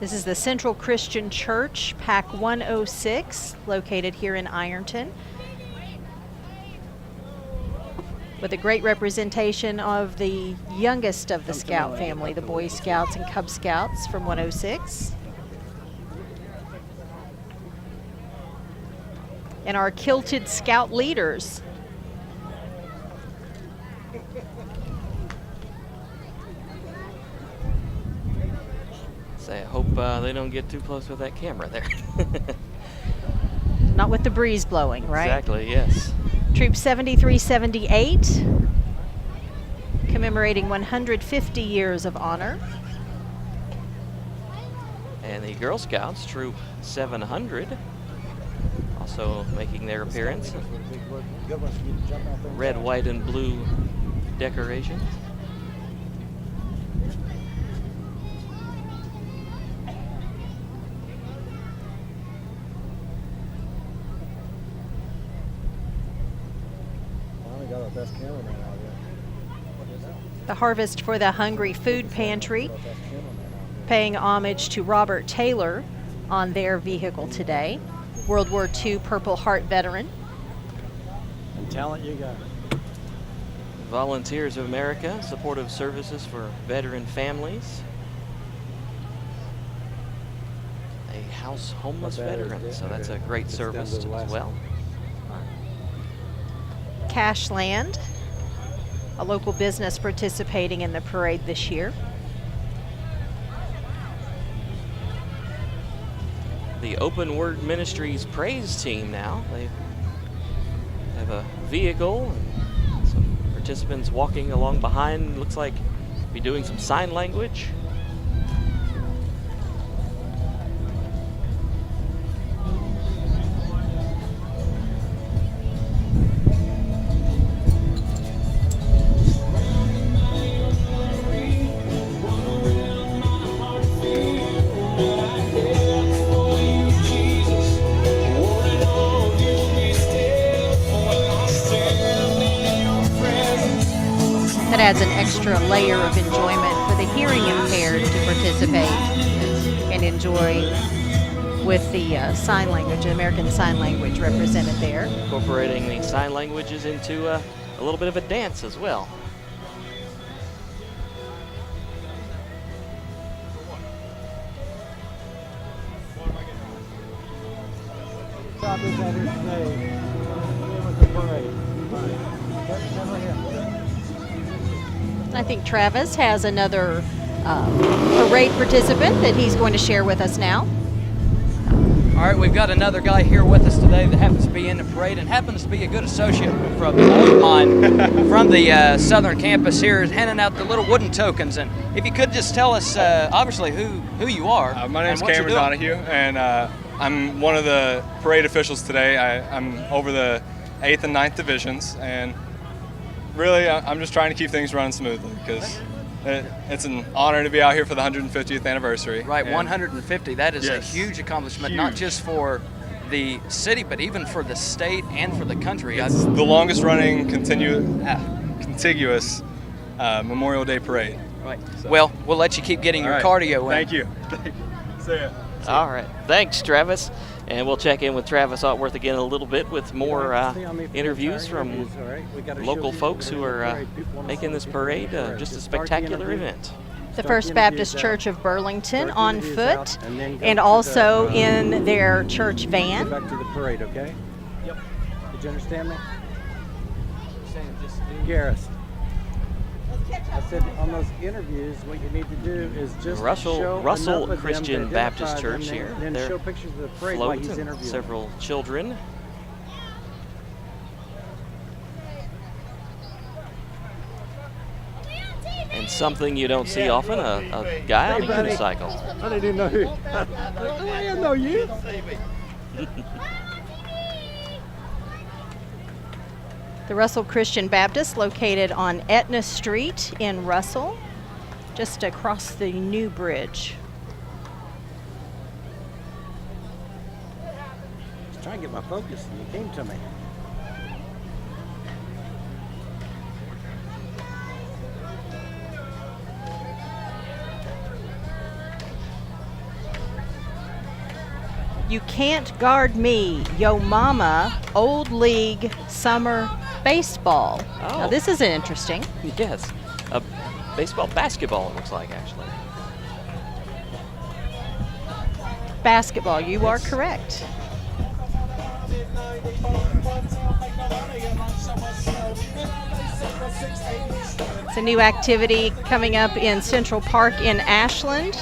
This is the Central Christian Church, Pack 106, located here in Ironton, with a great representation of the youngest of the Scout family, the Boy Scouts and Cub Scouts from 106. And our kilted Scout leaders. Say, I hope they don't get too close with that camera there. Not with the breeze blowing, right? Exactly, yes. Troop 7378, commemorating 150 years of honor. And the Girl Scouts, Troop 700, also making their appearance. Red, white, and blue decorations. Got our best cameraman out here. The Harvest for the Hungry Food Pantry paying homage to Robert Taylor on their vehicle today. World War II Purple Heart veteran. And talent you got. Volunteers of America, supportive services for veteran families. A house homeless veteran, so that's a great service as well. Cashland, a local business participating in the parade this year. The Open Word Ministries praise team now. They have a vehicle and some participants walking along behind. Looks like be doing some sign language. That adds an extra layer of enjoyment for the hearing impaired to participate and enjoy with the sign language, American Sign Language represented there. Incorporating the sign languages into a little bit of a dance as well. Topic over today with the parade. I think Travis has another parade participant that he's going to share with us now. All right, we've got another guy here with us today that happens to be in the parade and happens to be a good associate from mine from the southern campus here, is handing out the little wooden tokens. And if you could just tell us, obviously, who you are. My name's Cameron Donahue, and I'm one of the parade officials today. I'm over the 8th and 9th divisions, and really I'm just trying to keep things running smoothly because it's an honor to be out here for the 150th anniversary. Right, 150. That is a huge accomplishment, not just for the city, but even for the state and for the country. It's the longest running contiguous Memorial Day parade. Right. So. Well, we'll let you keep getting your cardio in. Thank you. See ya. All right. Thanks, Travis. And we'll check in with Travis Otworth again in a little bit with more interviews from local folks who are making this parade just a spectacular event. The First Baptist Church of Burlington on foot and also in their church van. Back to the parade, okay? Yep. Did you understand me? Garris. I said on those interviews, what you need to do is just show Russell enough of Christian them to Baptist identify Church them, here. Then They're show pictures of the parade while he's interviewing. Several children. And something you don't see often, a guy on a unicycle. I didn't know who. I didn't know you. The Russell Christian Baptist, located on Etna Street in Russell, just across the new bridge. I was trying to get my focus and you came to me. You Can't Guard Me, Yo Mama, Old League Summer Baseball. Oh. Now this is interesting. Yes, a basketball it looks like actually. Basketball, you are correct. It's a new activity coming up in Central Park in Ashland.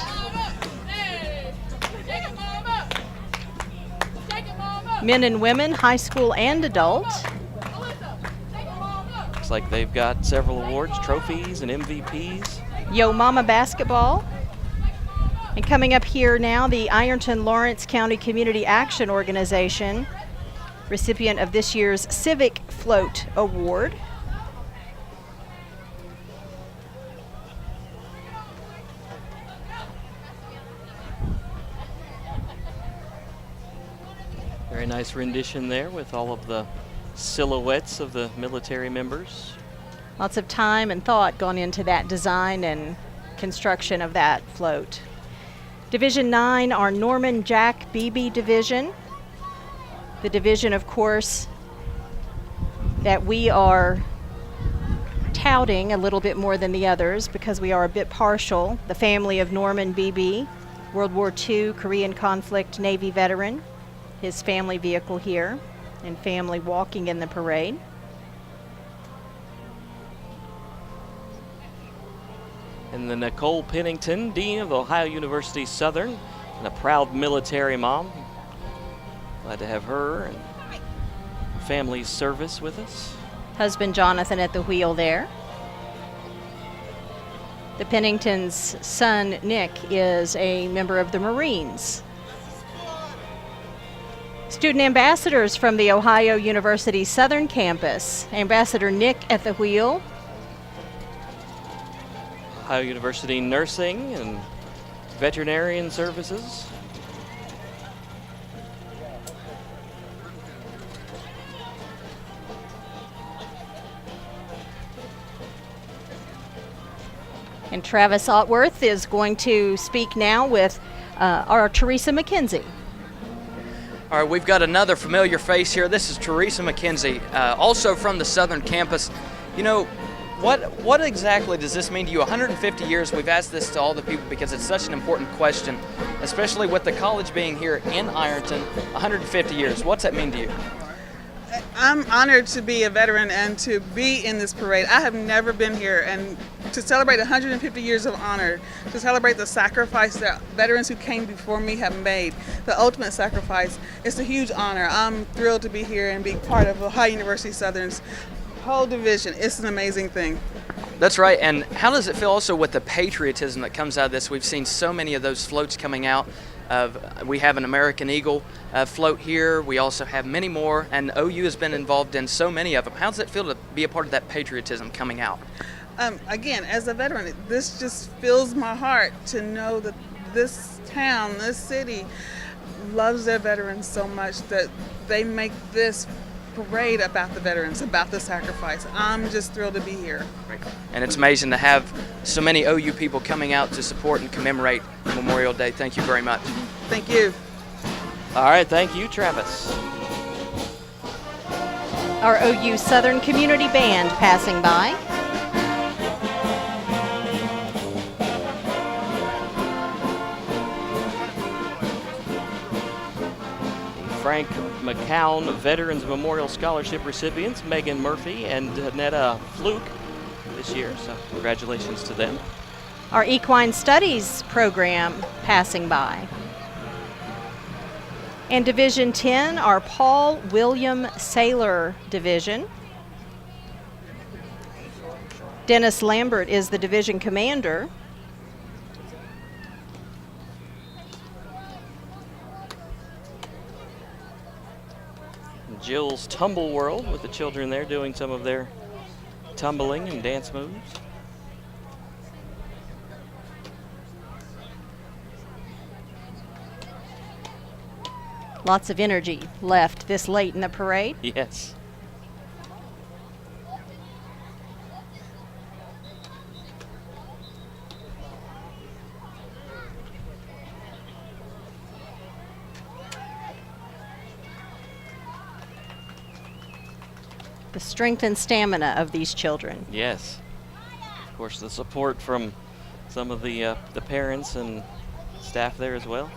Men and women, high school and adult. Looks like they've got several awards, trophies, and MVPs. Yo Mama basketball. And coming up here now, the Ironton-Lawrence County Community Action Organization recipient of this year's Civic Float Award. Very nice rendition there with all of the silhouettes of the military members. Lots of time and thought gone into that design and construction of that float. Division 9, our Norman Jack Beebe division. The division, of course, that we are touting a little bit more than the others because we are a bit partial. The family of Norman Beebe, World War II, Korean conflict Navy veteran. His family vehicle here and family walking in the parade. And then Nicole Pennington, Dean of Ohio University Southern, and a proud military mom. Glad to have her and family's service with us. Husband Jonathan at the wheel there. The Pennington's son, Nick, is a member of the Marines. Student ambassadors from the Ohio University Southern Campus. Ambassador Nick at the wheel. Ohio University Nursing and Veterinarian Services. And Travis Otworth is going to speak now with our Teresa McKenzie. All right, we've got another familiar face here. This is Teresa McKenzie, also from the Southern Campus. You know, what exactly does this mean to you? 150 years, we've asked this to all the people because it's such an important question, especially with the college being here in Ironton. 150 years, what's that mean to you? I'm honored to be a veteran and to be in this parade. I have never been here, and to celebrate 150 years of honor, to celebrate the sacrifice that veterans who came before me have made, the ultimate sacrifice, it's a huge honor. I'm thrilled to be here and be part of Ohio University Southern's whole division. It's an amazing thing. That's right, and how does it feel also with the patriotism that comes out of this? We've seen so many of those floats coming out. We have an American Eagle float here. We also have many more, and OU has been involved in so many of them. How does it feel to be a part of that patriotism coming out? Again, as a veteran, this just fills my heart to know that this town, this city, loves their veterans so much that they make this parade about the veterans, about the sacrifice. I'm just thrilled to be here. And it's amazing to have so many OU people coming out to support and commemorate Memorial Day. Thank you very much. Thank you. All right, thank you, Travis. Our OU Southern Community Band passing by. Frank McCown Veterans Memorial Scholarship recipients, Megan Murphy and Netta Fluke this year, so congratulations to them. Our Equine Studies program passing by. And Division 10, our Paul William Saylor Division. Dennis Lambert is the division commander. Jill's Tumble World with the children there doing some of their tumbling and dance moves. Lots of energy left this late in the parade. Yes. The strength and stamina of these children. Yes. Of course, the support from some of the parents and staff there as well.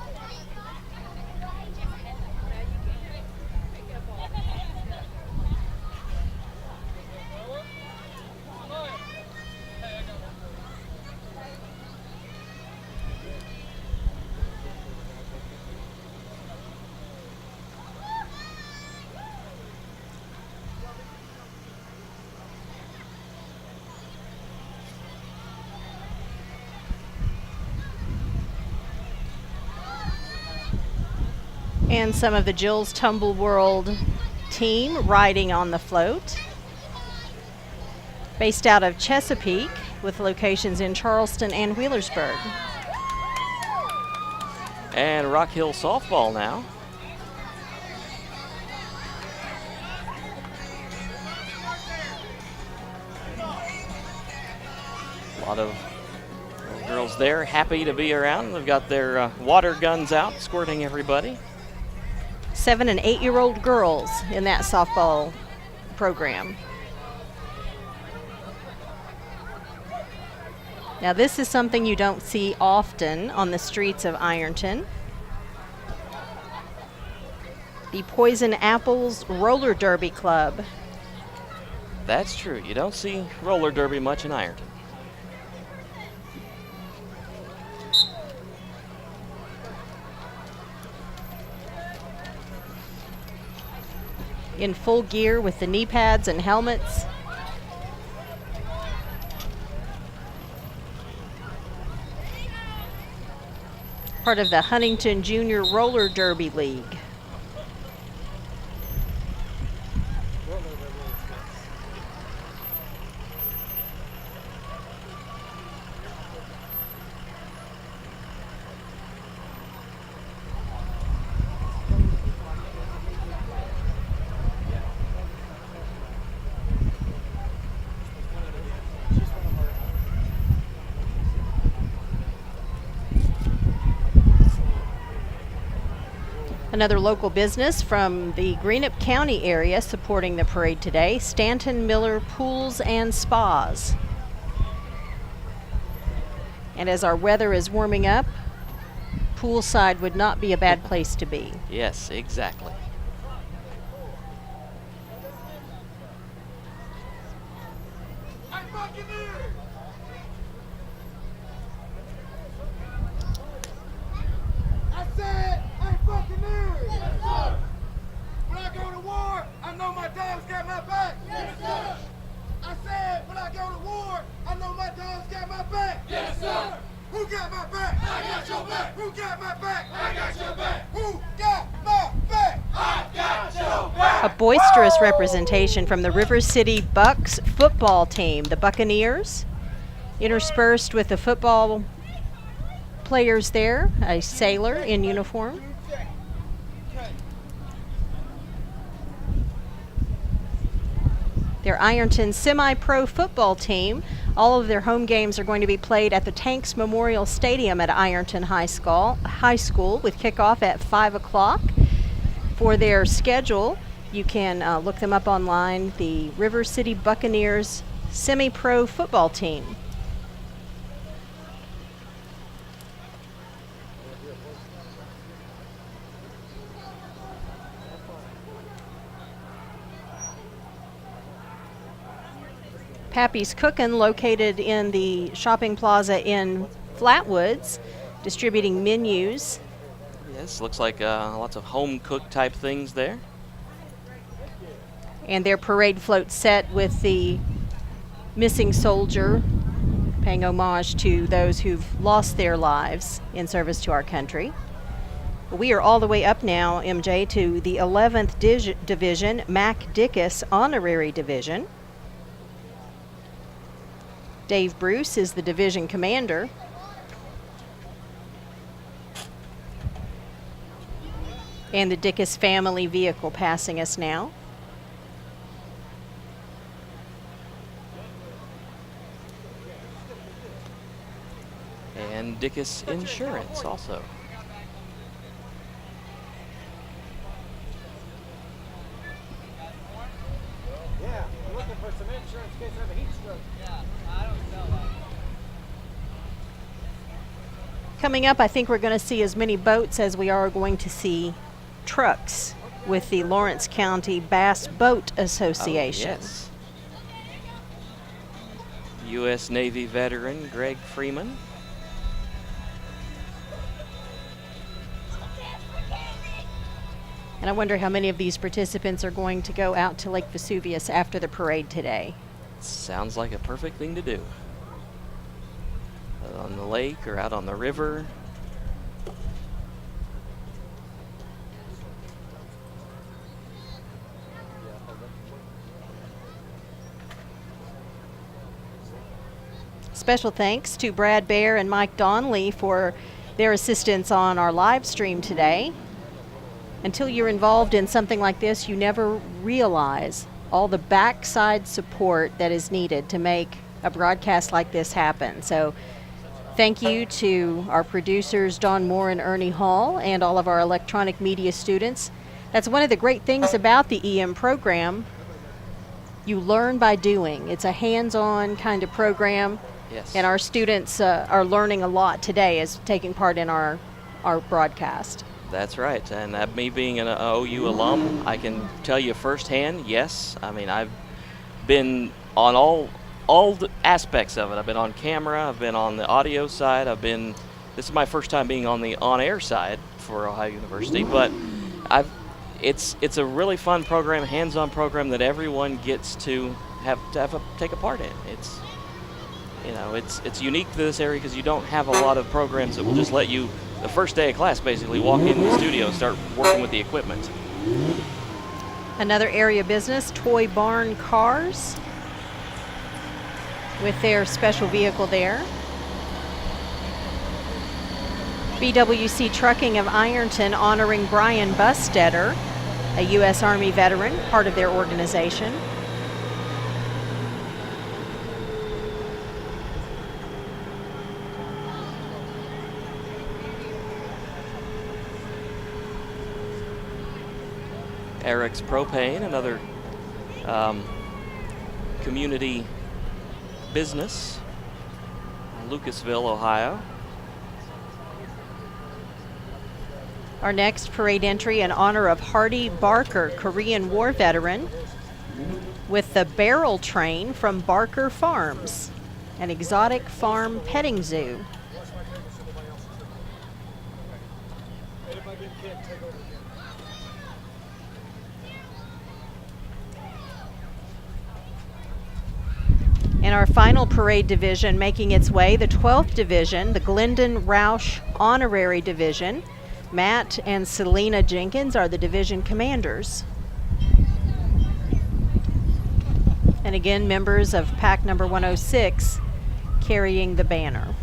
And some of the Jill's Tumble World team riding on the float. Based out of Chesapeake with locations in Charleston and Wheelersburg. And Rock Hill softball now. A lot of little girls there happy to be around. They've got their water guns out, squirting everybody. 7- and 8-year-old girls in that softball program. Now this is something you don't see often on the streets of Ironton. The Poison Apples Roller Derby Club. That's true. You don't see roller derby much in Ironton. In full gear with the knee pads and helmets. Part of the Huntington Junior Roller Derby League. Another local business from the Greenup County area supporting the parade today, Stanton Miller Pools and Spas. And as our weather is warming up, poolside would not be a bad place to be. Yes, exactly. A boisterous representation from the River City Bucks football team, the Buccaneers, interspersed with the football players there, a sailor in uniform. Their Ironton semi-pro football team, all of their home games are going to be played at the Tanks Memorial Stadium at Ironton High School with kickoff at 5 o'clock. For their schedule, you can look them up online, the River City Buccaneers semi-pro football team. Pappy's Cookin', located in the shopping plaza in Flatwoods, distributing menus. Yes, looks like lots of home cooked type things there. And their parade float set with the missing soldier, paying homage to those who've lost their lives in service to our country. We are all the way up now, MJ, to the 11th Division, Mac Dickus Honorary Division. Dave Bruce is the division commander. And the Dickus family vehicle passing us now. And Dickus Insurance also. Yeah, I'm looking for some insurance in case I have a heat stroke. Yeah, I don't sell that. Coming up, I think we're going to see as many boats as we are going to see trucks with the Lawrence County Bass Boat Association. Oh, yes. U.S. Navy veteran Greg Freeman. And I wonder how many of these participants are going to go out to Lake Vesuvius after the parade today. Sounds like a perfect thing to do. On the lake or out on the river. Special thanks to Brad Baer and Mike Donnelly for their assistance on our live stream today. Until you're involved in something like this, you never realize all the backside support that is needed to make a broadcast like this happen. So thank you to our producers, Don Moore and Ernie Hall, and all of our electronic media students. That's one of the great things about the EM program. You learn by doing. It's a hands-on kind of program. Yes. And our students are learning a lot today as taking part in our broadcast. That's right. And me being an OU alum, I can tell you firsthand, yes. I mean, I've been on all the aspects of it. I've been on camera. I've been on the audio side. This is my first time being on the on-air side for Ohio University. But it's a really fun program, hands-on program that everyone gets to take a part in. It's unique to this area because you don't have a lot of programs that will just let you, the first day of class, basically walk into the studio and start working with the equipment. Another area business, Toy Barn Cars, with their special vehicle there. BWC Trucking of Ironton honoring Brian Bustetter, a U.S. Army veteran, part of their organization. Eric's Propane, another community business, Lucasville, Ohio. Our next parade entry in honor of Hardy Barker, Korean War veteran, with the Barrel Train from Barker Farms, an exotic farm petting zoo. In our final parade division, making its way, the 12th Division, the Glendon Roush Honorary Division. Matt and Selena Jenkins are the division commanders. And again, members of pack number 106 carrying the banner.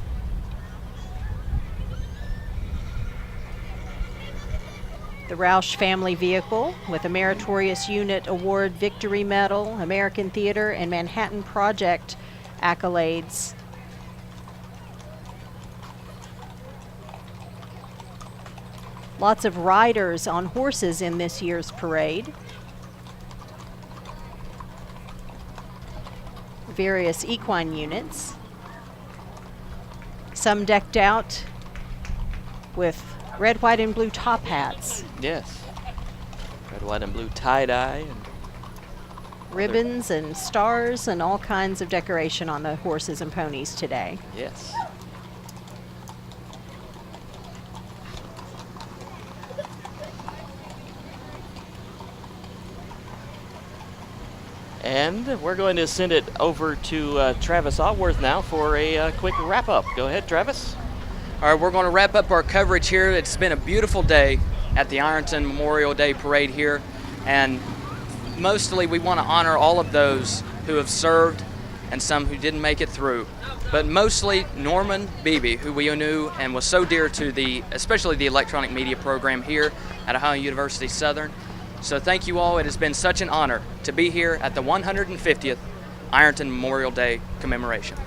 The Roush family vehicle with a Meritorious Unit Award Victory Medal, American Theater, and Manhattan Project accolades. Lots of riders on horses in this year's parade. Various equine units. Some decked out with red, white, and blue top hats. Yes. Red, white, and blue tie-dye. And ribbons and stars and all kinds of decoration on the horses and ponies today. Yes. And we're going to send it over to Travis Otworth now for a quick wrap-up. Go ahead, Travis. All right, we're going to wrap up our coverage here. It's been a beautiful day at the Ironton Memorial Day Parade here, and mostly we want to honor all of those who have served and some who didn't make it through. But mostly Norman Beebe, who we knew and was so dear to especially the electronic media program here at Ohio University Southern. So thank you all. It has been such an honor to be here at the 150th Ironton Memorial Day commemoration.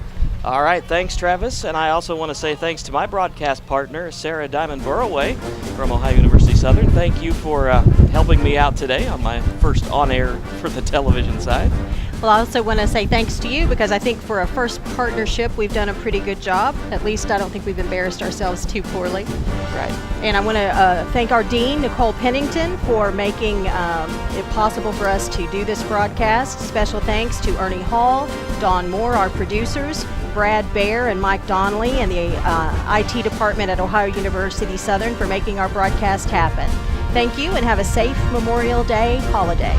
All right, thanks, Travis. And I also want to say thanks to my broadcast partner, Sarah Diamond Burroway from Ohio University Southern. Thank you for helping me out today on my first on-air for the television side. Well, I also want to say thanks to you because I think for a first partnership, we've done a pretty good job. At least I don't think we've embarrassed ourselves too poorly. Right. And I want to thank our dean, Nicole Pennington, for making it possible for us to do this broadcast. Special thanks to Ernie Hall, Don Moore, our producers, Brad Baer and Mike Donnelly, and the IT department at Ohio University Southern for making our broadcast happen. Thank you and have a safe Memorial Day holiday.